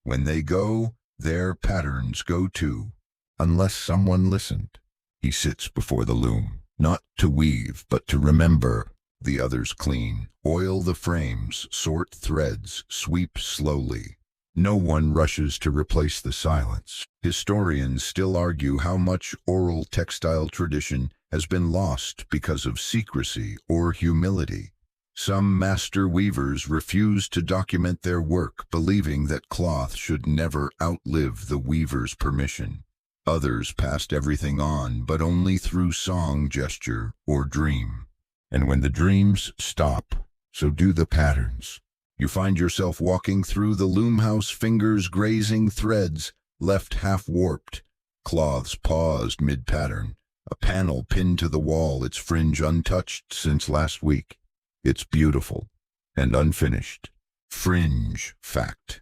When they go, their patterns go too, unless someone listened. He sits before the loom, not to weave, but to remember. The others clean, oil the frames, sort threads, sweep slowly. No one rushes to replace the silence. Historians still argue how much oral textile tradition has been lost because of secrecy or humility. Some master weavers refused to document their work, believing that cloth should never outlive the weaver's permission. Others passed everything on, but only through song, gesture, or dream. And when the dreams stop, so do the patterns. You find yourself walking through the loom house, fingers grazing threads, left half warped, cloths paused mid-pattern, a panel pinned to the wall, its fringe untouched since last week. It's beautiful and unfinished. Fringe fact.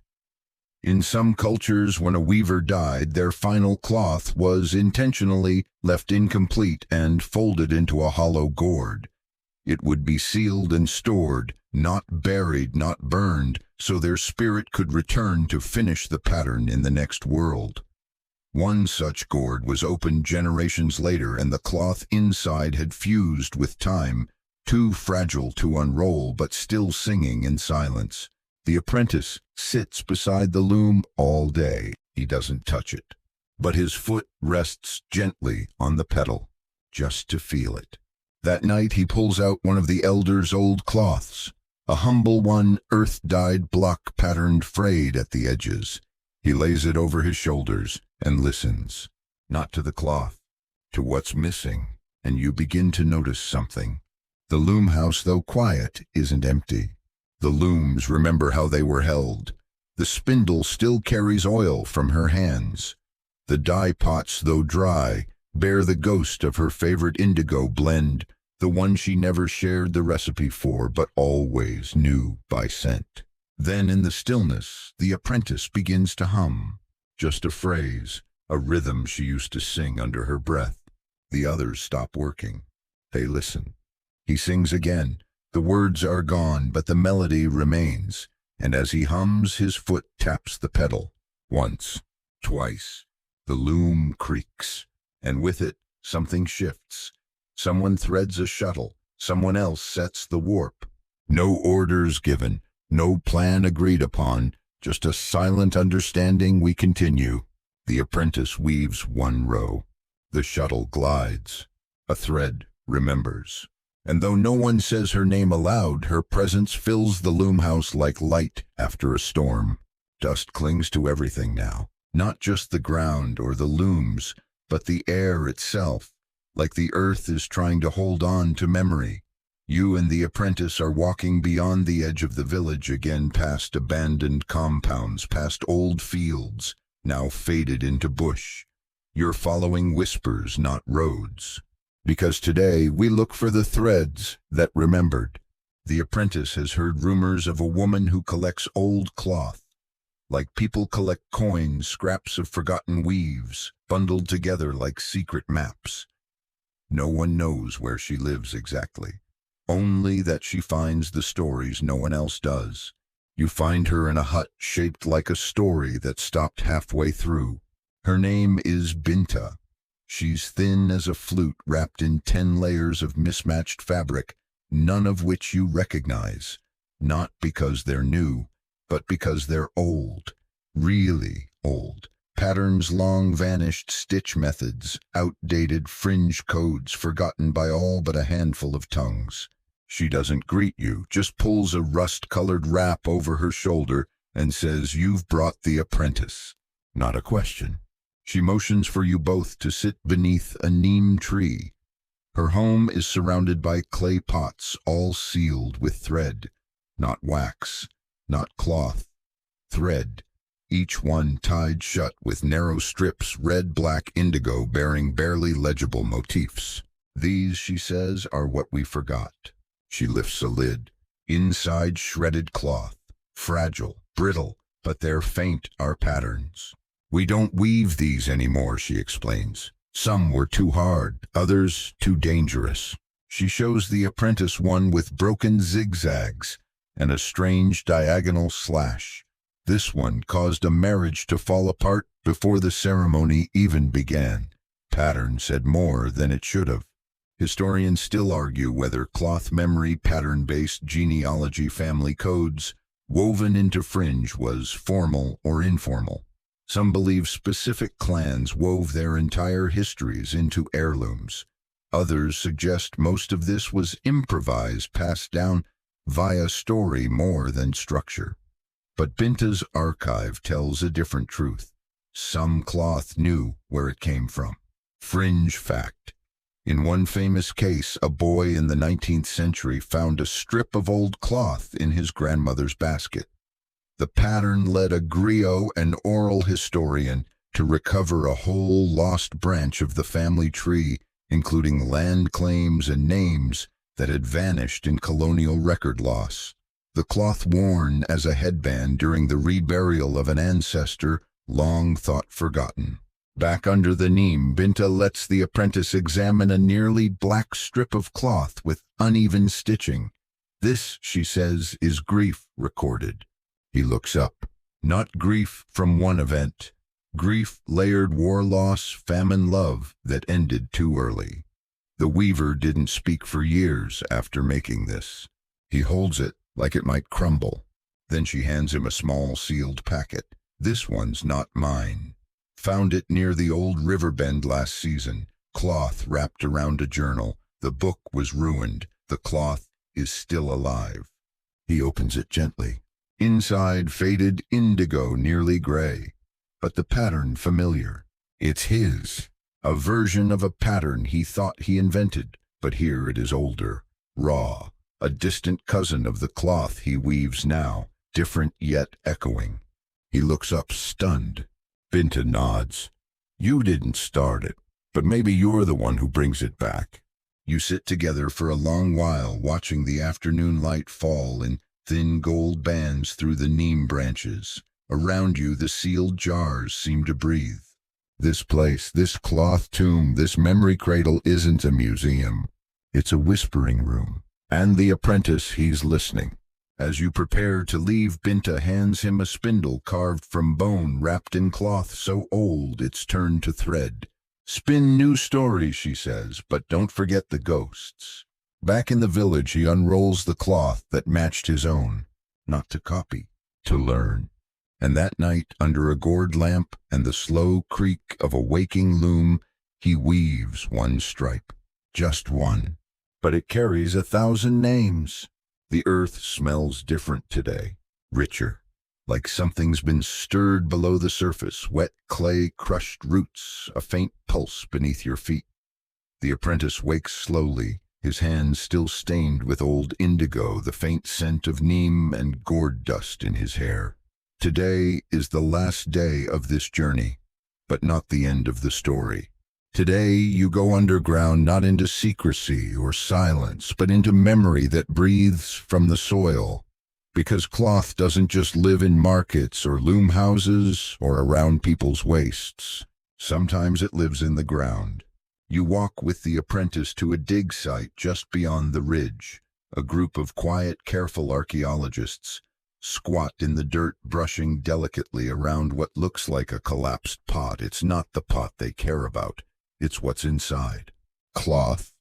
In some cultures, when a weaver died, their final cloth was intentionally left incomplete and folded into a hollow gourd. It would be sealed and stored, not buried, not burned, so their spirit could return to finish the pattern in the next world. One such gourd was opened generations later, and the cloth inside had fused with time, too fragile to unroll but still singing in silence. The apprentice sits beside the loom all day. He doesn't touch it, but his foot rests gently on the pedal, just to feel it. That night he pulls out one of the elder's old cloths, a humble one, earth-dyed, block-patterned, frayed at the edges. He lays it over his shoulders and listens, not to the cloth, to what's missing, and you begin to notice something. The loom house, though quiet, isn't empty. The looms remember how they were held. The spindle still carries oil from her hands. The dye pots, though dry, bear the ghost of her favorite indigo blend, the one she never shared the recipe for, but always knew by scent. Then in the stillness, the apprentice begins to hum. Just a phrase, a rhythm she used to sing under her breath. The others stop working. They listen. He sings again. The words are gone, but the melody remains, and as he hums, his foot taps the pedal. Once, twice, the loom creaks, and with it, something shifts. Someone threads a shuttle, someone else sets the warp. No orders given, no plan agreed upon, just a silent understanding. We continue. The apprentice weaves one row. The shuttle glides. A thread remembers. And though no one says her name aloud, her presence fills the loom house like light after a storm. Dust clings to everything now, not just the ground or the looms, but the air itself, like the earth is trying to hold on to memory. You and the apprentice are walking beyond the edge of the village again, past abandoned compounds, past old fields, now faded into bush. You're following whispers, not roads. Because today we look for the threads that remembered. The apprentice has heard rumors of a woman who collects old cloth, like people collect coins, scraps of forgotten weaves, bundled together like secret maps. No one knows where she lives exactly, only that she finds the stories no one else does. You find her in a hut shaped like a story that stopped halfway through. Her name is Binta. She's thin as a flute, wrapped in 10 layers of mismatched fabric, none of which you recognize, not because they're new, but because they're old, really old. Patterns long vanished, stitch methods, outdated fringe codes forgotten by all but a handful of tongues. She doesn't greet you, just pulls a rust-colored wrap over her shoulder and says, "You've brought the apprentice." Not a question. She motions for you both to sit beneath a neem tree. Her home is surrounded by clay pots, all sealed with thread. Not wax, not cloth. Thread, each one tied shut with narrow strips, red, black, indigo, bearing barely legible motifs. "These," she says, "are what we forgot." She lifts a lid. Inside, shredded cloth. Fragile, brittle, but they're faint, are patterns. "We don't weave these anymore," she explains. "Some were too hard, others too dangerous." She shows the apprentice one with broken zigzags and a strange diagonal slash. This one caused a marriage to fall apart before the ceremony even began. Pattern said more than it should have. Historians still argue whether cloth memory, pattern-based genealogy, family codes woven into fringe was formal or informal. Some believe specific clans wove their entire histories into heirlooms. Others suggest most of this was improvised, passed down via story more than structure. But Binta's archive tells a different truth. Some cloth knew where it came from. Fringe fact. In one famous case, a boy in the 19th century found a strip of old cloth in his grandmother's basket. The pattern led a griot and oral historian to recover a whole lost branch of the family tree, including land claims and names that had vanished in colonial record loss. The cloth worn as a headband during the reburial of an ancestor, long thought forgotten. Back under the neem, Binta lets the apprentice examine a nearly black strip of cloth with uneven stitching. This, she says, is grief recorded. He looks up. Not grief from one event. Grief layered war loss, famine love that ended too early. The weaver didn't speak for years after making this. He holds it like it might crumble. Then she hands him a small sealed packet. This one's not mine. Found it near the old river bend last season. Cloth wrapped around a journal. The book was ruined. The cloth is still alive. He opens it gently. Inside, faded indigo, nearly gray. But the pattern familiar. It's his. A version of a pattern he thought he invented. But here it is older, raw. A distant cousin of the cloth he weaves now, different yet echoing. He looks up, stunned. Binta nods. You didn't start it, but maybe you're the one who brings it back. You sit together for a long while, watching the afternoon light fall in thin gold bands through the neem branches. Around you, the sealed jars seem to breathe. This place, this cloth tomb, this memory cradle isn't a museum. It's a whispering room. And the apprentice, he's listening. As you prepare to leave, Binta hands him a spindle carved from bone, wrapped in cloth so old it's turned to thread. Spin new stories, she says, but don't forget the ghosts. Back in the village, he unrolls the cloth that matched his own. Not to copy, to learn. And that night, under a gourd lamp and the slow creak of a waking loom, he weaves one stripe. Just one. But it carries 1,000 names. The earth smells different today, richer, like something's been stirred below the surface, wet clay, crushed roots, a faint pulse beneath your feet. The apprentice wakes slowly, his hands still stained with old indigo, the faint scent of neem and gourd dust in his hair. Today is the last day of this journey, but not the end of the story. Today you go underground, not into secrecy or silence, but into memory that breathes from the soil. Because cloth doesn't just live in markets or loom houses or around people's waists. Sometimes it lives in the ground. You walk with the apprentice to a dig site just beyond the ridge. A group of quiet, careful archaeologists squat in the dirt, brushing delicately around what looks like a collapsed pot. It's not the pot they care about. It's what's inside. Cloth.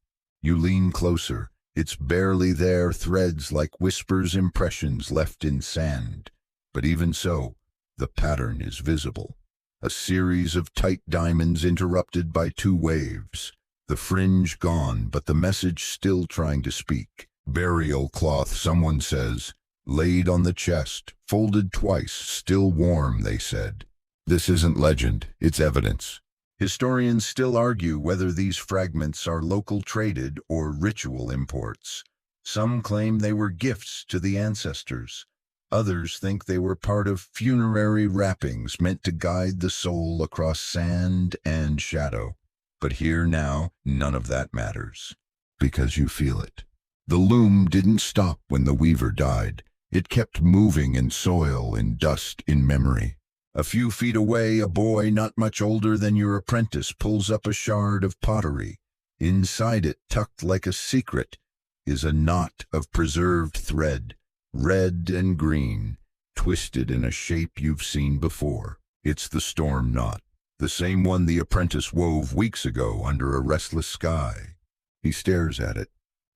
You lean closer. It's barely there, threads like whispers, impressions left in sand. But even so, the pattern is visible. A series of tight diamonds interrupted by 2 waves. The fringe gone, but the message still trying to speak. Burial cloth, someone says. Laid on the chest, folded twice, still warm, they said. This isn't legend, it's evidence. Historians still argue whether these fragments are local traded or ritual imports. Some claim they were gifts to the ancestors. Others think they were part of funerary wrappings meant to guide the soul across sand and shadow. But here now, none of that matters. Because you feel it. The loom didn't stop when the weaver died. It kept moving in soil, in dust, in memory. A few feet away, a boy not much older than your apprentice pulls up a shard of pottery. Inside it, tucked like a secret, is a knot of preserved thread, red and green, twisted in a shape you've seen before. It's the storm knot, the same one the apprentice wove weeks ago under a restless sky. He stares at it,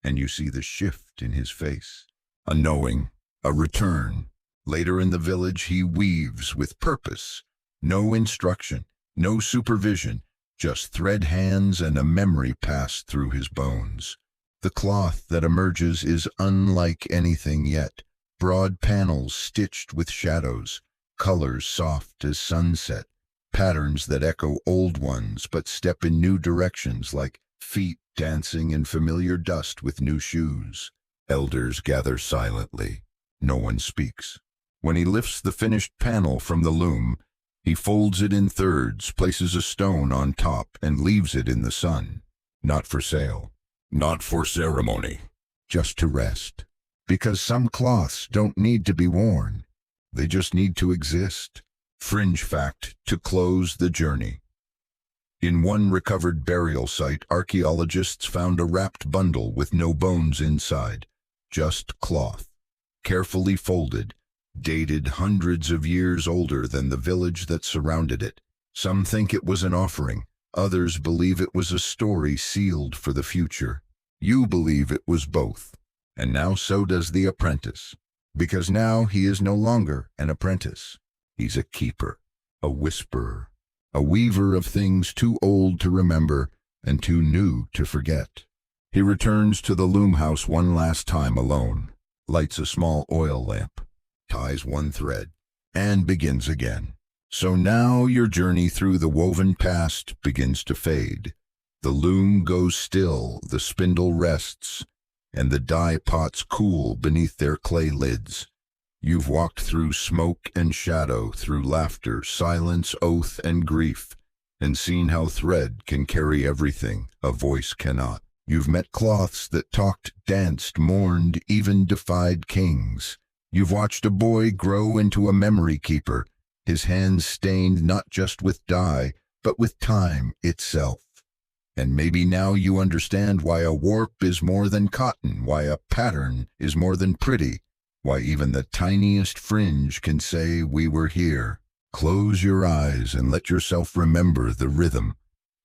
and you see the shift in his face. A knowing, a return. Later in the village, he weaves with purpose. No instruction, no supervision, just thread hands and a memory passed through his bones. The cloth that emerges is unlike anything yet. Broad panels stitched with shadows, colors soft as sunset, patterns that echo old ones but step in new directions like feet dancing in familiar dust with new shoes. Elders gather silently. No one speaks. When he lifts the finished panel from the loom, he folds it in thirds, places a stone on top, and leaves it in the sun. Not for sale, not for ceremony, just to rest. Because some cloths don't need to be worn. They just need to exist. Fringe fact to close the journey. In one recovered burial site, archaeologists found a wrapped bundle with no bones inside, just cloth, carefully folded, dated hundreds of years older than the village that surrounded it. Some think it was an offering. Others believe it was a story sealed for the future. You believe it was both. And now so does the apprentice. Because now he is no longer an apprentice. He's a keeper, a whisperer, a weaver of things too old to remember and too new to forget. He returns to the loom house one last time alone, lights a small oil lamp, ties one thread, and begins again. So now your journey through the woven past begins to fade. The loom goes still, the spindle rests, and the dye pots cool beneath their clay lids. You've walked through smoke and shadow, through laughter, silence, oath, and grief, and seen how thread can carry everything a voice cannot. You've met cloths that talked, danced, mourned, even defied kings. You've watched a boy grow into a memory keeper, his hands stained not just with dye, but with time itself. And maybe now you understand why a warp is more than cotton, why a pattern is more than pretty, why even the tiniest fringe can say we were here. Close your eyes and let yourself remember the rhythm,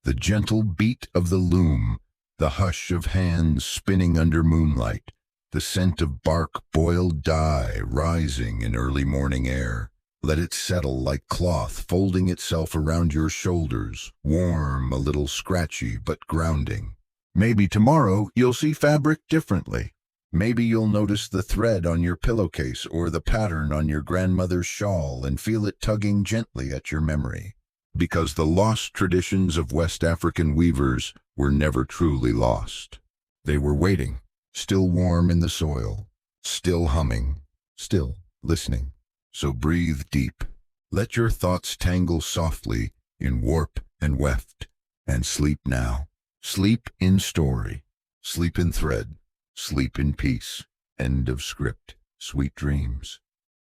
the gentle beat of the loom, the hush of hands spinning under moonlight, the scent of bark boiled dye rising in early morning air. Let it settle like cloth folding itself around your shoulders, warm, a little scratchy, but grounding. Maybe tomorrow you'll see fabric differently. Maybe you'll notice the thread on your pillowcase or the pattern on your grandmother's shawl and feel it tugging gently at your memory. Because the lost traditions of West African weavers were never truly lost. They were waiting, still warm in the soil, still humming, still listening. So breathe deep. Let your thoughts tangle softly in warp and weft, and sleep now. Sleep in story, sleep in thread, sleep in peace. End of script. Sweet dreams.